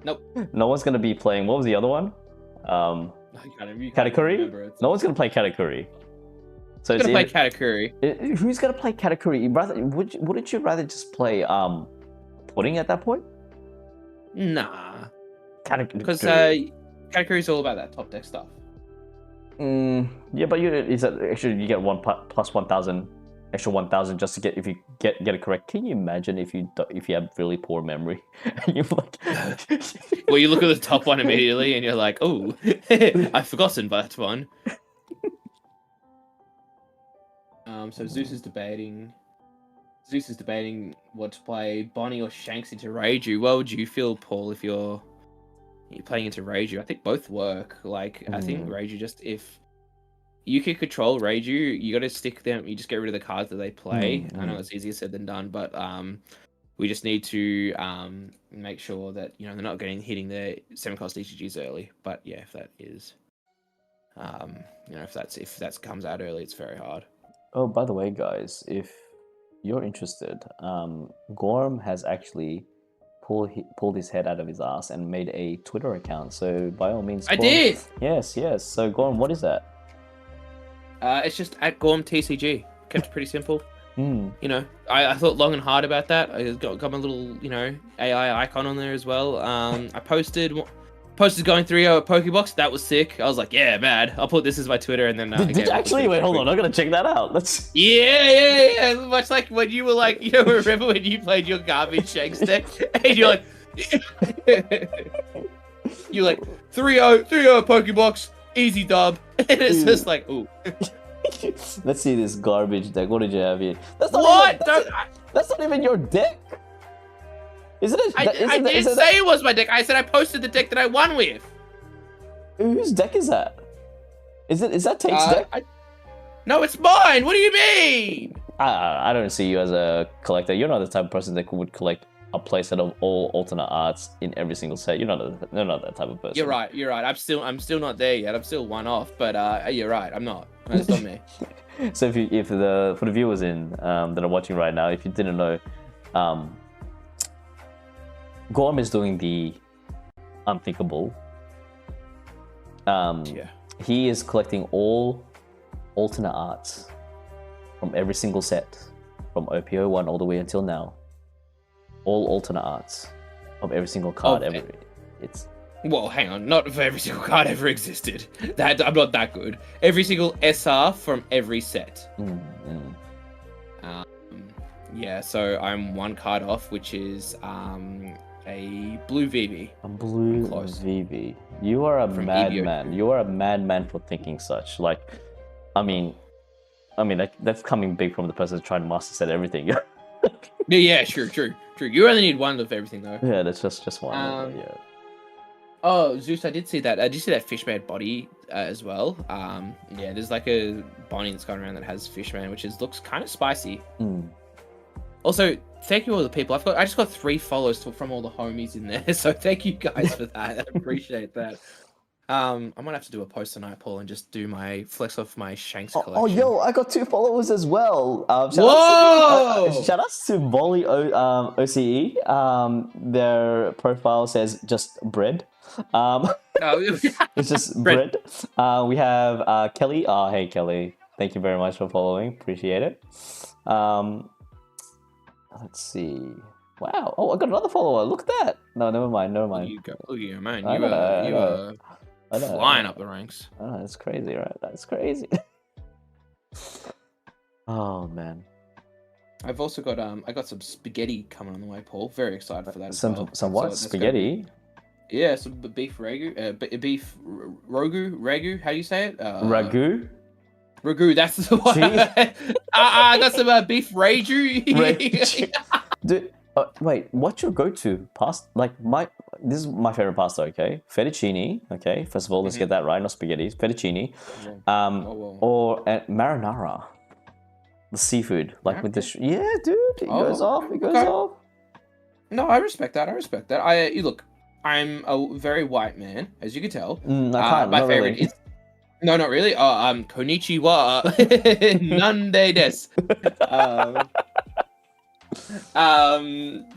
Nope. No one's gonna be playing. What was the other one? Katakuri. No one's gonna play Katakuri. So who's gonna play Katakuri? Who's gonna play Katakuri? Wouldn't you rather just play Pudding at that point? Nah. Katakuri. Because Katakuri's all about that top deck stuff. Yeah, but actually you get one plus 1,000, extra 1,000 just to get, if you get it correct. Can you imagine if you have really poor memory? You're like, well, you look at the top one immediately and you're like, oh, I've forgotten that one. So Zeus is debating what to play, Bonnie or Shanks into Reiju. What would you feel, Paul, if you're playing into Reiju? I think both work. Like, I think Reiju, just if you can control Reiju, you got to stick them. You just get rid of the cards that they play. I know it's easier said than done, but we just need to make sure that, you know, they're not hitting their 7-cost TCGs early. But yeah, if that is, you know, if that comes out early, it's very hard. Oh, by the way, guys, if you're interested, Gorm has actually pulled his head out of his ass and made a Twitter account. So by all means, Gorm, I did. Yes. So Gorm, what is that? It's just at Gorm TCG. Kept it pretty simple. You know, I thought long and hard about that. I got my little, you know, AI icon on there as well. I posted going 3-0 at Pokebox. That was sick. I was like, yeah, mad. I'll put this as my Twitter, and then did you actually? Wait, hold on. I'm gonna check that out. Let's. Yeah. Much like when you were like, you know, remember when you played your garbage Shanks deck, and you're like, you're like 3-0 Pokebox, easy dub, and it's just like, ooh. Let's see this garbage deck. What did you have here? That's not even your deck. Isn't it? I didn't say it was my deck. I said I posted the deck that I won with. Whose deck is that? Is that Tate's deck? No, it's mine. What do you mean? I don't see you as a collector. You're not the type of person that would collect a playset of all alternate arts in every single set. You're not that type of person. You're right. I'm still not there yet. I'm still one off. But you're right. I'm not. That's not me. So for the viewers that are watching right now, if you didn't know, Gorm is doing the unthinkable. He is collecting all alternate arts from every single set, from OP01 all the way until now. All alternate arts of every single card Of ever. It's Well, hang on, not for every single card ever existed. I'm not that good. Every single SR from every set. Yeah, so I'm one card off, which is a blue VV. a blue close. VV. You are a From madman. EVO2. You are a madman for thinking such. Like, I mean, that's coming big from the person who's trying to master set everything. Yeah, true. You only need one of everything, though. Yeah, that's just one. Yeah. Oh, Zeus, I did see that. Did you see that Fishman body as well? Yeah, there's like a body that's going around that has Fishman, which looks kind of spicy. Also, thank you all the people. I just got 3 follows from all the homies in there, so thank you guys for that. I appreciate that. I might have to do a post tonight, Paul, and just do my flex off my Shanks collection. Oh, yo, I got 2 followers as well. Whoa! Shout outs to Volley OCE. Their profile says just bread. It's just bread. We have Kelly. Oh, hey Kelly. Thank you very much for following. Appreciate it. Let's see. Wow. Oh, I got another follower. Look at that. No, never mind. Look at you, man. I You know. are flying up the ranks. Oh, that's crazy, right? That's crazy. Oh man. I've also got I got some spaghetti coming on the way, Paul. Very excited for that. As Some well. what? So Spaghetti? Yeah, some beef ragu. Beef ragu. How do you say it? Ragu? Ragu. That's the one. I got some beef ragu. Dude, wait. What's your go-to pasta? This is my favorite pasta. Okay, fettuccine. Okay, first of all, let's get that right. Not spaghetti. Fettuccine. Or marinara. The seafood, like with the yeah, dude. It goes off. It goes off. No, I respect that. You look. I'm a very white man, as you can tell. My favorite is no, not really. Konnichiwa, nande desu.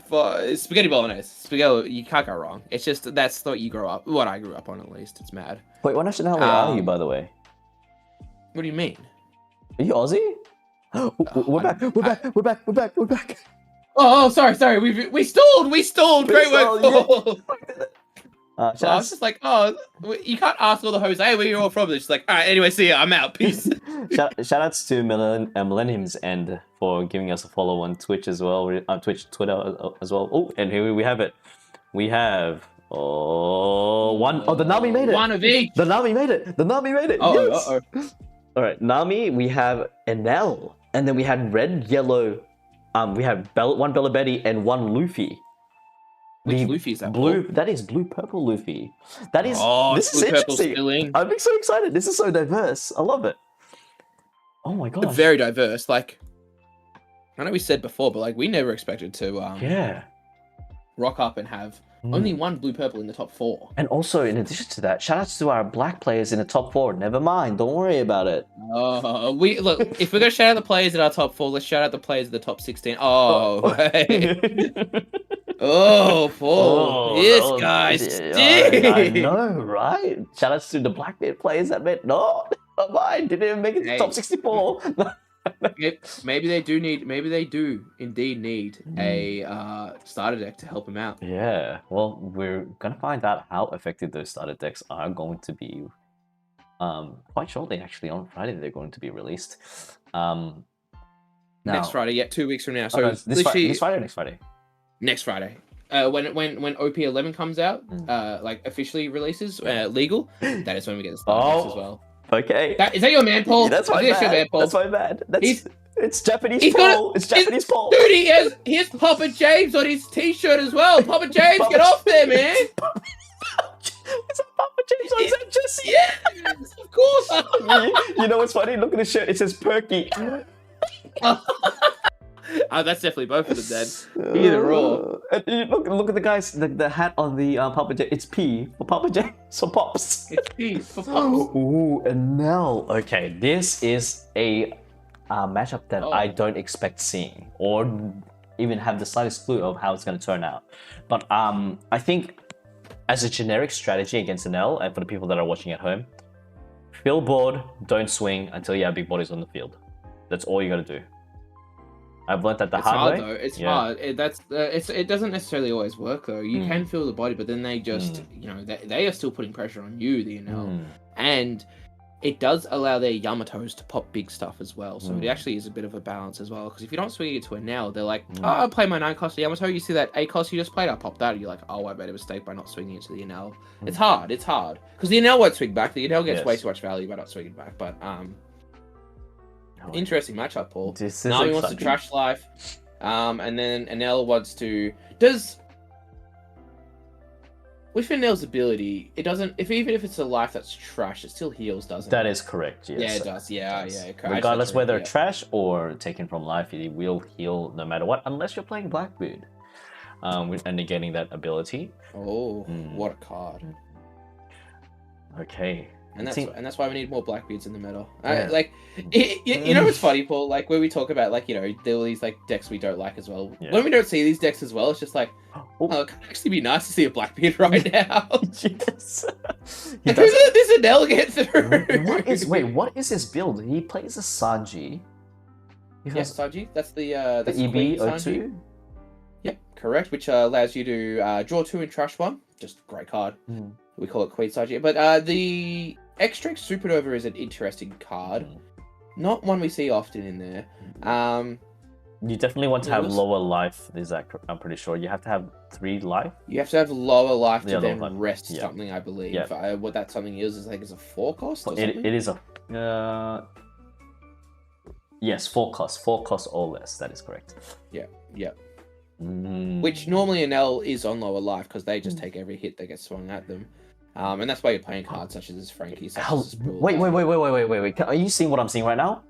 For spaghetti bolognese, spaghetti, you can't go wrong. It's just that's what I grew up on, at least. It's mad. Wait, what nationality are you, by the way? What do you mean? Are you Aussie? We're back. Oh, sorry. We stalled. Great work, Paul. I was just like, you can't ask all the hosts, hey, where you all from? They're just like, all right, anyway, see ya, I'm out, peace. Shout outs to Millennium's End for giving us a follow on Twitch as well, on Twitter as well. Oh, and here we have it. We have the Nami made it. One of each. The Nami made it. Yes. All right, Nami. We have Enel, and then we had red, yellow. We had one Bella Betty and one Luffy. Which Luffy is that? Blue. That is blue purple Luffy. That is. This is interesting. I'm so excited. This is so diverse. I love it. Oh my god. Very diverse. Like, I know we said before, but like we never expected to rock up and have only one blue purple in the top 4. And also, in addition to that, shout outs to our black players in the top 4. Never mind. Don't worry about it. We look. If we're gonna shout out the players in our top 4, let's shout out the players in the top 16. Hey. Oh, Paul. This guy's I know, right? Shout outs to the Blackbeard players that meant not mine. Didn't even make it to the top 64. Maybe they do indeed need a starter deck to help them out. Yeah. Well, we're gonna find out how effective those starter decks are going to be. Quite shortly, actually, on Friday they're going to be released. Next Friday, 2 weeks from now. So this Friday or next Friday? Next Friday. When OP11 comes out, like officially releases, legal, that is when we get the starter decks as well. Okay. Is that your man, Paul? Yeah, that's my bad. That's my bad. It's Japanese Paul. It's Japanese Paul. Dude, he has Papa James on his t-shirt as well. Papa James, get off there, man. It's a Papa James on his Jesse. Yes, of course. You know what's funny? Look at the shirt. It says Perky. That's definitely both of them then. Either or. Look at the guys, the hat on the Papa J. It's P for Papa J. So Pops. It's P for Pops. Ooh, and now, okay, this is a matchup that I don't expect seeing or even have the slightest clue of how it's going to turn out. But I think as a generic strategy against an L, and for the people that are watching at home, feel bored, don't swing until you have big bodies on the field. That's all you got to do. I've learned that the It's hard hard way. though. It's Yeah. hard. It doesn't necessarily always work though. You can feel the body, but then they just they are still putting pressure on you, the NL, and it does allow their Yamatos to pop big stuff as well. So it actually is a bit of a balance as well. Because if you don't swing it to a NL, they're like, oh, I'll play my 9 cost Yamato. You see that 8 cost you just played? I'll pop that. And you're like, oh, I made a mistake by not swinging it to the NL. It's hard. It's hard. Because the NL won't swing back. The NL gets way too much value by not swinging back. But interesting matchup, Paul. Nami wants to trash life. And then NL wants to... With Enel's ability, it doesn't. Even if it's a life that's trash, it still heals, doesn't it? That is correct. Yes. Yeah, it does. Yeah. Regardless whether trash or taken from life, it will heal no matter what, unless you're playing Blackbeard, and negating that ability. Oh, what a card! Okay. And that's why we need more Blackbeards in the meta. You know what's funny, Paul? Like when we talk about there are these like decks we don't like as well. Yeah. When we don't see these decks as well, it's just like, it could actually be nice to see a Blackbeard right now. Yes. There's an elegant through. What is his build? He plays a Sanji. Yes, Sanji. That's the EB02. Yep, correct. Which allows you to draw 2 and trash 1. Just great card. We call it Queen Sanji. But the Extract Supernova is an interesting card. Not one we see often in there. You definitely want to have lower life. Is that? I'm pretty sure you have to have 3 life. You have to have lower life to then rest something. I believe. What that something is like is a 4 cost. Or something? It is a. Yes, 4 cost. 4 cost or less. That is correct. Yeah. Which normally an L is on lower life because they just take every hit that gets swung at them. And that's why you're playing cards such as Frankie. Wait. Are you seeing what I'm seeing right now?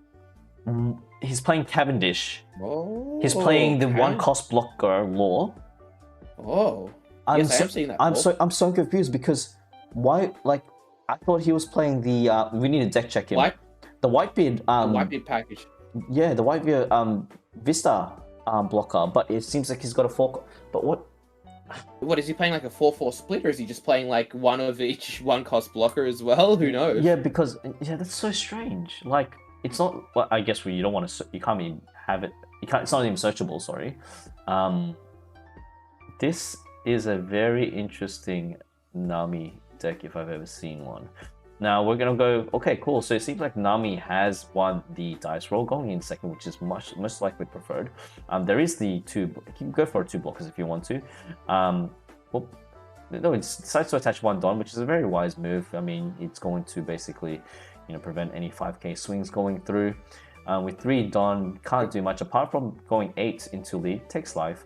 He's playing Cavendish. Oh, he's playing the 1 cost blocker Law. Oh. I am seeing that. I'm so confused because why? Like, I thought he was playing the. We need a deck check him. The Whitebeard. The Whitebeard package. Yeah, the Whitebeard Vista blocker, but it seems like he's got a 4. But what? What is he playing, like a 4/4 split, or is he just playing like one of each 1 cost blocker as well? Who knows? Yeah, because that's so strange. Like, it's not. Well, I guess you don't want to. You can't even have it. You can't. It's not even searchable. Sorry. This is a very interesting Nami deck if I've ever seen one. Now we're gonna go. Okay, cool. So it seems like Nami has won the dice roll, going in second, which is much likely preferred. There is the 2. You can go for 2 blockers if you want to. No, it decides to attach 1 Don, which is a very wise move. I mean, it's going to basically, prevent any 5k swings going through. With 3 Don, can't do much apart from going 8 into lead, takes life.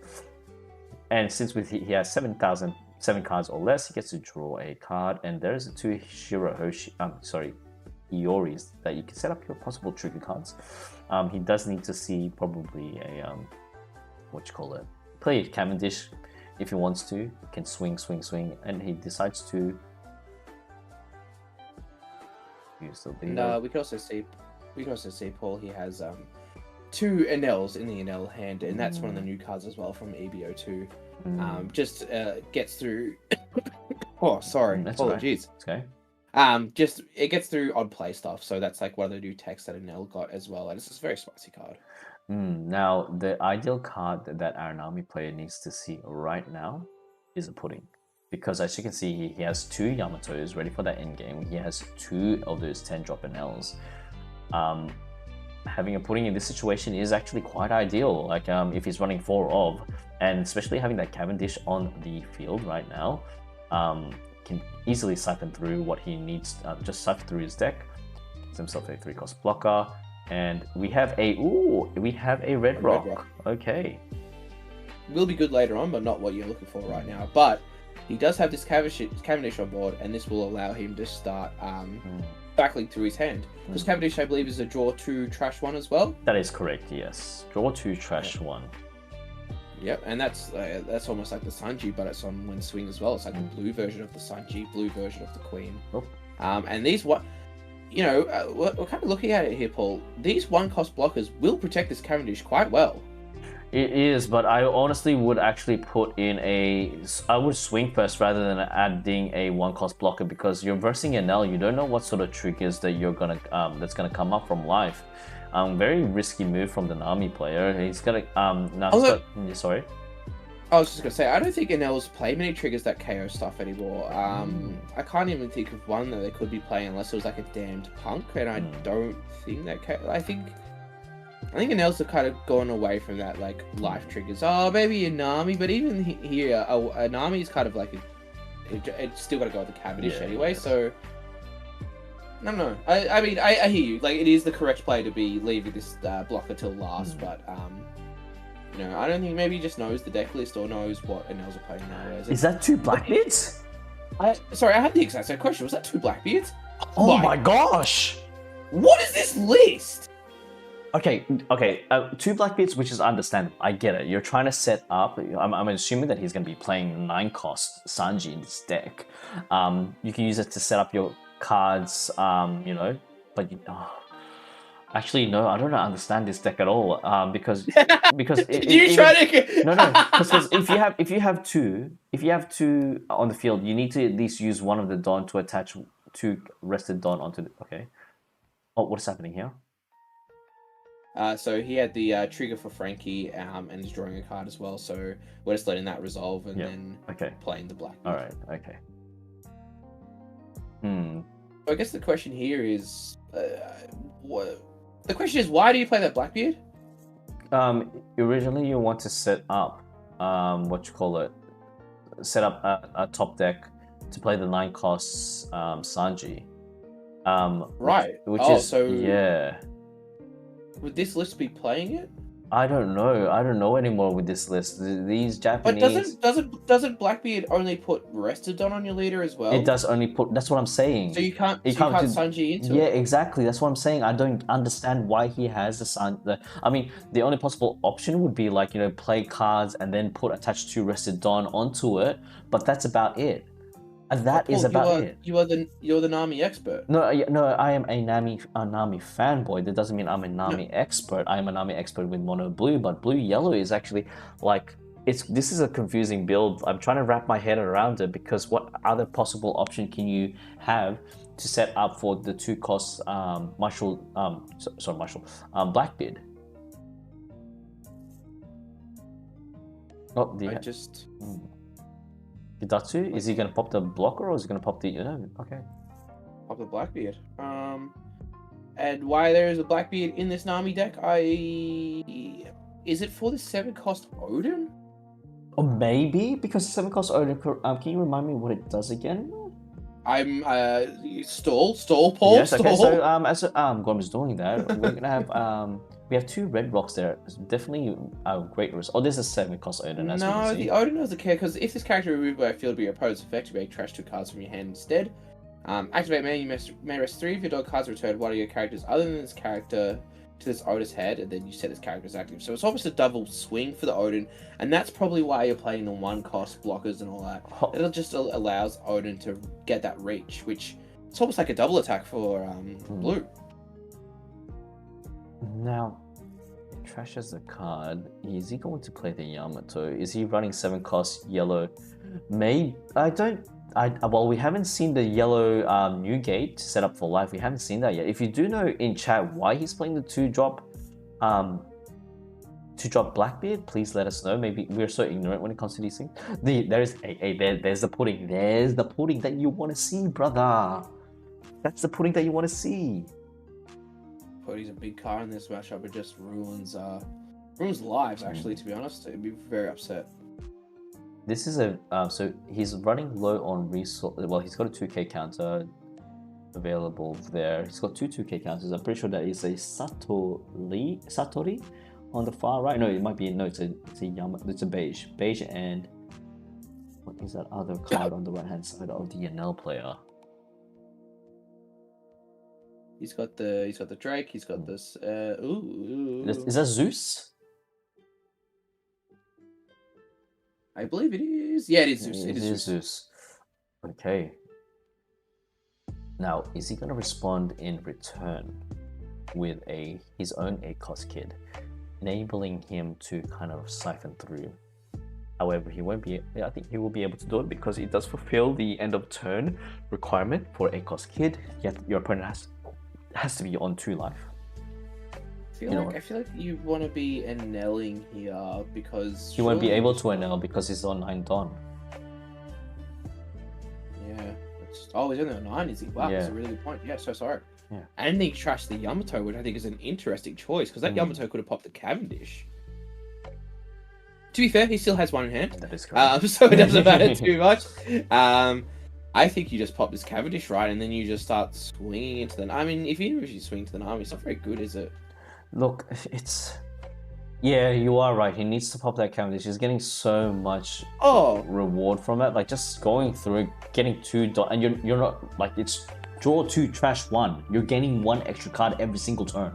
And since he has 7 cards or less, he gets to draw a card, and there's 2 Ioris that you can set up your possible trigger cards. He does need to see probably a play Cavendish if he wants to. He can swing, and he decides to use the leader. No, we can also see Paul. He has 2 NLs in the NL hand, and that's one of the new cards as well from EB02. Just gets through. Oh, sorry. Apologies. Okay. It gets through odd play stuff, so that's like one of the new techs that NL got as well, and it's a very spicy card. Now, the ideal card that our Nami player needs to see right now is a pudding, because as you can see, he has 2 Yamatos ready for that end game. He has 2 of those 10-drop NLs. Having a pudding in this situation is actually quite ideal. Like, if he's running 4 of, and especially having that Cavendish on the field right now, can easily siphon through what he needs. Just siphon through his deck. Gives himself a 3-cost blocker, and we have a red rock. Okay, will be good later on, but not what you're looking for right now. But he does have this Cavendish on board, and this will allow him to start backlink through his hand. Because Cavendish, I believe, is a draw 2 trash 1 as well. That is correct. Yes, draw 2 trash 1. Yep, and that's almost like the Sanji, but it's on when swing as well. It's like the blue version of the Sanji, blue version of the Queen. Oh. And these we're kind of looking at it here, Paul. These 1-cost blockers will protect this Cavendish quite well. It is, but I honestly would actually put in I would swing first rather than adding a 1-cost blocker, because you're versing an L. You don't know what sort of triggers that you're gonna that's gonna come up from life. Very risky move from the Nami player. He's gonna now. Sorry. I was just gonna say, I don't think NL's play many triggers that KO stuff anymore. I can't even think of one that they could be playing unless it was like a damned punk, and I don't think that. I think NL's have kind of gone away from that like life triggers. Oh, maybe a Nami, but even here, a Nami is kind of like it's still got to go with the Cavendish anyway. So no. I mean, I hear you. Like, it is the correct play to be leaving this blocker till last, but you know, I don't think maybe he just knows the deck list or knows what NLs are playing nowadays. Is that 2 Blackbeards? Sorry, I had the exact same question. Was that 2 Blackbeards? Oh my gosh! What is this list? Okay, 2 Blackbeards, which is understandable. I get it. You're trying to set up. I'm assuming that he's going to be playing 9-cost Sanji in this deck. You can use it to set up your cards, you know, but actually, no, I don't understand this deck at all. Because because if you have two on the field, you need to at least use one of the Dawn to attach 2 rested Dawn onto the. Okay. Oh, what's happening here? So he had the trigger for Frankie, and is drawing a card as well. So we're just letting that resolve and then playing the black. All right. Okay. I guess the question here is, the question is, why do you play that Blackbeard? Originally you want to set up, set up a top deck to play the 9-cost Sanji. Right. Which is Would this list be playing it? I don't know anymore with this list. These Japanese. But doesn't Blackbeard only put rested Dawn on your leader as well? It does only put. That's what I'm saying. So you can't Sanji into it. Yeah, exactly. That's what I'm saying. I don't understand why he has I mean, the only possible option would be like, you know, play cards and then attach 2 rested Dawn onto it. But that's about it. And that is about it. You're the Nami expert. No, I am a Nami fanboy. That doesn't mean I'm a Nami expert. I am a Nami expert with mono blue, but blue yellow is actually like this is a confusing build. I'm trying to wrap my head around it because what other possible option can you have to set up for the 2-cost Blackbeard? Oh, Hidatsu? Is he gonna pop the blocker or is he gonna pop the okay. Pop the Blackbeard. And why there is a Blackbeard in this Nami deck? Is it for the 7-cost Odin? Or maybe because 7-cost Odin. Can you remind me what it does again? I'm stall, Paul. Yes, okay. Stall. So as Gorm is doing that, we're gonna have we have 2 red rocks there. It's definitely a great risk. Oh, this is 7-cost Odin. No, the Odin doesn't care because if this character removed by a field by your opponent's effect, you may trash 2 cards from your hand instead. Activate man, you may rest 3 of your dog cards. Return one of your characters other than this character to this Odin's head, and then you set this character as active. So it's almost a double swing for the Odin, and that's probably why you're playing the 1-cost blockers and all that. It just allows Odin to get that reach, which it's almost like a double attack for blue. Now, trash as a card. Is he going to play the Yamato? Is he running 7-cost yellow? Maybe well, we haven't seen the yellow new gate set up for life. We haven't seen that yet. If you do know in chat why he's playing the 2-drop Blackbeard, please let us know. Maybe we're so ignorant when it comes to these things. There's the pudding. There's the pudding that you want to see, brother. That's the pudding that you want to see. Pudding's a big card in this matchup. It just ruins lives. Actually, to be honest, I'd be very upset. This is so he's running low on resource. Well, he's got a 2k counter available there. He's got 2 2k counters. I'm pretty sure that is a Satori on the far right. No, it might be it's a beige, and what is that other card on the right hand side of the NL player? He's got the Drake. He's got this. Is that Zeus? I believe it is. Yeah, it is Zeus. It is Zeus. Okay. Now, is he going to respond in return with his own 8-cost kid, enabling him to kind of siphon through? However, he won't be. I think he will be able to do it because it does fulfill the end of turn requirement for 8-cost kid. Yet your opponent has to be on 2 life. feel like you want to be NLing here because he won't be able to NL because he's on 9 Don. Yeah. Oh, he's only on 9, is he? Wow, that's a really good point. Yeah, so sorry. Yeah. And he trashed the Yamato, which I think is an interesting choice because that Yamato could have popped the Cavendish. To be fair, he still has one in hand. That is correct. So it doesn't matter too much. I think you just pop this Cavendish right, and then you just start swinging into the. I mean, if you swing to the Nami, it's not very good, is it? Look, it's. Yeah, you are right. He needs to pop that Cavendish. He's getting so much reward from it. Like just going through, getting 2 and you're not like it's draw 2, trash 1. You're gaining 1 extra card every single turn.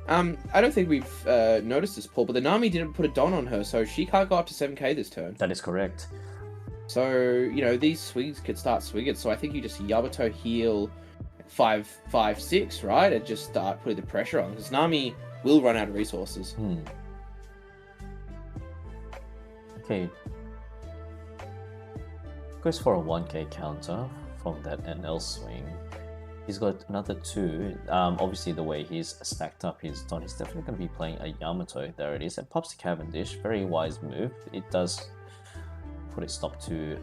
I don't think we've noticed this, Paul, but the Nami didn't put a Don on her, so she can't go up to 7k this turn. That is correct. So, you know, these swings could start swinging, so I think you just Yamato heal 5, 5, 6, right? And just start putting the pressure on, because Nami will run out of resources. Okay. Goes for a 1k counter from that NL swing. He's got another 2. Obviously, the way he's stacked up his Don, he's definitely going to be playing a Yamato. There it is. And pops the Cavendish. Very wise move. It does put a stop to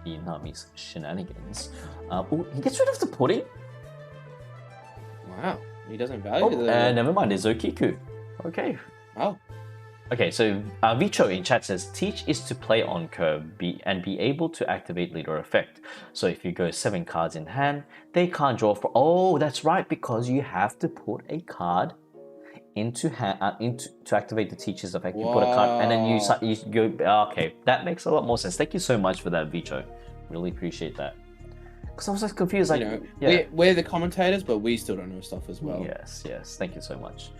the Nami's shenanigans. Ooh, he gets rid of the pudding. Wow. He doesn't value never mind. There's Okiku. Okay. Oh. Okay, so Vicho in chat says, Teach is to play on curve and be able to activate leader effect. So if you go 7 cards in hand, they can't draw for... Oh, that's right, because you have to put a card into to activate the Teach's effect. You put a card and then you go... Okay, that makes a lot more sense. Thank you so much for that, Vicho. Really appreciate that. Because I was just confused. Like, you know, we're the commentators, but we still don't know stuff as well. Yes. Thank you so much.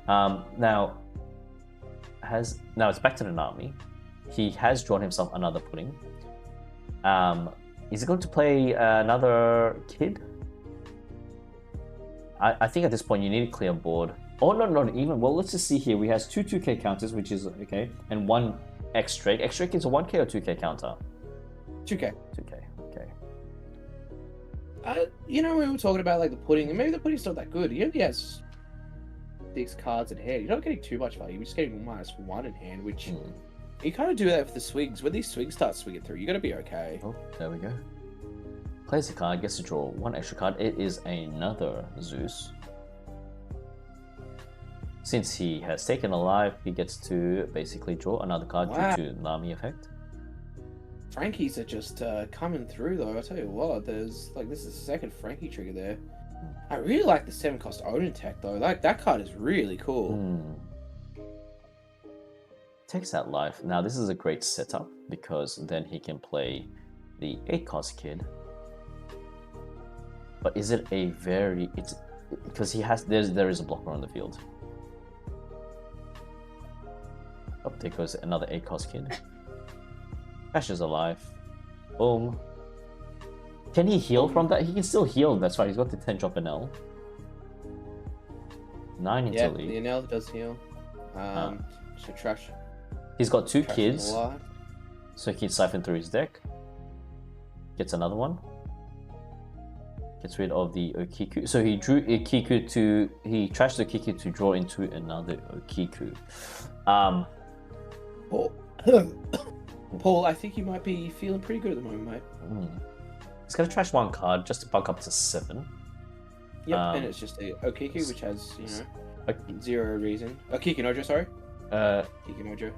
Now it's back to the Nami. He has drawn himself another pudding. Is he going to play another kid? I think at this point you need to clear board. Oh, no, even. Well, let's just see here. We has 2 2k counters, which is okay, and 1 X-Drake. X-Drake is a 1k or 2k counter? 2k. 2k, okay. You know, we were talking about like the pudding, and maybe the pudding's not that good. He only has 6 cards in hand. You're not getting too much value. You're just getting -1 in hand, which you kind of do that for the swings. When these swings start swinging through, you got to be okay. Oh, there we go. Plays a card, gets to draw 1 extra card. It is another Zeus. Since he has taken a life, he gets to basically draw another card due to Nami effect. Frankies are just coming through though. I tell you what, there's like this is the second Frankie trigger there. I really like the 7-cost Odin tech though. Like that card is really cool. Takes that life. Now this is a great setup because then he can play the 8-cost kid. But is it a very? It's because he has. There is a blocker on the field. Oh, there goes another 8-cost kid. Ash is alive. Boom. Can he heal from that? He can still heal. That's right. He's got the 10 drop NL. 9 into lead. The NL does heal. So trash. He's got 2 kids, so he can siphon through his deck. Gets another one. Gets rid of the Okiku. So he drew Okiku to. He trashed the Okiku to draw into another Okiku. Paul, I think you might be feeling pretty good at the moment, mate. He's gonna trash 1 card just to bunk up to 7. Yep, and it's just a Okiku, which has, you know, 0 reason. Kikunojo, sorry. Kikunojo.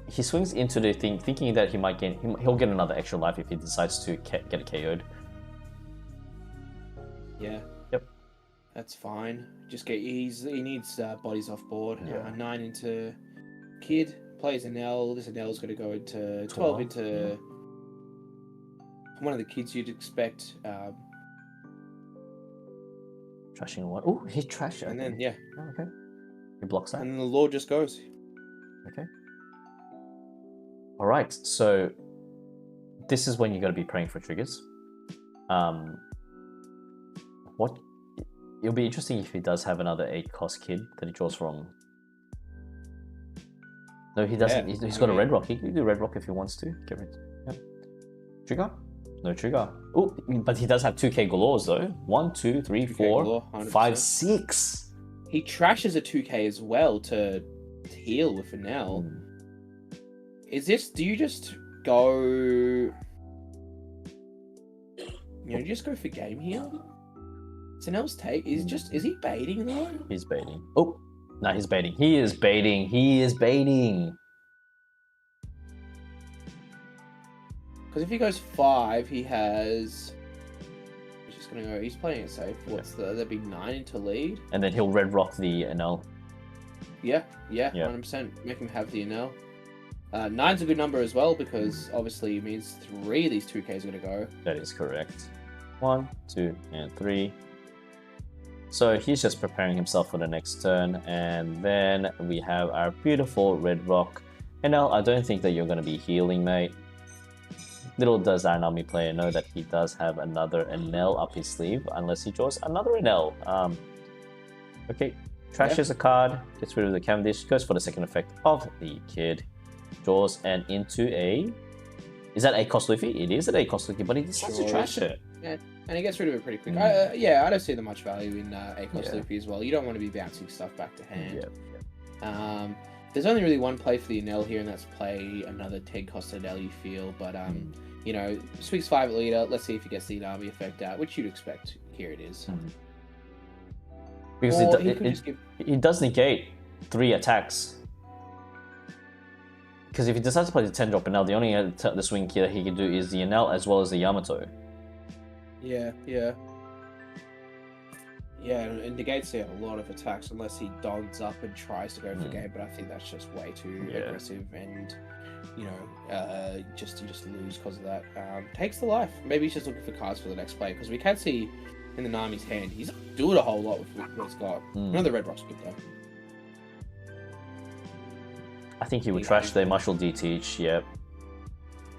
He swings into the thing, thinking that he might he'll get another extra life if he decides to get it KO'd. Yeah. Yep. That's fine. Just he needs bodies off board. Yeah. 9 into kid. Plays an L. This L is going to go into 12 into one of the kids you'd expect. Trashing 1. Oh, he trashed it. And then, Oh, okay. He blocks that. And then the Lord just goes. Okay. Alright, so this is when you got to be praying for triggers. It'll be interesting if he does have another 8-cost kid that he draws from. No, he doesn't. He's got a red rock. He can do red rock if he wants to. Get rid. Yep. Trigger. No trigger. Oh, but he does have 2k galores though. 1, 2, 3, 4, galore, 5, 6. He trashes a 2k as well to heal with Enel. Is this? Do you just go? You just go for game heal? Enel's take is he baiting though? He's baiting. Oh, no, he's baiting. He is baiting. He is baiting. Because if he goes 5, he has. He's just gonna go. He's playing it safe. There'd be 9 into lead. And then he'll red rock the Enel. Yeah, 100%. Make him have the Enel. 9's a good number as well because obviously it means 3 of these 2Ks are gonna go. That is correct. 1, 2, and 3. So he's just preparing himself for the next turn, and then we have our beautiful red rock. Enel, I don't think that you're going to be healing, mate. Little does our Nami player know that he does have another Enel up his sleeve, unless he draws another Enel. Okay, trashes a card, gets rid of the Cavendish, goes for the second effect of the kid, draws and into a... Is that a cost Luffy? It is an a cost Luffy, but he decides to trash it. Yeah, and he gets rid of it pretty quick. I don't see that much value in A-cost Luffy as well. You don't want to be bouncing stuff back to hand. There's only really one play for the Enel here, and that's play another 10 cost Enel you feel. But, you know, sweeps 5 at leader. Let's see if he gets the Nami effect out, which you'd expect. Here it is. Because it does negate 3 attacks. Because if he decides to play the 10 drop Enel, the only the swing key that he can do is the Enel as well as the Yamato. Yeah, it negates a lot of attacks unless he dons up and tries to go for game, but I think that's just way too aggressive and, you know, you just lose because of that. Takes the life. Maybe he's just looking for cards for the next play, because we can see in the Nami's hand, he's not doing a whole lot with what he's got. Another red rock's good though. I think he would trash the Martial DTH,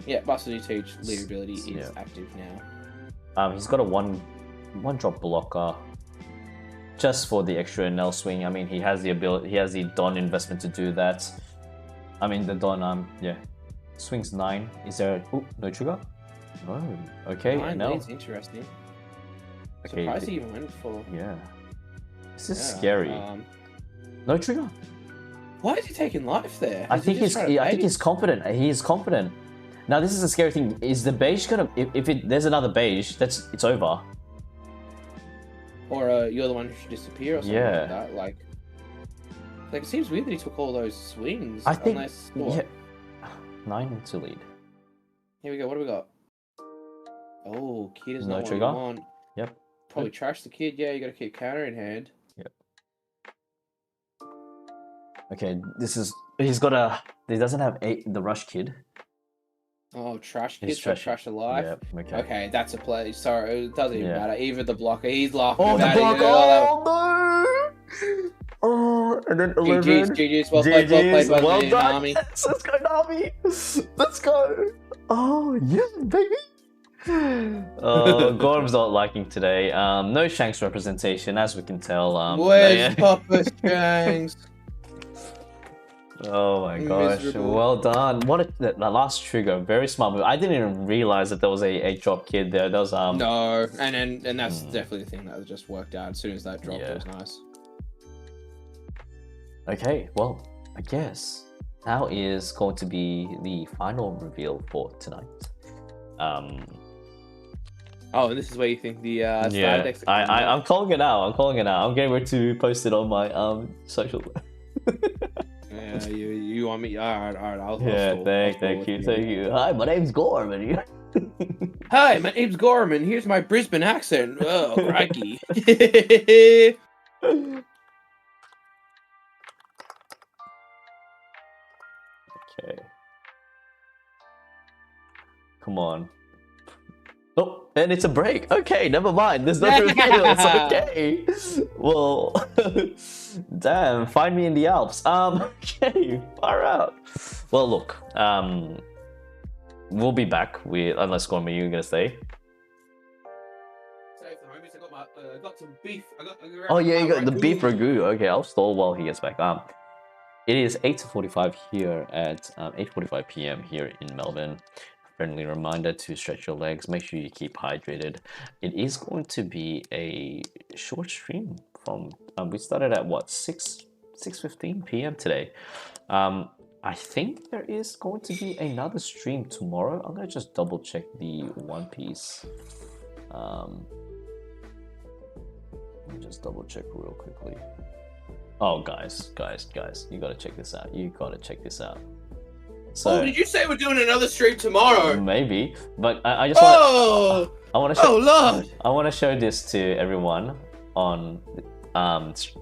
Yeah, Martial DTH leader ability is active now. He's got a one drop blocker just for the extra Enel swing. I mean, he has the ability, he has the Don investment to do that. I mean, the Don, swings 9. Is there? No trigger? Oh, okay. 9 Enel. leads, interesting. Okay, Surprised he even went for. Yeah. This is scary. No trigger. Why is he taking life there? I think he's confident. He is confident. Now this is a scary thing. Is the beige gonna? If there's another beige, it's over. Or you're the one who should disappear or something like that. Like it seems weird that he took all those swings. I think. Unless, 9 to lead. Here we go. What do we got? Oh, kid is no not trigger. what you want. Yep. Probably trash the kid. Yeah, you got to keep counter in hand. Yep. Okay, he doesn't have the rush kid. Oh, trash kid, trash alive. Yep, okay, that's a play. Sorry, it doesn't even matter. Even the blocker, he's laughing about it. Oh, no! Oh, and then 11. GG's, well played by well the done. Nami. Yes, let's go, Nami. Let's go. Oh, yeah, baby. Gorm's not liking today. No Shanks representation, as we can tell. Where's Papa Shanks? Oh my gosh, miserable. Well done. The last trigger, very smart move. I didn't even realize that there was a drop kid there. There was No, and that's definitely the thing that just worked out. As soon as that dropped, it was nice. Okay, well, I guess now is going to be the final reveal for tonight. Oh, and this is where you think the I'm calling it out. I'm getting ready to post it on my social. Yeah, you want me? All right. I'll thank you. Hi, my name's Gorman. Hi, my name's Gorman. Here's my Brisbane accent. Oh, crikey. Okay. Come on. Oh, and it's a break. Okay, never mind. There's no reveals. Okay. Well, damn. Find me in the Alps. Okay. Far out. Well, look. We'll be back. Unless Gorman, you're gonna stay. I got some beef. Oh yeah, you got the beef ragu. Okay, I'll stall while he gets back. It is 8:45 here at 8:45 p.m. here in Melbourne. friendly reminder to stretch your legs. Make sure you keep hydrated. It is going to be a short stream from. We started at what 6:15 p.m. today. I think there is going to be another stream tomorrow. I'm gonna just double check the One Piece. Let me just double check real quickly. Oh, guys, you gotta check this out. You gotta check this out. So, did you say we're doing another stream tomorrow? Maybe, but I just want. I want to show. Oh Lord! I want to show this to everyone on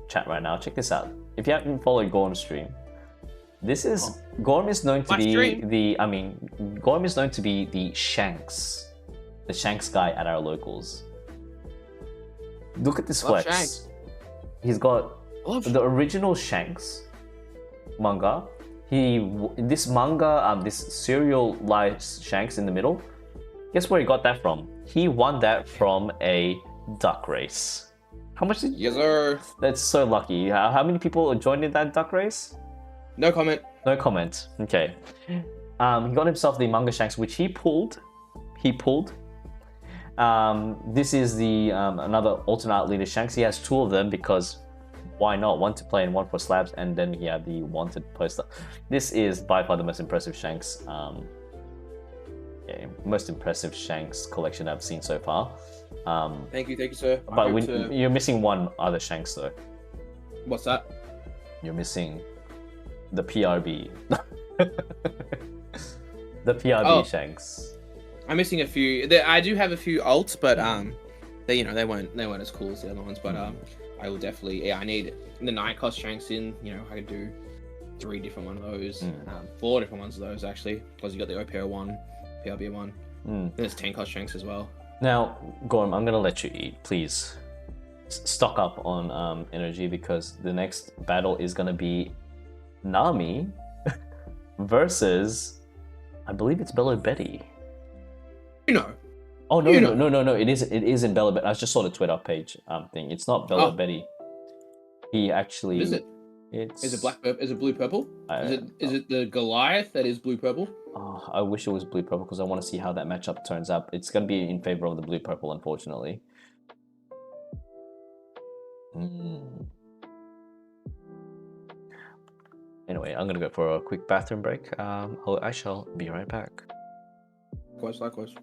chat right now. Check this out. If you haven't followed Gorm's stream, this is Gorm is known to be Gorm is known to be the Shanks guy at our locals. Look at this flex. Shanks. He's got the original Shanks manga. This serialized Shanks in the middle. Guess where he got that from? He won that from a duck race. How much did? Yes, sir. That's so lucky. How many people joined in that duck race? No comment. No comment. Okay. He got himself the manga Shanks, which he pulled. This is the another alternate leader Shanks. He has two of them because why not? One to play and one for slabs, and then he had the wanted poster. This is by far the most impressive Shanks. Most impressive Shanks collection I've seen so far. Thank you, sir. But you're missing one other Shanks though. What's that? You're missing the PRB. The PRB Shanks. I'm missing a few. I do have a few alts, but they weren't as cool as the other ones. But I will definitely. Yeah, I need the 9 cost Shanks in. I could do 3 different one of those, 4 different ones of those actually, because you got the OPO one, PRB one. There's 10 cost Shanks as well. Now, Gorm, I'm gonna let you eat. Please stock up on energy because the next battle is gonna be Nami versus, I believe it's Bello Betty. Oh no! It is in Bello Betty. I just saw the Twitter page thing. It's not Bello Betty. He actually. What is it? Is it blue purple? Is it the Goliath that is blue purple? Oh, I wish it was blue purple because I want to see how that matchup turns out. It's gonna be in favor of the blue purple, unfortunately. Anyway, I'm gonna go for a quick bathroom break. I shall be right back. Likewise.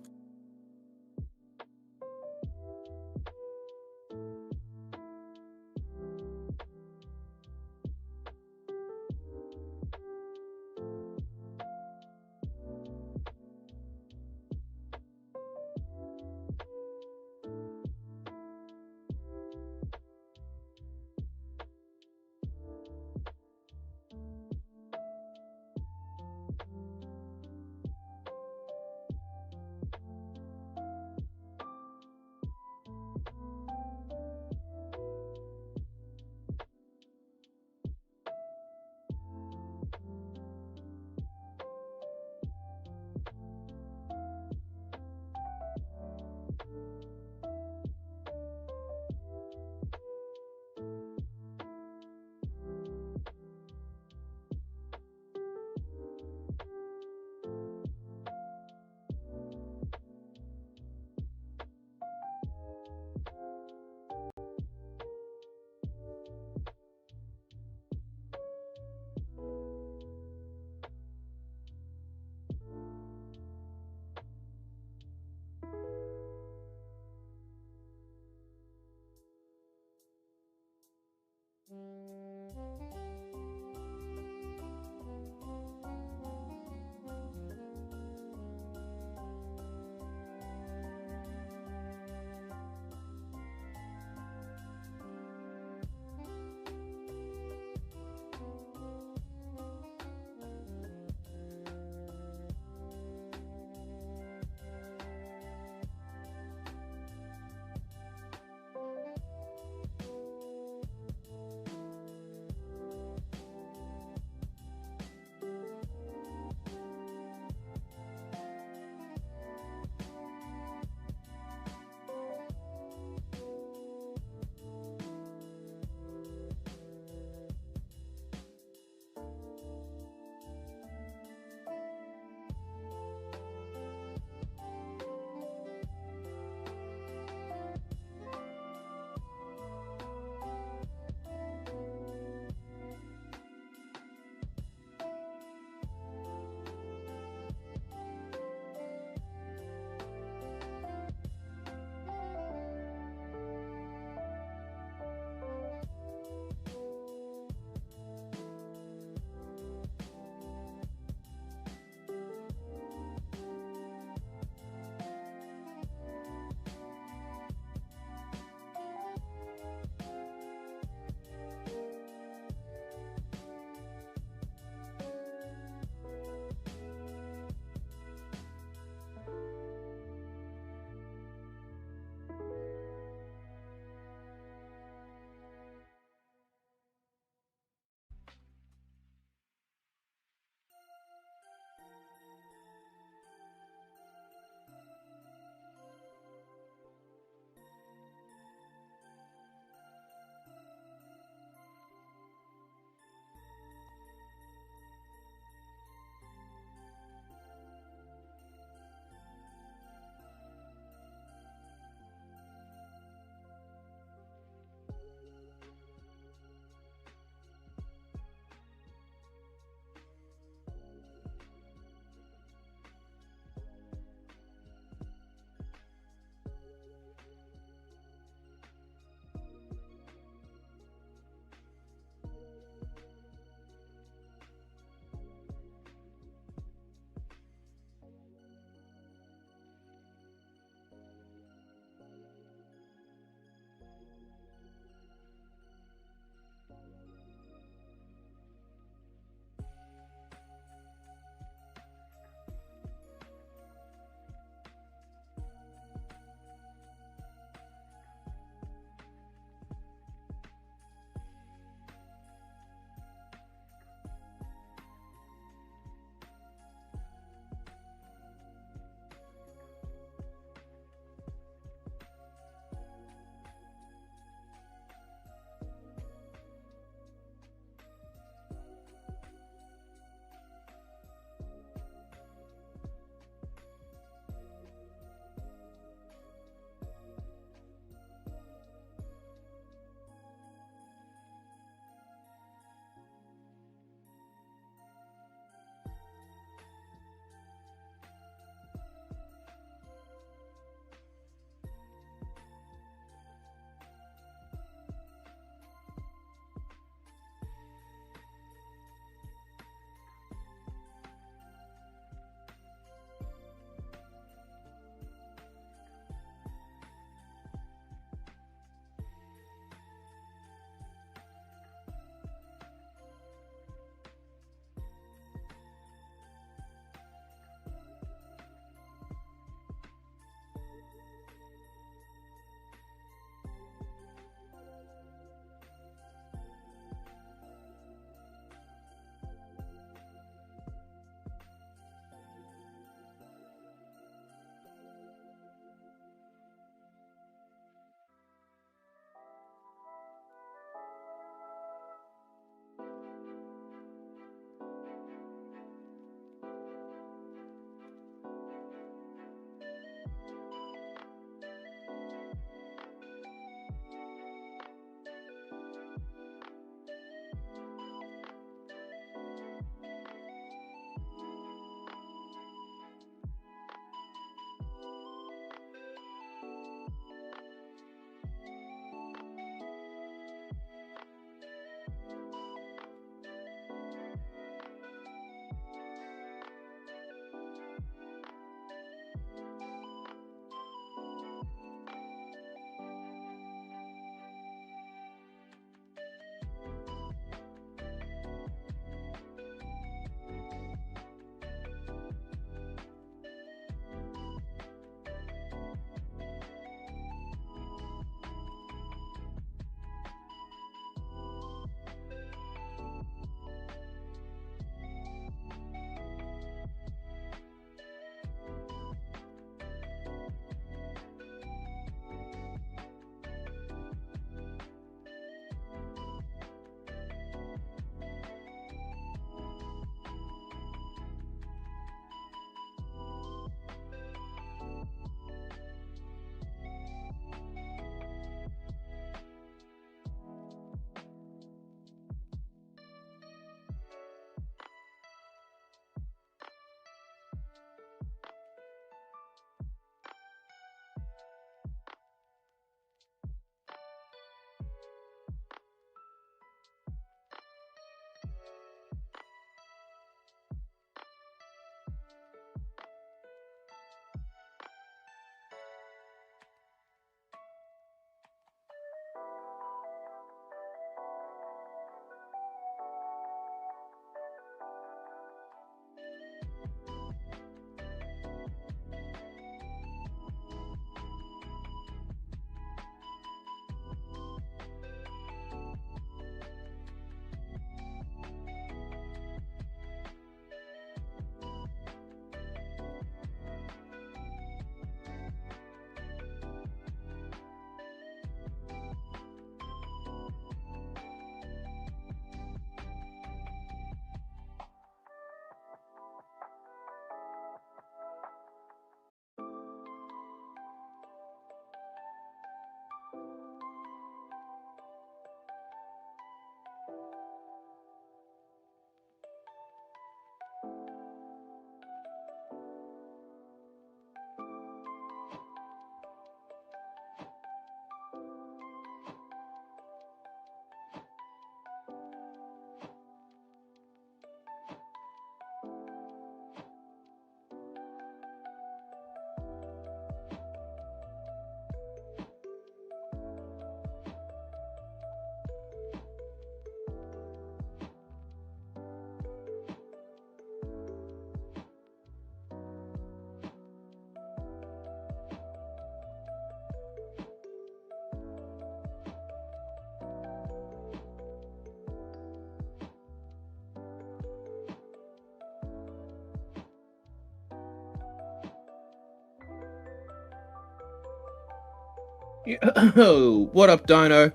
Oh, what up, Dino?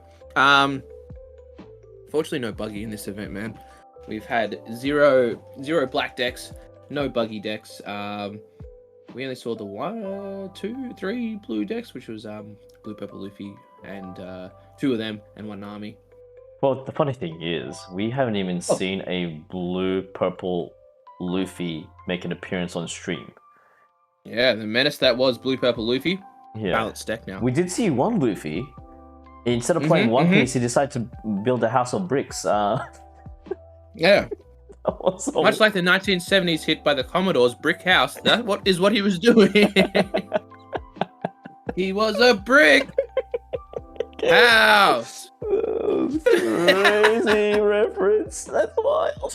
Fortunately, no buggy in this event, man. We've had zero black decks, no buggy decks. We only saw the 1, 2, 3 blue decks, which was blue, purple, Luffy, and 2 of them, and 1 Nami. Well, the funny thing is, we haven't even seen a blue, purple Luffy make an appearance on stream. Yeah, the menace that was blue, purple, Luffy. Yeah. Balanced deck now. We did see one Luffy. Instead of playing One Piece, he decided to build a house of bricks. Yeah. Also, Much like the 1970s hit by the Commodore's Brick House, that is what he was doing. He was a brick house. Crazy reference. That's wild.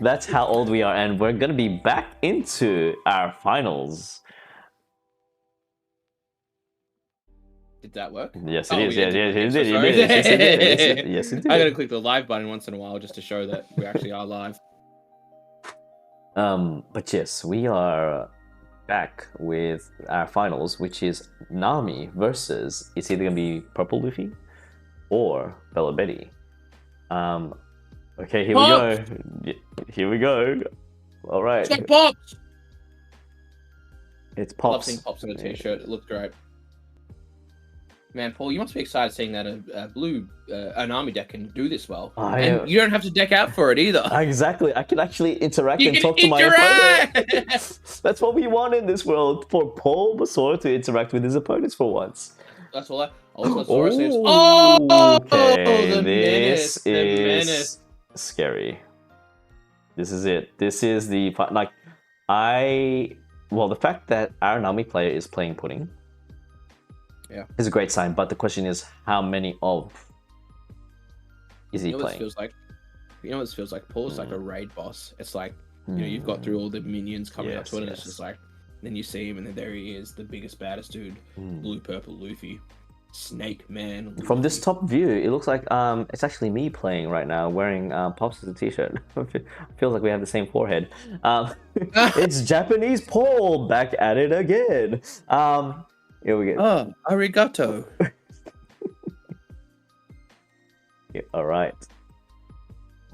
That's how old we are, and we're gonna be back into our finals. Did that work? Yes, it is. Yes, it did. I gotta click the live button once in a while just to show that we actually are live. But yes, we are back with our finals, which is Nami versus, it's either gonna be Purple Luffy or Bella Betty. Okay, here we go. Here we go. All right. It's got Pops! It's I love Pops. seeing Pops on a t-shirt. It looked great. Man, Paul, you must be excited seeing that a blue Nami deck can do this well. And you don't have to deck out for it either. Exactly. I can actually interact and talk to my opponent. That's what we want in this world, for Paul Basora to interact with his opponents for once. That's all I... Also, Zoro says, okay, the this menace, is scary. This is it. This is the... Like, well, the fact that our Nami player is playing Pudding is a great sign, but the question is, how many of is he playing? You know what this feels like? Paul's like a raid boss. It's like, you know, you've got through all the minions coming up to it, and it's just like, then you see him, and then there he is, the biggest, baddest dude, blue, purple Luffy, Snake Man. Luffy. From this top view, it looks like it's actually me playing right now, wearing Pops as a t-shirt. Feels like we have the same forehead. It's Japanese Paul back at it again. Here we go. Oh, arigato. Yeah, all right.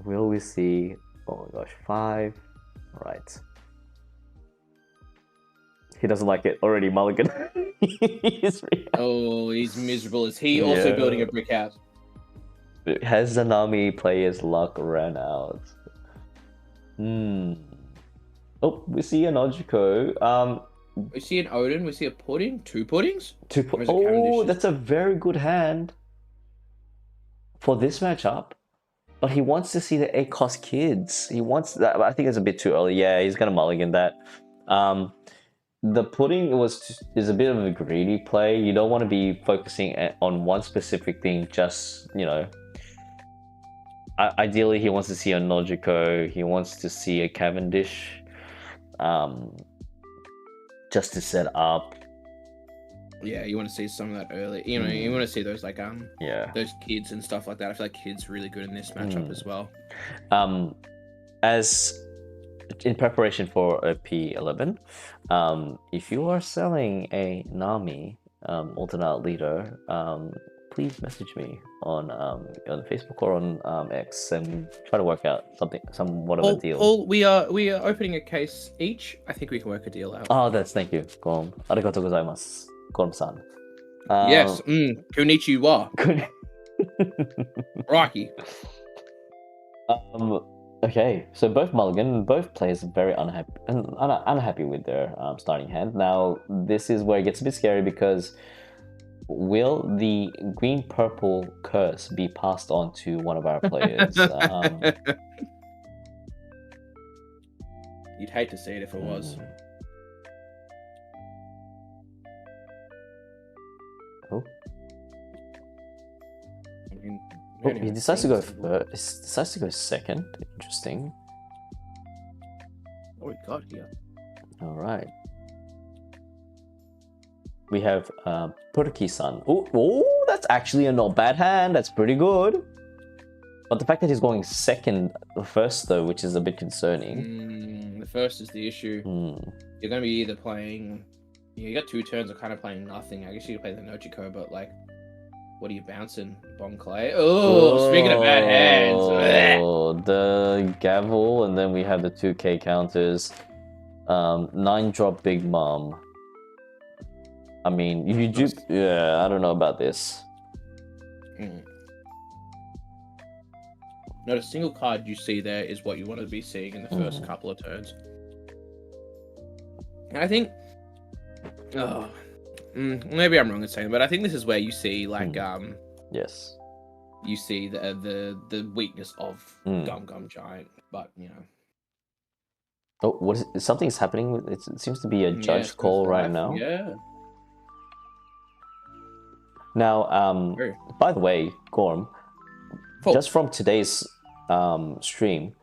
Will we see? Oh my gosh, 5. All right. He doesn't like it already, Mulligan. He's miserable. Is he also building a brick house? Has the Nami player's luck run out? Oh, we see an Ojiko. We see an Odin. We see a pudding. 2 puddings. Oh, that's a very good hand for this matchup. But he wants to see the ACOS kids. He wants that. I think it's a bit too early. Yeah, he's gonna mulligan that. The pudding is a bit of a greedy play. You don't want to be focusing on one specific thing. Just, you know. Ideally, he wants to see a Nojiko. He wants to see a Cavendish. Just to set up. Yeah, you want to see some of that early. You know, you want to see those like those kids and stuff like that. I feel like kids really good in this matchup as well. As in preparation for a P11, if you are selling a Nami alternate leader, please message me on Facebook or on X and try to work out somewhat of a deal. Paul, we are opening a case each. I think we can work a deal out. Oh, thank you. Gon. Arigatou gozaimasu. Gon-san. Yes. Konnichiwa. Rocky. Okay, so both players are very unhappy with their starting hand. Now, this is where it gets a bit scary because will the green-purple curse be passed on to one of our players? You'd hate to see it if it was. Oh. I mean, he decides to go first. Decides to go second. Interesting. What we got here? All right. We have Purki-san. Oh, that's actually a not bad hand. That's pretty good. But the fact that he's going first though, which is a bit concerning. The first is the issue. You're going to be either playing Yeah, you got 2 turns of kind of playing nothing. I guess you could play the Nochiko, but like, what are you bouncing? Bon Clay? Oh, speaking of bad hands. Oh, the gavel, and then we have the 2k counters. 9 drop Big Mom. I mean, you do. Yeah, I don't know about this. Not a single card you see there is what you want to be seeing in the first couple of turns. And I think, maybe I'm wrong in saying, but I think this is where you see like yes, you see the weakness of Gum Gum Giant, but you know. Oh, what is it? Something's happening. It seems to be a judge call right now. Yeah. Now, by the way, Gorm, just from today's stream,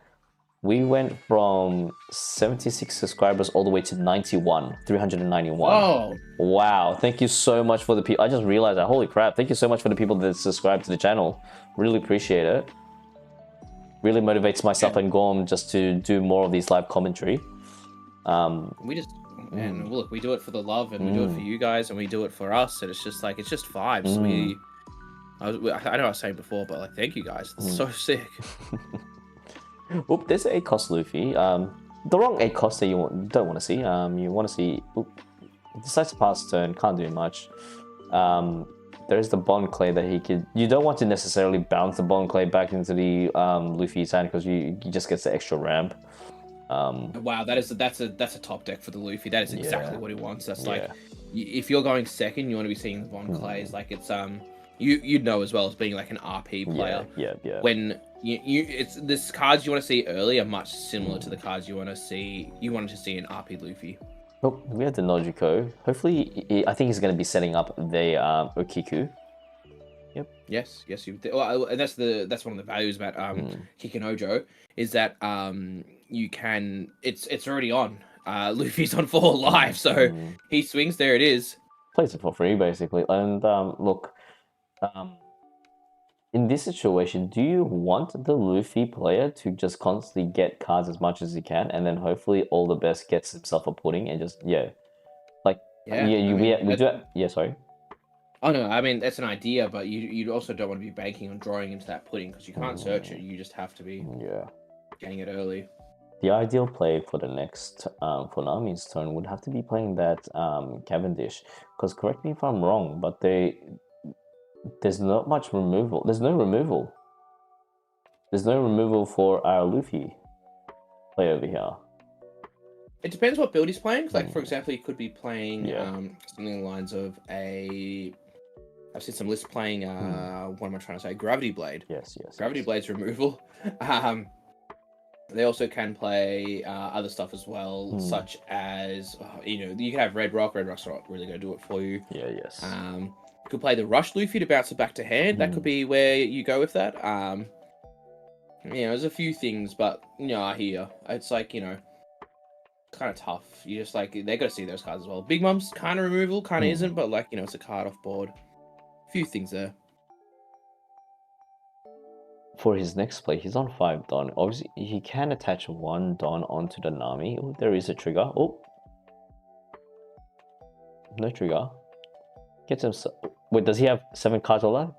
we went from 76 subscribers all the way to 391. Oh, wow! Thank you so much for the people. I just realized that. Holy crap! Thank you so much for the people that subscribe to the channel. Really appreciate it. Really motivates myself and Gorm just to do more of these live commentary. We just, man, look, we do it for the love, and we do it for you guys, and we do it for us, and it's just like, it's just vibes. I know I was saying before, but like, thank you guys. It's so sick. Oop, there's an 8-cost Luffy. The wrong 8-cost that you don't want to see. You want to see. Oop, decides to pass turn, can't do much. There is the Bond Clay that he could. You don't want to necessarily bounce the Bond Clay back into the Luffy's hand because he just gets the extra ramp. Wow, that's a top deck for the Luffy. That is exactly what he wants. That's like, if you're going second, you want to be seeing the Bond Clays. Like it's you'd know as well as being like an RP player. Yeah. When it's this cards you want to see early are much similar to the cards you wanted to see in RP Luffy. Oh, we have the Nojiko. Hopefully, I think he's going to be setting up the Okiku. Yep. Yes. Well, and that's one of the values about Kikinojo is that you can. It's already on. Luffy's on 4 life, so he swings. There it is. Plays it for free, basically. And look, in this situation, do you want the Luffy player to just constantly get cards as much as he can, and then hopefully all the best gets himself a pudding and just we do. Sorry. Oh no, I mean that's an idea, but you also don't want to be banking on drawing into that pudding because you can't search it. You just have to be getting it early. The ideal play for the next for Nami's turn would have to be playing that Cavendish, because correct me if I'm wrong, but there's not much removal. There's no removal. There's no removal for our Luffy play over here. It depends what build he's playing. Like for example, he could be playing something along the lines of I've seen some lists playing what am I trying to say? Gravity Blade. Yes. Gravity Blade's removal. They also can play other stuff as well, such as you can have Red Rock. Red Rock's not really going to do it for you. Yes. You could play the Rush Luffy to bounce it back to hand. That could be where you go with that. There's a few things, but I hear it's like it's kind of tough. You just like they got to see those cards as well. Big Mom's kind of removal, kind of isn't, but like it's a card off board. A few things there. For his next play, he's on 5 Don. Obviously, he can attach 1 Don onto the Nami. Oh, there is a trigger. Oh, no trigger. Gets him. Wait, does he have 7 cards all that?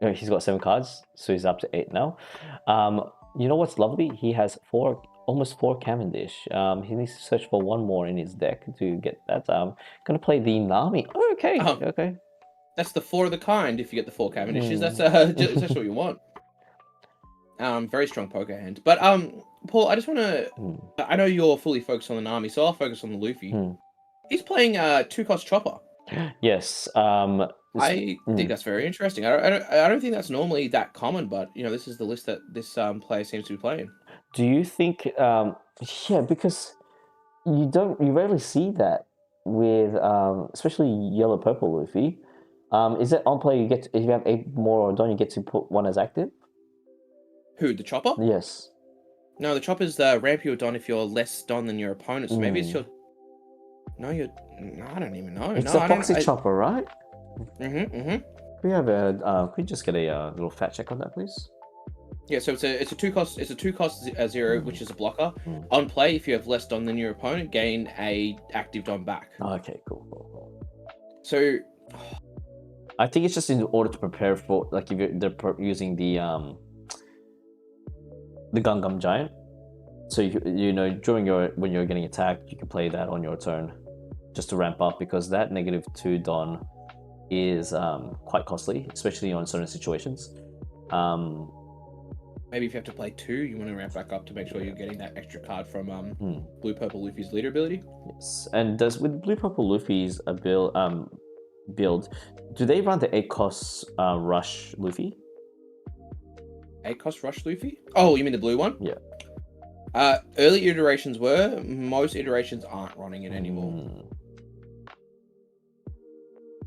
No, he's got 7 cards, so he's up to 8 now. You know what's lovely? He has almost 4 Cavendish. He needs to search for 1 more in his deck to get that. Gonna play the Nami. Oh, okay. Okay. That's the 4 of the kind. If you get the 4 Cavendishes, that's just what you want. Very strong poker hand. But Paul, I just want to. I know you're fully focused on the Nami, so I'll focus on the Luffy. He's playing 2-cost Chopper. Yes. I think that's very interesting. I don't think that's normally that common, but this is the list that this player seems to be playing. Do you think? Because you rarely see that with especially yellow purple Luffy. Is it on play? If you have 8 more or don't you get to put 1 as active? Who, the Chopper? Yes. No, the Chopper's ramp your Don if you're less Don than your opponent. So maybe it's your. No, I don't even know. It's a Foxy Chopper, right? Mm-hmm. We have a. Could we just get a little fact check on that, please? Yeah, so it's a two cost zero, which is a blocker. Mm. On play, if you have less Don than your opponent, gain a active Don back. Okay, cool. So I think it's just in order to prepare for, like, if they're using the Gungam Giant. So you know, during when you're getting attacked, you can play that on your turn, just to ramp up, because that -2 Don is quite costly, especially on certain situations. Maybe if you have to play 2, you want to ramp back up to make sure you're getting that extra card from Blue Purple Luffy's leader ability. Yes, and with Blue Purple Luffy's build, do they run the 8 costs Rush Luffy? 8 cost Rush Luffy? Oh, you mean the blue one? Yeah. Early iterations were. Most iterations aren't running it anymore.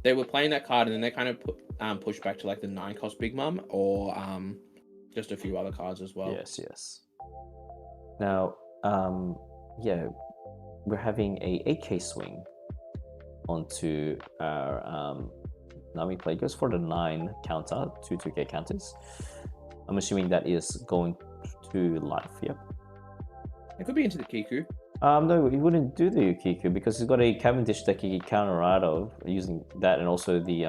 They were playing that card, and then they kind of pushed back to like the 9 cost Big Mom, or just a few other cards as well. Yes. Now, yeah, we're having a 8K swing onto our Nami play. Goes for the 9 counter, 2K counters. I'm assuming that is going to life. Yep. It could be into the Kiku. No, he wouldn't do the Kiku because he's got a Cavendish that he can counter out of using that, and also the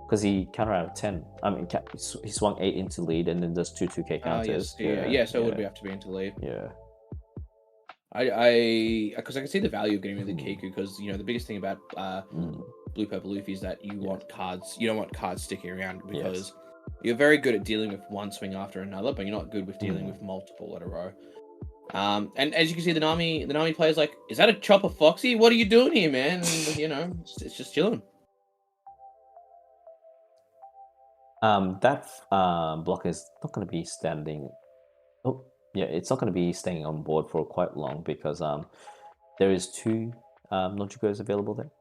because he counter out of 10. I mean, he swung 8 into lead and then does 2K counters. Yes, so it would have to be into lead. Yeah. Because I can see the value of getting rid of the Kiku, because you know the biggest thing about Blue Purple Luffy is that you want cards. You don't want cards sticking around, because you're very good at dealing with one swing after another, but you're not good with dealing with multiple at a row. And as you can see, the Nami player's like, "Is that a Chopper Foxy? What are you doing here, man?" And, you know, it's just chilling. That block is not going to be standing. Oh, yeah, it's not going to be staying on board for quite long, because there is 2 Nojigos available there.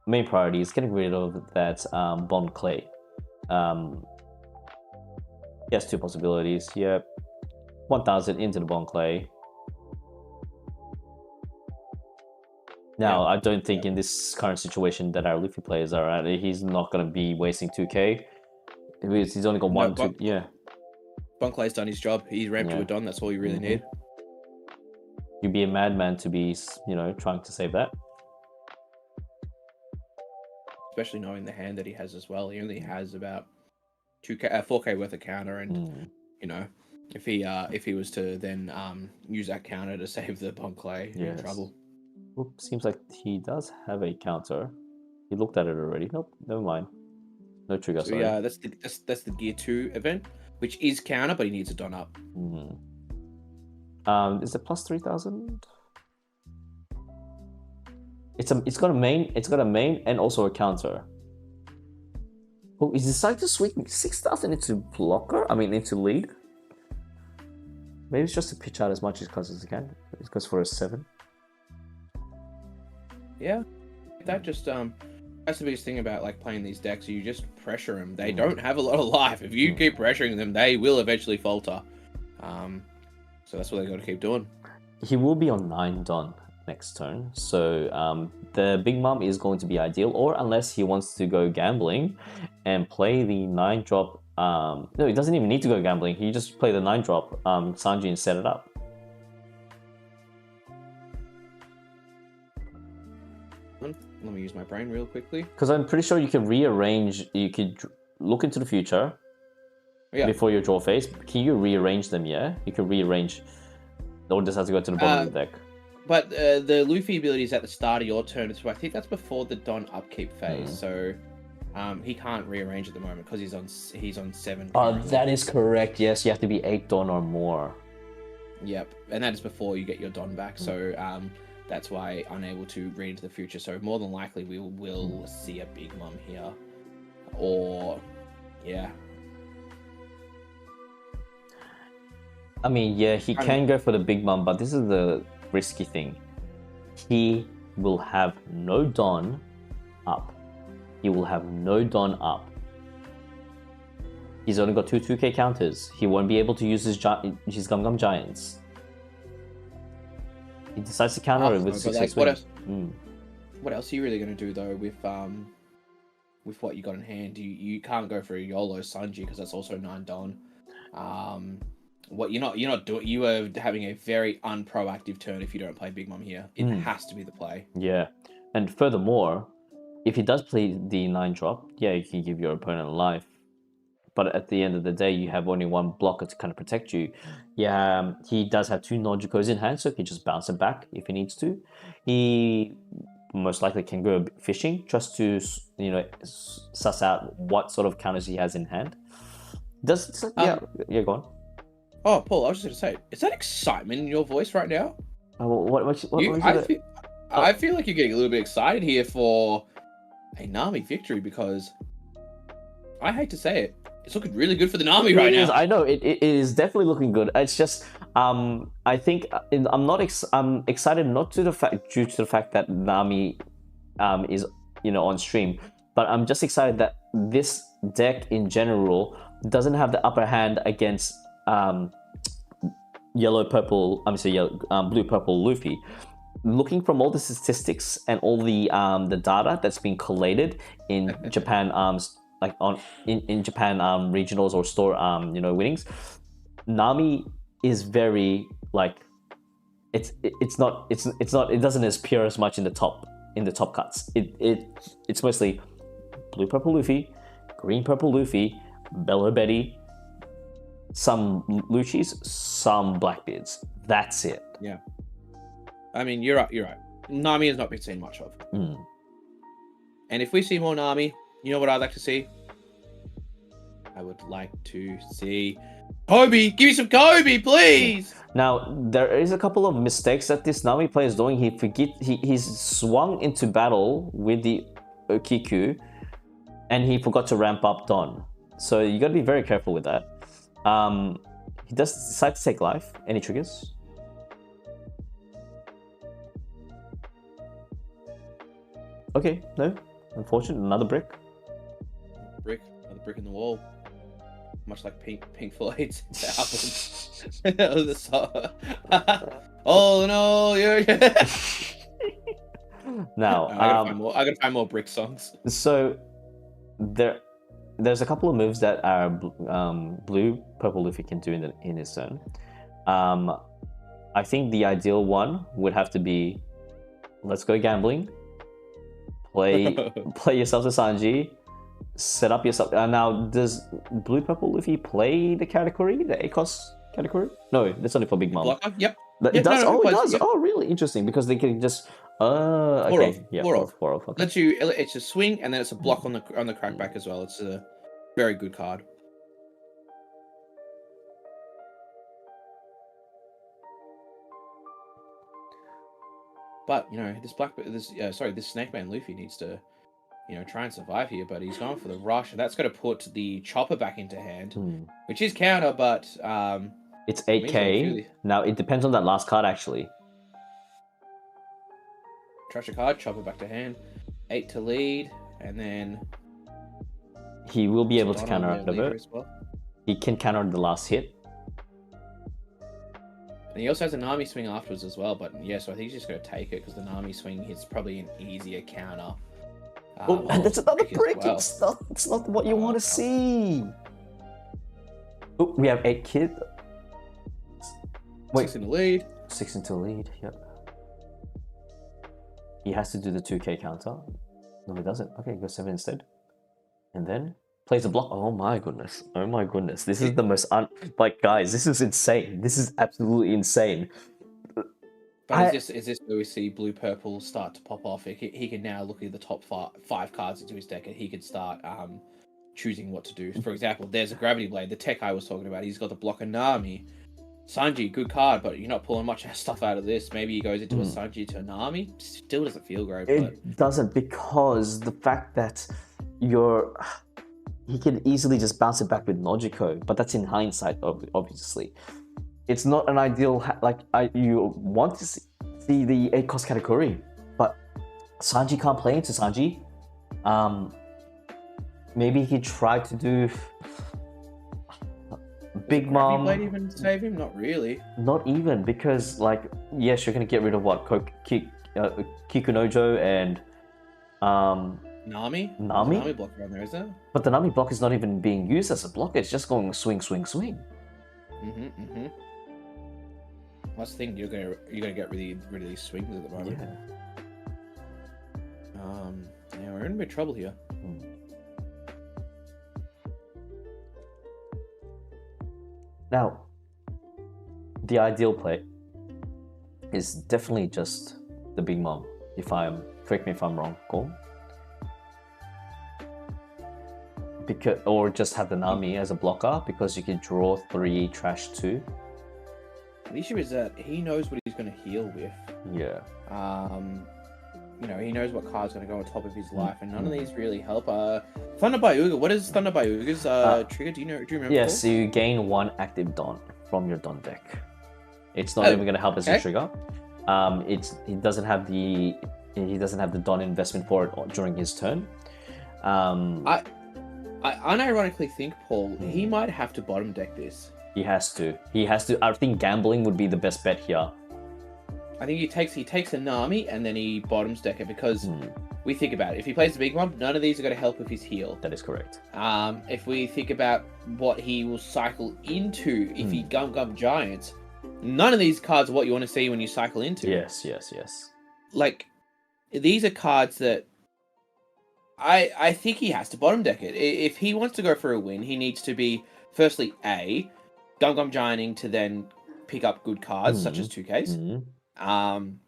Main priority is getting rid of that Bond Clay. Yes, 2 possibilities. Yep. 1,000 into the Bond Clay. Now, I don't think in this current situation that our Luffy players are at, he's not going to be wasting 2K. He's only got 1, 2. Yeah. Bond Clay's done his job. He's ramped to a Don. That's all you really need. You'd be a madman to be, you know, trying to save that. Especially knowing the hand that he has as well. He only has about 4K worth of counter, and you know, if he was to then use that counter to save the Bond Clay, you're in trouble. Oop, seems like he does have a counter. He looked at it already. Nope, never mind. No trigger. So yeah, that's the Gear 2 event, which is counter, but he needs a Don up. Is it plus 3,000? It's got a main and also a counter. Oh, he decided to swing 6,000 into blocker. I mean, into lead. Maybe it's just to pitch out as much as he can. It goes for a 7. Yeah, that just that's the biggest thing about like playing these decks. You just pressure them. They don't have a lot of life. If you keep pressuring them, they will eventually falter. So that's what they got to keep doing. He will be on 9 Don next turn, so the Big Mom is going to be ideal. Or unless he wants to go gambling and play the 9 drop. No, he doesn't even need to go gambling. He just play the 9 drop Sanji and set it up. Let me use my brain real quickly. Because I'm pretty sure you can rearrange. You could look into the future before your draw phase. Can you rearrange them? Yeah, you can rearrange. Or just has to go to the bottom of the deck. But the Luffy ability is at the start of your turn, so I think that's before the Don upkeep phase. So he can't rearrange at the moment because he's on 7. That is correct. Yes, you have to be 8 Don or more. Yep, and that is before you get your Don back. So that's why unable to read into the future. So more than likely we will see a Big Mom here, or yeah. I mean, yeah, he can go for the Big Mom, but this is the risky thing. He will have no Don up. He will have no Don up. He's only got 2K counters. He won't be able to use his Gum Giants. He decides to counter it with 6 what else are you really going to do though with with what you got in hand. You can't go for a YOLO Sanji because that's also 9 Don. What you're not doing. You are having a very unproactive turn if you don't play Big Mom here. It has to be the play. Yeah, and furthermore, if he does play the 9 drop, yeah, you can give your opponent life. But at the end of the day, you have only one blocker to kind of protect you. Yeah, he does have 2 Nojikos in hand, so he can just bounce it back if he needs to. He most likely can go fishing just to, you know, suss out what sort of counters he has in hand. Yeah, go on. Oh, Paul, I was just going to say, is that excitement in your voice right now? I feel like you're getting a little bit excited here for a Nami victory because I hate to say it, it's looking really good for the Nami right now. I know it is definitely looking good. It's just I think I'm excited not due to the fact that Nami is, you know, on stream, but I'm just excited that this deck in general doesn't have the upper hand against blue purple Luffy. Looking from all the statistics and all the data that's been collated in Japan in Japan regionals or store winnings, Nami is very like it doesn't appear as much in the top cuts. It's mostly blue purple Luffy, green purple Luffy, Bello Betty, some Luchis, some Blackbeards. That's it. Yeah. I mean, you're right. Nami has not been seen much of. And if we see more Nami, you know what I'd like to see? I would like to see Kobe. Give me some Kobe, please. Now, there is a couple of mistakes that this Nami player is doing. He's swung into battle with the Okiku, and he forgot to ramp up Don. So you got to be very careful with that. He does decide to take life. Any triggers? Okay, no. Unfortunate. Another brick. Another brick in the wall. Much like Pink Floyd's album. Oh no! Now, I gotta find more brick songs. So there's a couple of moves that are blue purple Luffy can do in his turn. I think the ideal one would have to be, let's go gambling. Play yourself to Sanji. Set up yourself. Now, does blue purple Luffy play the category, the ACOS category? No, that's only for Big Mom. Yep. It does. No, it does. Yep. Oh, really interesting, because they can just. Okay. Four off. Okay. It's a swing, and then it's a block on the crackback as well. It's a very good card. But you know, this Snake Man Luffy needs to, you know, try and survive here. But he's going for the rush, and that's going to put the chopper back into hand, which is counter. But it's 8K. Now it depends on that last card actually. Trash a card, chopper back to hand, 8 to lead, and then he will be able to counter out of it. Well. He can counter the last hit. And he also has a Nami swing afterwards as well, but yeah, so I think he's just going to take it because the Nami swing is probably an easier counter. And that's another brick. Well. It's not what you want to see. Oh, we have 8 kid. Wait, 6 in the lead. 6 into the lead. Yep. He has to do the 2K counter. No, he doesn't. Okay, go 7 instead. And then plays a block. Oh my goodness. Oh my goodness. This is the most like, guys, this is insane. This is absolutely insane. But is this where we see blue purple start to pop off? He can now look at the top 5 cards into his deck, and he can start choosing what to do. For example, there's a Gravity Blade, the tech I was talking about. He's got the blocker Nami. Sanji, good card, but you're not pulling much stuff out of this. Maybe he goes into a Sanji to a Nami. Still doesn't feel great. It doesn't, because the fact that he can easily just bounce it back with Nojiko, but that's in hindsight, obviously. It's not an ideal, you want to see the 8 cost category, but Sanji can't play into Sanji. Maybe he tried to do Big Mom. Blade even save him? Not really. Not even, because yes, you're gonna get rid of what Kikunojo and Nami? Nami? There's a Nami blocker on there, is there? But the Nami block is not even being used as a block. It's just going swing, swing, swing. That's the thing. You're gonna get rid of these swings at the moment. Yeah, we're in a bit of trouble here. Now, the ideal play is definitely just the Big Mom. Correct me if I'm wrong, Cole. Or just have the Nami as a blocker because you can draw 3, trash 2. The issue is that he knows what he's going to heal with. Yeah. He knows what card's going to go on top of his life, and none of these really help. Thunder Bayuga. What is Thunder Bayuga's trigger? Do you remember? Yes, so you gain 1 active Don from your Don deck. It's not even going to help as a trigger. He doesn't have the Don investment for it during his turn. I unironically think, Paul, he might have to bottom deck this. He has to. I think gambling would be the best bet here. I think he takes a Nami and then he bottoms deck it because we think about it. If he plays the Big Mom, none of these are going to help with his heal. That is correct. If we think about what he will cycle into if he Gum Giants, none of these cards are what you want to see when you cycle into. Yes. Like, these are cards that I think he has to bottom deck it. If he wants to go for a win, he needs to be, firstly, A, Gum Gianting to then pick up good cards, such as 2Ks. And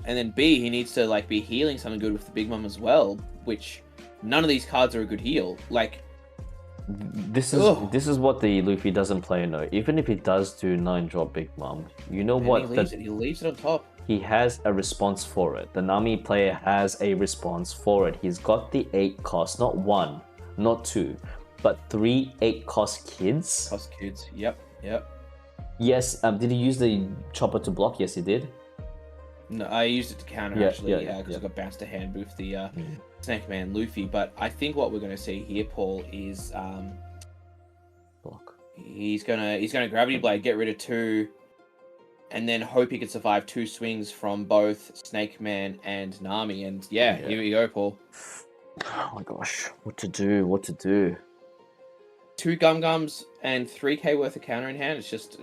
then B, he needs to be healing something good with the Big Mom as well, which none of these cards are a good heal. This is what the Luffy doesn't play. No, even if he does do 9-drop Big Mom, you know what? He leaves it on top. He has a response for it. The Nami player has a response for it. He's got the 8 cost, not 1, not 2, but 3 8-cost kids. Yep. Yes. Did he use the chopper to block? Yes, he did. No, I used it to counter because I got bounced to hand with the Snake Man Luffy. But I think what we're going to see here, Paul, is block. He's gonna Gravity Blade, get rid of 2, and then hope he can survive 2 swings from both Snake Man and Nami. And here we go, Paul. Oh my gosh, what to do? 2 Gums and 3k worth of counter in hand. It's just,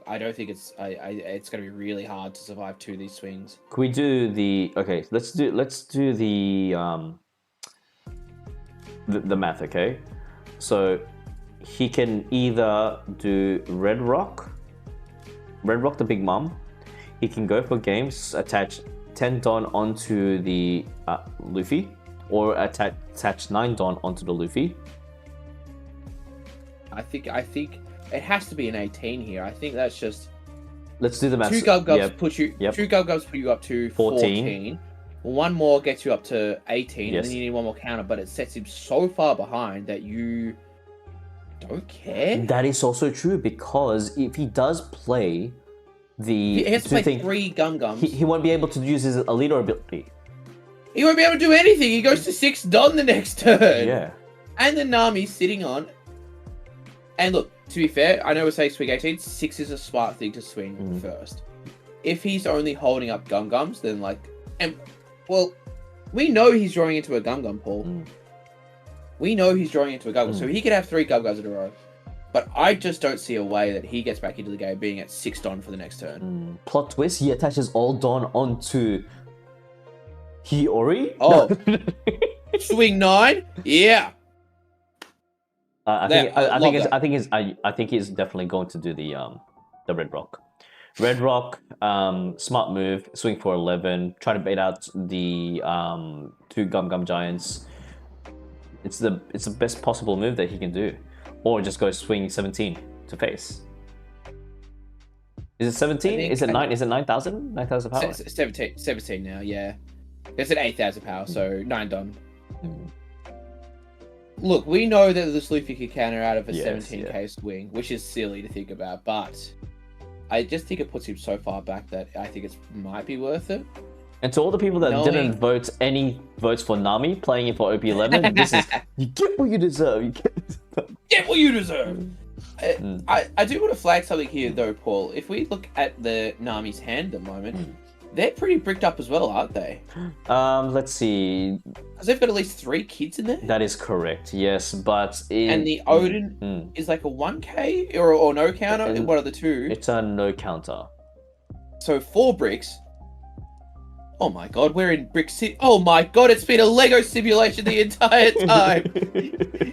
I don't think it's going to be really hard to survive 2 of these swings. Can we do the let's do the math, okay? So he can either do Red Rock the Big Mom. He can go for games, attach 10 Don onto the Luffy, or attach 9 Don onto the Luffy. I think it has to be an 18 here. I think that's just. Let's do the math. 2 Gubs put you. 2 Gubs put you up to 14. 1 more gets you up to 18, and then you need 1 more counter. But it sets him so far behind that you don't care. That is also true, because if he does play he has to play 3 Gums. He won't be able to use his Alito ability. He won't be able to do anything. He goes to 6 Don the next turn. Yeah. And the Nami's sitting on. And look, to be fair, I know we're saying swing 18. 6 is a smart thing to swing first. If he's only holding up Gums, then we know he's drawing into a Gum, Paul. We know he's drawing into a Gum, so he could have 3 Gums in a row. But I just don't see a way that he gets back into the game being at 6 Don for the next turn. Plot twist, he attaches all Don onto Hiyori? Oh. Swing 9? Yeah. I think he's definitely going to do the Red Rock. Red Rock, smart move, swing for 11, try to bait out the 2 Gum Giants. It's the best possible move that he can do, or just go swing 17 to face. Is it 17? Is it 9? Is it 9,000? 9,000 power? 17 now. Yeah, it's at 8,000 power, so 9 Don. Look, we know that this Luffy could counter out of a 17k swing, which is silly to think about, but I just think it puts him so far back that I think it might be worth it. And to all the people that didn't vote any votes for Nami playing it for OP11, this is, you get what you deserve. You get what you deserve. I do want to flag something here though, Paul. If we look at the Nami's hand at the moment, They're pretty bricked up as well, aren't they? Let's see. Because they've got at least 3 kids in there. That is correct. Yes, but And the Odin is like a 1k or no counter. What are the two? It's a no counter. So 4 bricks. Oh my god, we're in Brick City. Oh my god, it's been a Lego simulation the entire time.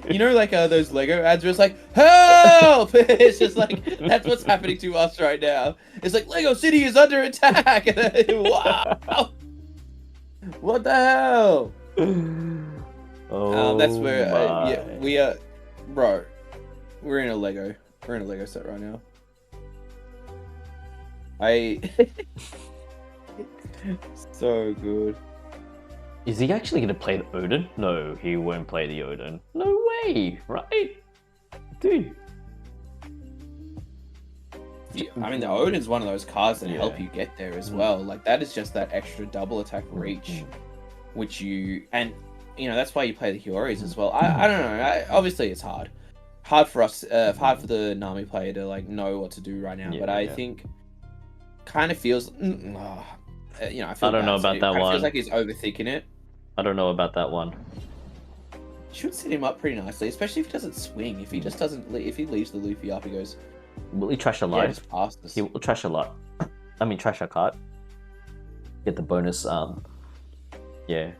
You know, like those Lego ads where it's like, help! It's just like, that's what's happening to us right now. It's like, Lego City is under attack! And then, wow! What the hell? Oh, that's where, yeah, we are, bro, we're in a Lego set right now. So good. Is he actually going to play the Odin? No, he won't play the Odin. No way, right? Dude. Yeah, I mean, the Odin's one of those cards that help you get there as well. Like, that is just that extra double attack reach, which you... And, you know, that's why you play the Hioris as well. I don't know. Obviously, it's hard. Hard for us, hard for the Nami player to, like, know what to do right now. But I think... Kind of feels... you know, I don't know about that one. Feels like he's overthinking it. I don't know about that one. Should set him up pretty nicely, especially if he doesn't swing. If he just doesn't, if he leaves the Luffy up, he goes. Will he trash a lot? Yeah, just pass this. He will trash a lot. I mean, trash a card. Get the bonus. Yeah.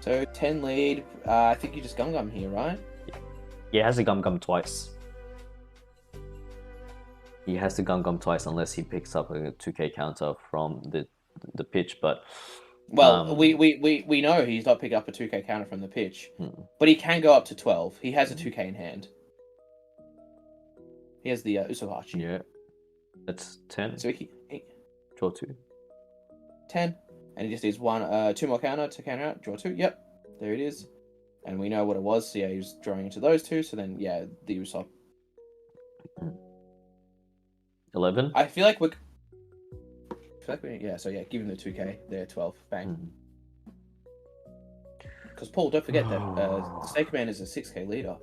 So 10 lead. I think you just Gum here, right? Yeah, he has to Gum twice. He has to Gum twice unless he picks up a 2k counter from the pitch, but... Well, we know he's not picking up a 2k counter from the pitch, but he can go up to 12. He has a 2k in hand. He has the Usohachi. Yeah. That's 10. So he draw 2. 10. And he just needs 2 more counter to counter out. Draw 2. Yep. There it is. And we know what it was. So yeah, he was drawing into those 2. So then, yeah, the Usopp. 11. I feel like yeah, so yeah, give him the 2k there, 12, bang. Because Paul, don't forget that Snake Man is a 6k leader.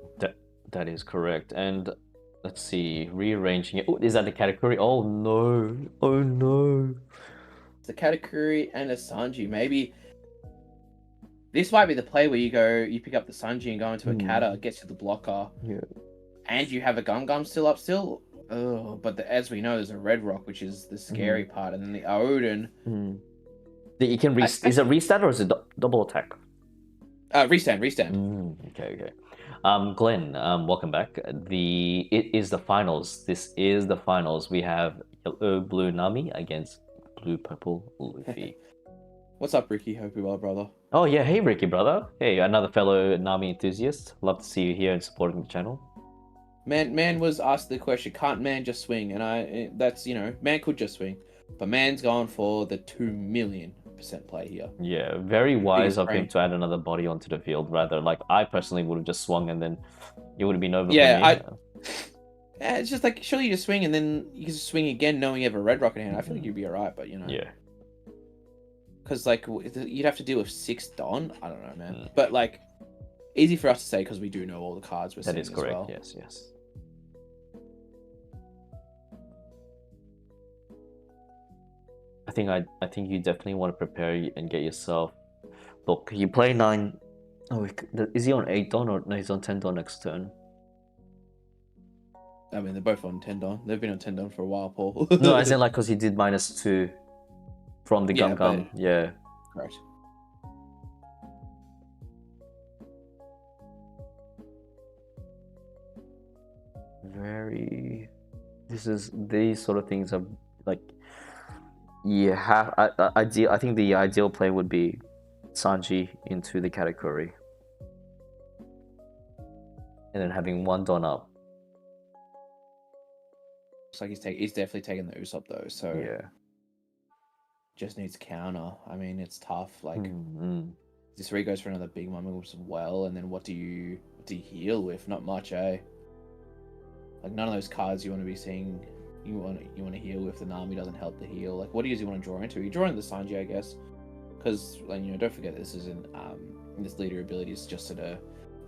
That is correct. And let's see, rearranging it. Oh, is that the category? Oh no! Oh no! It's the Katakuri and a Sanji. Maybe this might be the play where you pick up the Sanji and go into a Kata, gets you the blocker, and you have a Gum still. Oh, but as we know, there's a Red Rock, which is the scary part, and then the Odin. You can is it restand or is it double attack? Restand. Okay. Glenn, welcome back. It is the finals. This is the finals. We have yellow blue Nami against blue purple Luffy. What's up, Ricky? Hope you're well, brother. Oh yeah, hey Ricky, brother. Hey, another fellow Nami enthusiast. Love to see you here and supporting the channel. Man was asked the question, can't man just swing? And that's, you know, man could just swing. But man's gone for the 2,000,000% play here. Yeah, very wise of him to add another body onto the field, rather. Like, I personally would have just swung and then it would have been over for me. Yeah, it's just like, surely you just swing and then you can just swing again knowing you have a Red Rock in hand. I feel like you'd be alright, but you know. Yeah. Because, like, you'd have to deal with 6 Don? I don't know, man. But, like, easy for us to say because we do know all the cards we're seeing as well. That is correct, yes. I think you definitely want to prepare and get yourself. Look, you play 9. Oh, is he on 8 Don or no? He's on 10 Don next turn. I mean, they're both on 10 Don. They've been on 10 Don for a while, Paul. No, as in like because he did -2 from the Gum. Yeah. Correct. These sort of things are like. Yeah, I think the ideal play would be Sanji into the Katakuri. And then having 1 Don up. Looks like he's definitely taking the Usopp though, so yeah. Just needs counter. I mean, it's tough. Like this where he goes for another big moment as well, and then what do you heal with? Not much, eh? Like none of those cards you want to be seeing. You want to heal with. The Nami doesn't help the heal. Like, what do you want to draw into? You draw into the Sanji, I guess, because don't forget this isn't this leader ability is just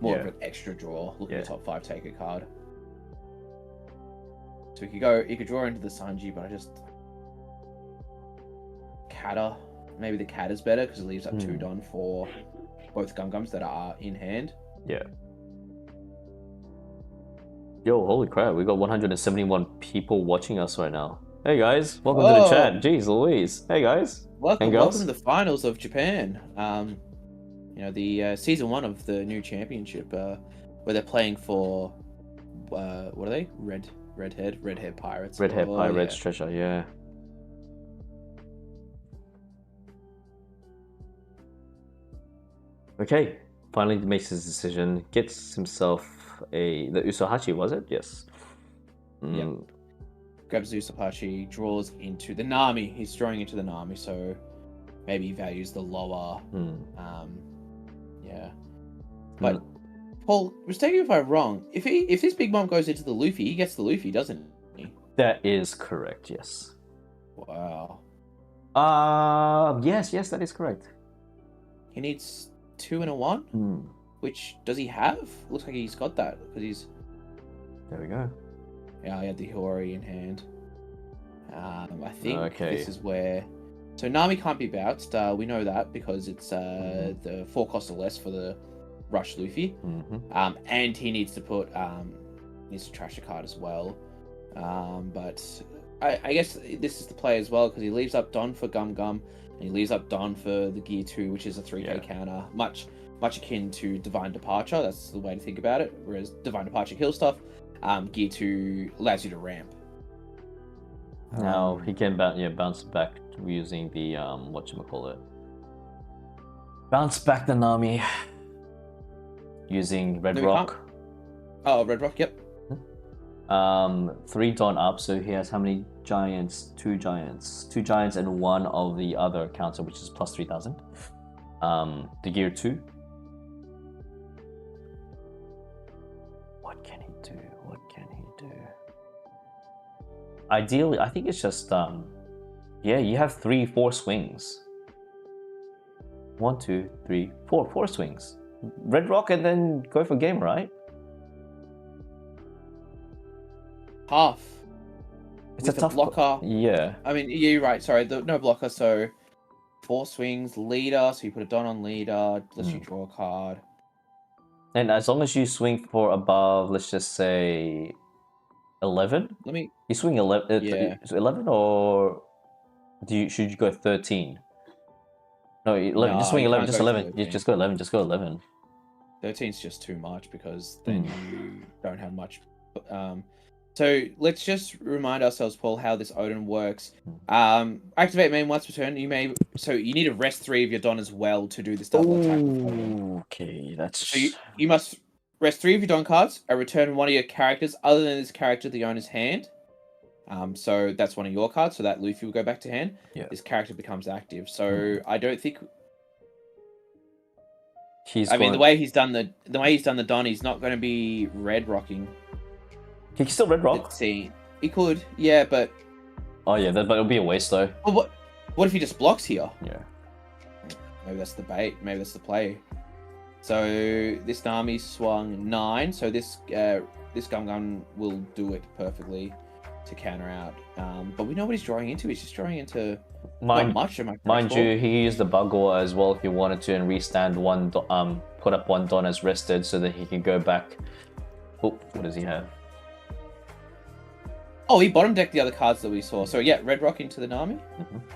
more of an extra draw. Look at the top 5 taker card. So you could draw into the Sanji, but Kata. Maybe the Kata's better because it leaves up 2 Don for both Gum-Gums that are in hand. Yeah. Yo, holy crap, we got 171 people watching us right now. Hey guys, welcome to the chat. Jeez Louise. Hey guys. Welcome and girls. to the finals of Japan. You know, the season 1 of the new championship, where they're playing for what are they? Red Hair Pirates. Red Hair Pirates treasure, yeah. Okay, finally makes his decision, gets himself the Usohachi, was it? Yes. Yeah. Grabs the Usohachi, draws into the Nami. He's drawing into the Nami, so maybe he values the lower. Yeah. But Paul, mistake me if I'm wrong. If this Big Mom goes into the Luffy, he gets the Luffy, doesn't he? That is correct, yes. Wow. Yes, that is correct. He needs 2 and a 1? Which, does he have? Looks like he's got that, because he's... There we go. Yeah, I had the Hori in hand. I think this is where... So Nami can't be bounced, we know that, because it's the 4 cost or less for the Rush Luffy. And he needs to put... needs to trash a card as well. But I guess this is the play as well, because he leaves up Don for Gum-Gum, and he leaves up Don for the Gear 2, which is a 3k counter. Much akin to Divine Departure, that's the way to think about it. Whereas Divine Departure kills stuff, Gear 2 allows you to ramp. Now he can bounce back using the whatchamacallit. Bounce back the Nami using Red Rock. Oh, Red Rock, yep. 3 Don up, so he has how many giants? 2 giants. 2 giants and 1 of the other counter, which is plus 3,000. The Gear 2. What can he do? Ideally, I think it's just you have 4 swings. 1, 2, 3, 4 swings. Red Rock and then go for game, right? Half. It's a tough blocker. Yeah. I mean, you're right. Sorry, no blocker. So 4 swings, leader. So you put a Don on leader. Lets you draw a card. And as long as you swing for above, let's just say 11. You swing 11. Yeah. 11 or should you go 13? No, 11. No, just swing 11. Just 11. 13. Just go 11. Just go 11. 13's just too much because then you don't have much. So let's just remind ourselves, Paul, how this Odin works. Activate main once per turn. You need to rest 3 of your Don as well to do this double attack. Okay, that's... So you must rest 3 of your Don cards and return 1 of your characters other than this character to the owner's hand. So that's 1 of your cards, so that Luffy will go back to hand. Yeah. This character becomes active. So I don't think... the way he's done the Don, he's not going to be red rocking. He can still Red Rock. Let's see. He could, yeah, but... Oh yeah, but it'll be a waste though. Well, what if he just blocks here? Yeah. Maybe that's the bait. Maybe that's the play. So this Nami swung 9. So this Gum-Gum will do it perfectly to counter out. But we know what he's drawing into. He's just drawing into not much. Mind you, he used the Bugor as well if he wanted to, and restand 1. Put up 1 Don as rested so that he can go back. Oh, what does he have? Oh, he bottom decked the other cards that we saw. So yeah, Red Rock into the Nami.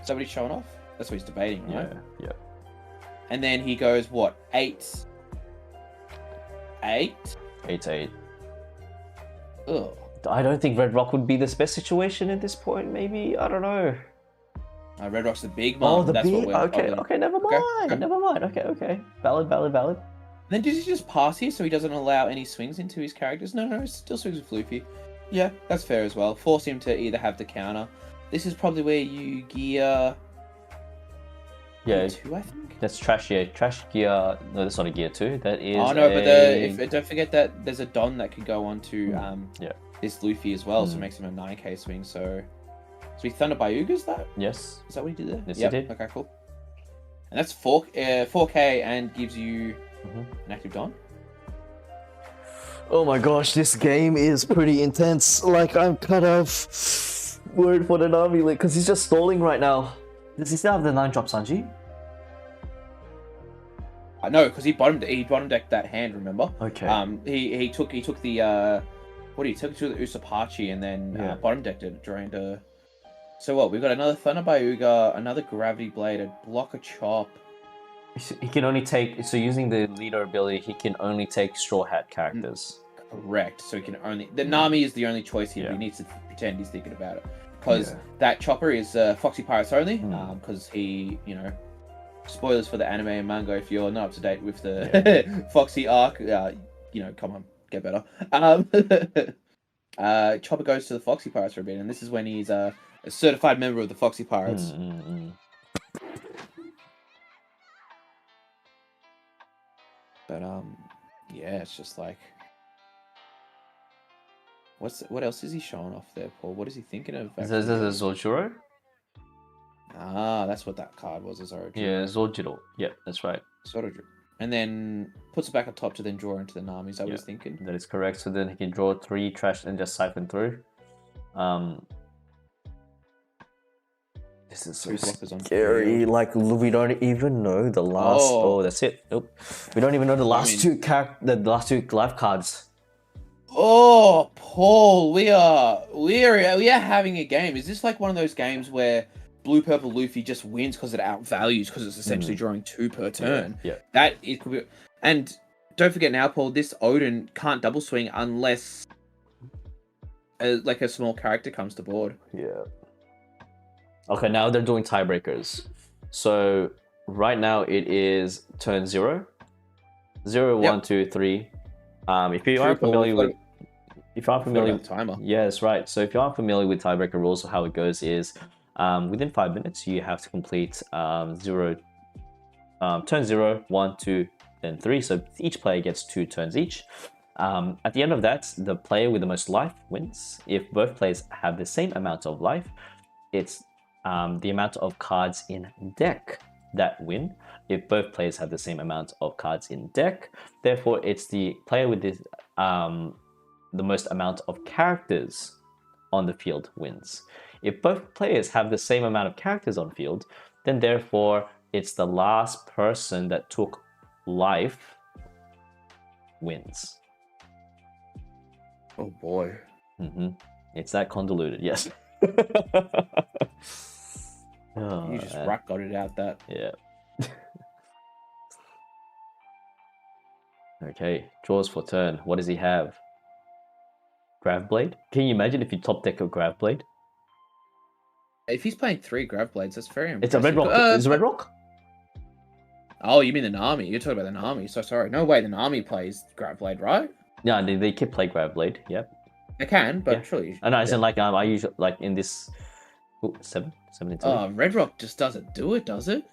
Is that what he's showing off? That's what he's debating, right? Yeah. And then he goes, what, 8? 8? 8. Ugh. I don't think Red Rock would be the best situation at this point, maybe? I don't know. Red Rock's the big one. Oh, the big? Okay, never mind. Never mind. Okay. Valid. Then does he just pass here so he doesn't allow any swings into his characters? No, still swings with Luffy. Yeah, that's fair as well. Force him to either have the counter. This is probably where you gear... Yeah, 2, I think? That's trash, yeah. Trash gear... No, that's not a gear 2. That is but don't forget that there's a Don that could go on to this Luffy as well, so it makes him a 9k swing, so he Thunder Bayugas that? Yes. Is that what he did there? Yes, he did. Okay, cool. And that's 4k and gives you an active Don? Oh my gosh, this game is pretty intense. Like, I'm kind of worried for the Nami, because he's just stalling right now. Does he still have the 9-drop Sanji? No, because he bottom decked that hand. Remember? Okay. He took the what he took to the Usopachi and then bottom decked it during the. So what? We've got another Thunder Bayuga, another Gravity Blade, a Blocker Chop. He can only take, so using the leader ability, he can only take Straw Hat characters. Correct. So he can only Nami is the only choice here. He needs to pretend he's thinking about it because that Chopper is Foxy Pirates only. Because he, spoilers for the anime and manga if you're not up to date with the Foxy arc. Come on, get better. Chopper goes to the Foxy Pirates for a bit, and this is when he's a certified member of the Foxy Pirates. But it's just like, what else is he showing off there, Paul? What is he thinking of? Is this Zoro? Ah, that's what that card was. Zoro. Yeah, Zoro. Yeah, that's right. Zoro. And then puts it back on top to then draw into the Namis. I was thinking. That is correct. So then he can draw 3 trash and just siphon through. This is so scary. Like, we don't even know the last. Oh, that's it. Nope. We don't even know the last two life cards. Oh, Paul, we are having a game. Is this like one of those games where Blue Purple Luffy just wins because it outvalues because it's essentially drawing 2 per turn? Yeah. That it could be. And don't forget now, Paul, this Odin can't double swing unless a small character comes to board. Yeah. Okay, now they're doing tiebreakers. So right now it is turn 0. 0, 1, 2, 3. If you aren't familiar with timer. Yeah, that's right. So if you aren't familiar with tiebreaker rules, how it goes is within 5 minutes you have to complete turn 0, 1, 2, then 3. So each player gets 2 turns each. At the end of that, the player with the most life wins. If both players have the same amount of life, it's the amount of cards in deck that win. If both players have the same amount of cards in deck, therefore it's the player with the most amount of characters on the field wins. If both players have the same amount of characters on field, then therefore it's the last person that took life wins. Oh boy. It's that convoluted, yes. You just got it out that. Yeah. Okay, draws for turn. What does he have? Grav Blade? Can you imagine if you top deck a Grav Blade? If he's playing 3 Grav Blades, that's very impressive. It's a Red Rock. It's a Red Rock? Oh, you mean the Nami. You're talking about the Nami. So sorry. No way the Nami plays Grav Blade, right? Yeah, they can play Grav Blade, yep. They can, but surely. I know, as in like I usually like in this 7 into. Oh, Red Rock just doesn't do it, does it?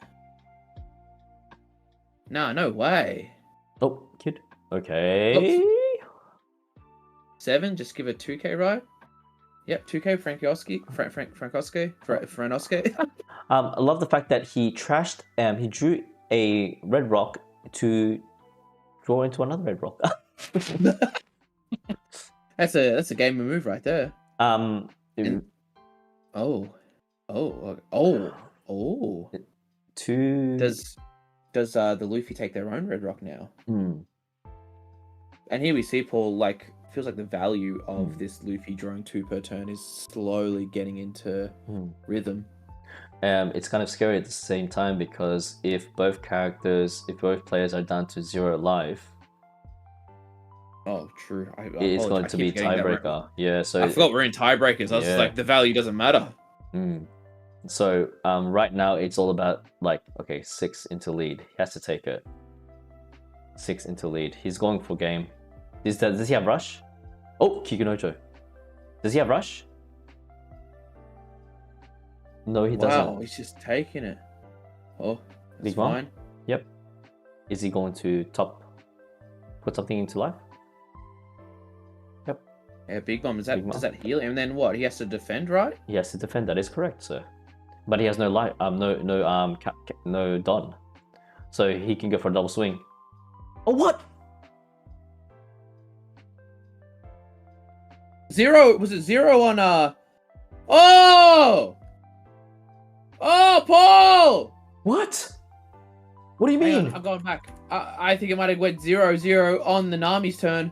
No way. Oh, kid. Okay. Oops. 7, just give it 2k, right? Yep, 2k Frankowski. I love the fact that he trashed he drew a Red Rock to draw into another Red Rock. That's a gamer move right there. Two. Does the Luffy take their own Red Rock now? And here we see Paul, like, feels like the value of this Luffy drawing 2 per turn is slowly getting into rhythm. It's kind of scary at the same time because if both players are down to 0 life. Oh, true. It's going to be tiebreaker. Yeah, so I forgot we're in tiebreakers. I was just like, the value doesn't matter. So right now it's all about like, okay, 6 into lead. He has to take it. 6 into lead. He's going for game. Does he have rush? Oh, Kikunojo. Does he have rush? No, he doesn't. Wow, he's just taking it. Oh, that's Big fine. Mom? Yep. Is he going to put something into life? Yep. Yeah, Big Mom. Does that heal him? And then what? He has to defend, right? He has to defend. That is correct, sir. But he has no life. No Don. So he can go for a double swing. Oh, what? 0. Was it 0 on Oh! Oh, Paul! What? What do you Hang mean? on, I'm going back. I think it might have went 0-0 on the Nami's turn.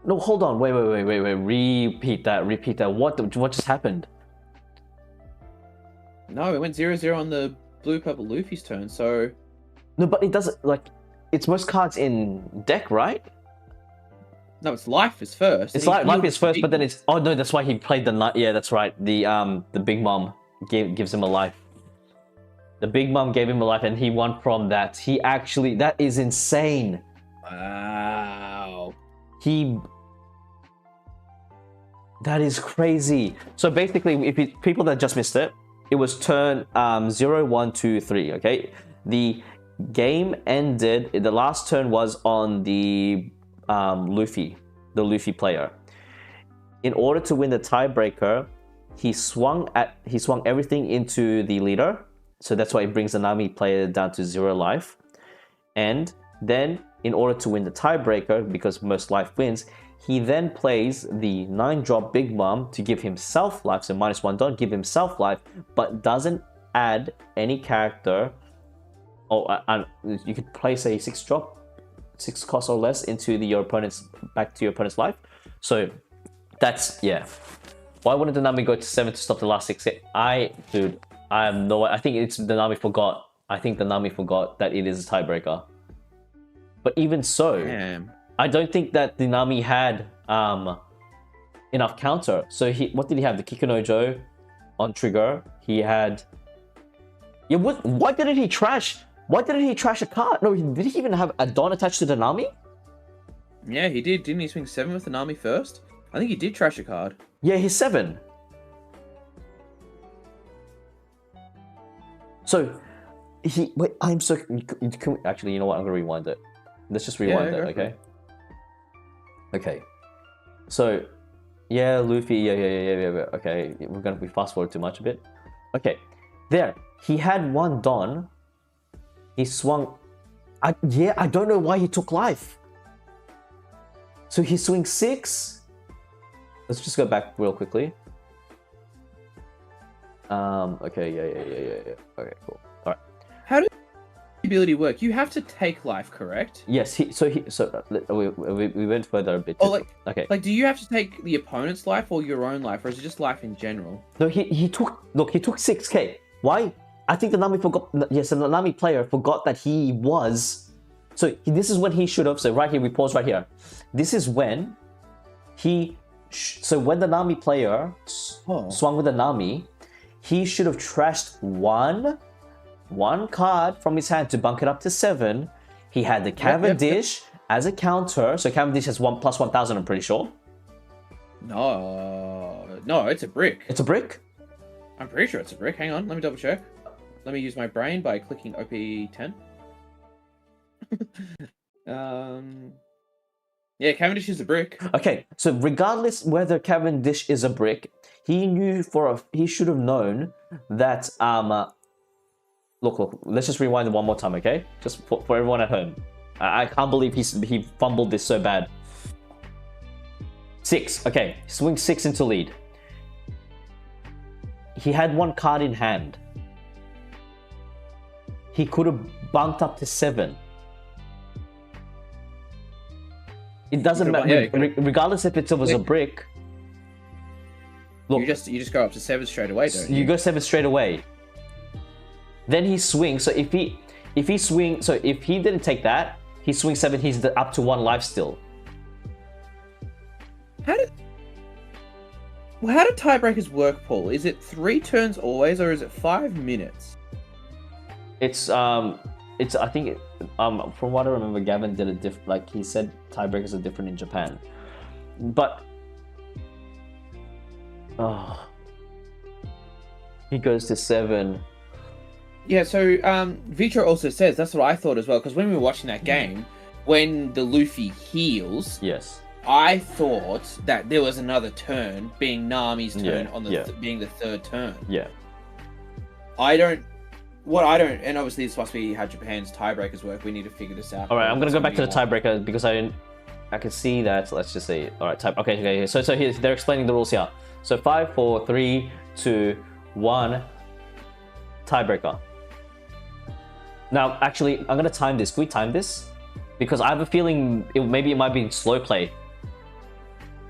No, hold on. Wait. Repeat that. What just happened? No, it went 0-0 on the blue purple Luffy's turn. So No, but it doesn't like. It's most cards in deck, right? no, it's life is first. It's and like he life heals is first, the but then big it's oh no, that's why he played the night. Yeah, that's right. The big mom gives him a life. The big mom gave him a life, and he won from that. He actually that is insane. one. Wow. That is crazy. So basically, people that just missed it, it was turn 0, 1, 2, 3. Okay, the game ended. The last turn was on the Luffy, the Luffy player. In order to win the tiebreaker, he swung everything into the leader. So that's why it brings the Nami player down to 0 life. And then, in order to win the tiebreaker, because most life wins, he then plays the 9-drop Big Mom to give himself life, so -1 dot, give himself life, but doesn't add any character. You could place a 6-drop, 6 cost or less into your opponent's back to your opponent's life. So that's yeah. Why wouldn't the Nami go to 7 to stop the last 6? I have no. I think it's the Nami forgot. I think the Nami forgot that it is a tiebreaker. But even so. Damn. I don't think that the Nami had enough counter. So what did he have? The Kikunojo on trigger. He had. Yeah. Why didn't he trash? Why didn't he trash a card? No, did he even have a Don attached to the Nami? Yeah, he did. Didn't he swing 7 with the Nami first? I think he did trash a card. Yeah, he's 7. So wait. I'm so. Actually, you know what? I'm gonna rewind it. Let's just rewind it. Okay. Okay, so yeah, Luffy, yeah. Okay, we fast forward too much a bit. Okay, there he had 1 Don. He swung. I don't know why he took life. So he swings 6. Let's just go back real quickly. Okay, yeah. Okay, cool. All right. How did the ability work? You have to take life, correct? Yes. We went further a bit. Oh, okay. Like, do you have to take the opponent's life or your own life, or is it just life in general? No, he took 6k. Why? I think the Nami forgot. Yes, the Nami player forgot that he was. So this is when he should have. So right here, we pause right here. This is when so when the Nami player swung with the Nami, he should have trashed one card from his hand to bunk it up to 7. He had the Cavendish as a counter. So Cavendish has 1 plus 1,000, I'm pretty sure. No, it's a brick. It's a brick? I'm pretty sure it's a brick. Hang on, let me double check. Let me use my brain by clicking OP10. Yeah, Cavendish is a brick. Okay, so regardless whether Cavendish is a brick, he should have known that Look, let's just rewind it one more time, okay? Just for everyone at home. I can't believe he fumbled this so bad. 6, okay. Swing 6 into lead. He had 1 card in hand. He could have bumped up to 7. It doesn't matter, regardless if it was a brick. Look, you just go up to 7 straight away, don't you? You go 7 straight away. Then he swings. So if he didn't take that, he swings 7. He's up to 1 life still. How do tiebreakers work, Paul? Is it 3 turns always, or is it 5 minutes? It's I think from what I remember, Gavin did it different. Like he said, tiebreakers are different in Japan, but he goes to 7. Yeah, so Vitro also says, that's what I thought as well, because when we were watching that game, when the Luffy heals, yes, I thought that there was another turn, being Nami's turn being the 3rd turn. Yeah. And obviously this must be how Japan's tiebreakers work. We need to figure this out. All right, I'm gonna go back to the tiebreaker because I didn't. I can see that. Let's just say, all right, type. Okay. So here they're explaining the rules here. So 5, 4, 3, 2, 1. Tiebreaker. Now, actually, I'm gonna time this. Can we time this? Because I have a feeling maybe it might be slow play.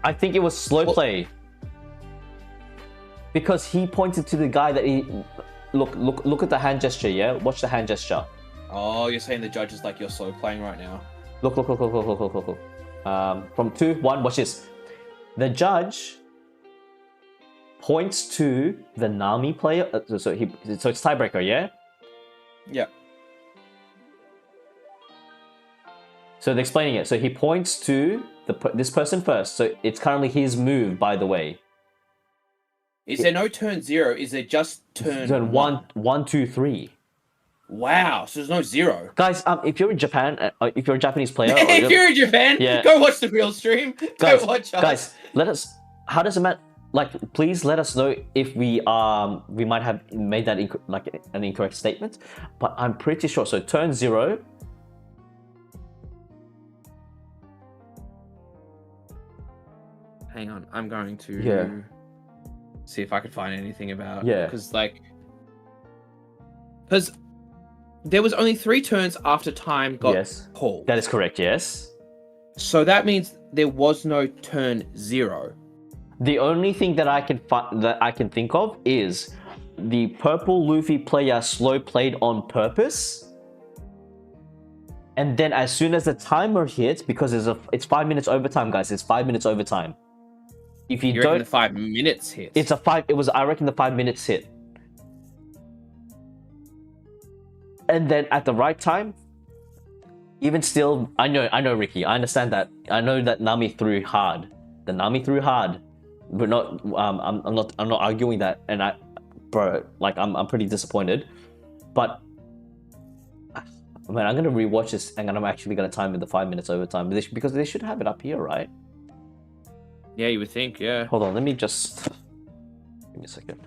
I think it was slow play. Because he pointed to the guy that he... Look at the hand gesture, yeah? Watch the hand gesture. Oh, you're saying the judge is like you're slow playing right now. Look. From 2, 1, watch this. The judge points to the Nami player. So it's tiebreaker, yeah? Yeah. So they're explaining it. So he points to this person first. So it's currently his move, by the way. Is there no turn 0? Is there just turn 1? 1, 2, 3. Wow, so there's no 0. Guys, if you're in Japan, if you're a Japanese player... if you're in Japan, go watch the real stream. Go watch us. Guys, let us... How does it matter? Like, please let us know if we might have made that an incorrect statement. But I'm pretty sure. So turn 0... Hang on, I'm going to see if I can find anything about because there was only 3 turns after time got called. That is correct. Yes. So that means there was no turn 0. The only thing that I can think of is the purple Luffy player slow played on purpose. And then as soon as the timer hits, because it's 5 minutes overtime, guys. It's 5 minutes overtime. If you don't, the 5 minutes hit. I reckon the 5 minutes hit. And then at the right time, even still, I know, Ricky. I understand that. I know that Nami threw hard. The Nami threw hard. But not. I'm not arguing that. And I'm pretty disappointed. But man, I'm gonna rewatch this, and I'm actually gonna time it the 5 minutes overtime because they should have it up here, right? Yeah, you would think, yeah. Hold on, let me just... Give me a second.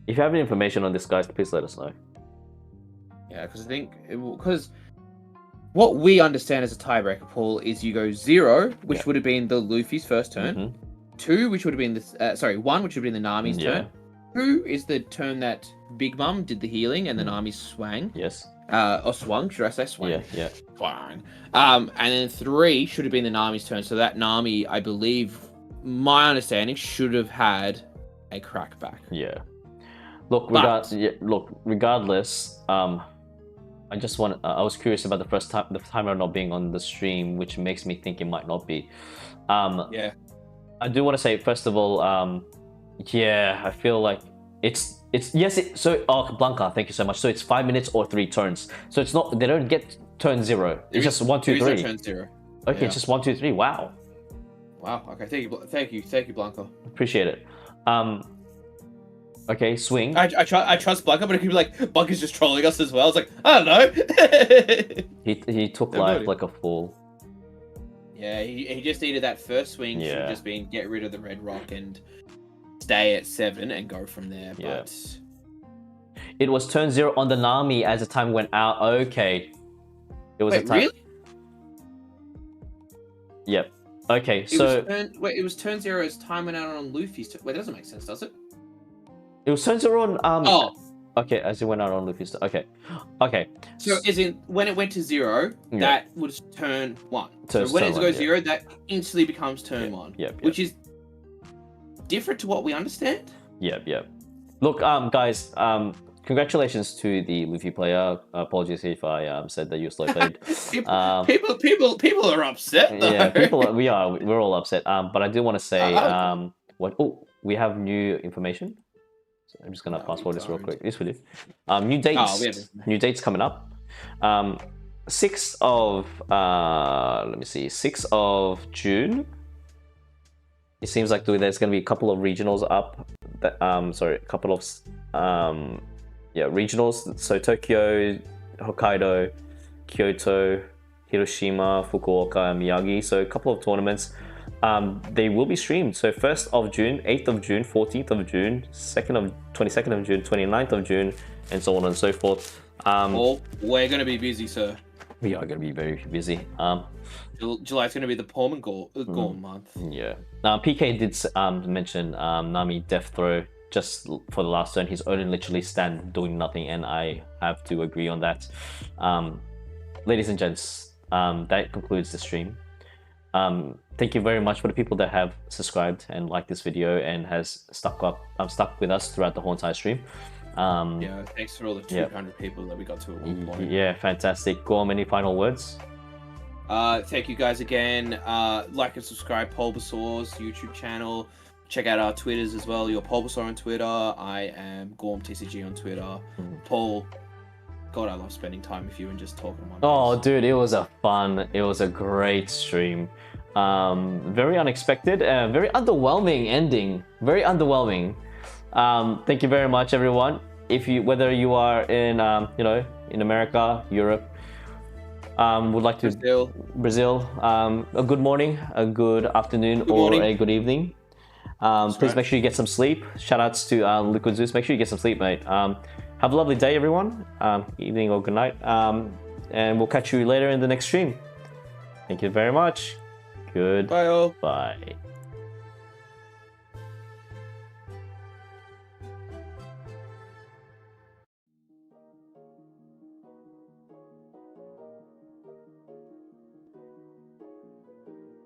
If you have any information on this, guys, please let us know. Yeah, because what we understand as a tiebreaker, Paul, is you go 0, which would have been the Luffy's first turn. 2, which would have been the... 1, which would have been the Nami's turn. 2 is the turn that Big Mum did the healing and the Nami swang. Yes. Or swung, should I say swang? Yeah. Swang. And then 3 should have been the Nami's turn. So that Nami, I believe, my understanding, should have had a crackback. Yeah. Look, regardless, I was curious about the timer not being on the stream, which makes me think it might not be. Yeah. I do want to say, first of all, I feel like Blanca, thank you so much. So it's 5 minutes or 3 turns. So it's not, they don't get turn 0. It's just 1, 2, 3. Turn 0. Okay, it's just 1, 2, 3. Wow. Okay, thank you, Blanca. Appreciate it. Okay, swing. I trust Blanca, but it could be like Blanca's just trolling us as well. It's like, I don't know. he took life like a fool. Yeah, he just needed that first swing. Should have just been get rid of the red rock and stay at 7 and go from there. But it was turn 0 on the Nami as the time went out. Okay, it was a time. Really? Yep. Okay, it was turn 0 as time went out on Luffy's turn. Wait, that doesn't make sense, does it? It was turn 0 on okay, as it went out on Luffy's turn. Okay. So as in when it went to 0, that was turn 1. So when it goes 0, that instantly becomes turn 1. Yep. Which is different to what we understand. Yep. Look, guys, congratulations to the Luffy player. Apologies if I said that you slow played. people are upset though. Yeah, we're all upset. But I do want to say we have new information. So I'm just gonna fast forward this real quick. This will do. New dates. New dates coming up. 6th of 6th of June. It seems like there's gonna be a couple of regionals up. A couple of regionals. So Tokyo, Hokkaido, Kyoto, Hiroshima, Fukuoka, and Miyagi. So a couple of tournaments. They will be streamed. So 1st of June, 8th of June, 14th of June, 22nd of June, 29th of June, and so on and so forth. We're going to be busy, sir. We are going to be very busy. July's going to be the Palm and Gorm month. Yeah. PK did mention Nami death throw just for the last turn. He's only literally stand doing nothing, and I have to agree on that. Ladies and gents, that concludes the stream. Thank you very much for the people that have subscribed and liked this video and has stuck with us throughout the whole entire stream. Yeah, thanks for all the 200 people that we got to at one point. Yeah, fantastic. Gorm, any final words? Thank you guys again. Like and subscribe Bulbasaur's YouTube channel. Check out our Twitters as well. You're Bulbasaur on Twitter. I am Gorm TCG on Twitter. Paul, God, I love spending time with you and just talking One Piece. Oh, dude, it was a great stream. Very unexpected, very underwhelming ending. Very underwhelming. Thank you very much, everyone. Whether you are in in America, Europe, would like to Brazil, a good morning, a good afternoon, a good evening. Please make sure you get some sleep. Shout outs to Liquid Zeus. Make sure you get some sleep, mate. Have a lovely day, everyone. Evening or good night. And we'll catch you later in the next stream. Thank you very much. Goodbye. Bye all. Bye.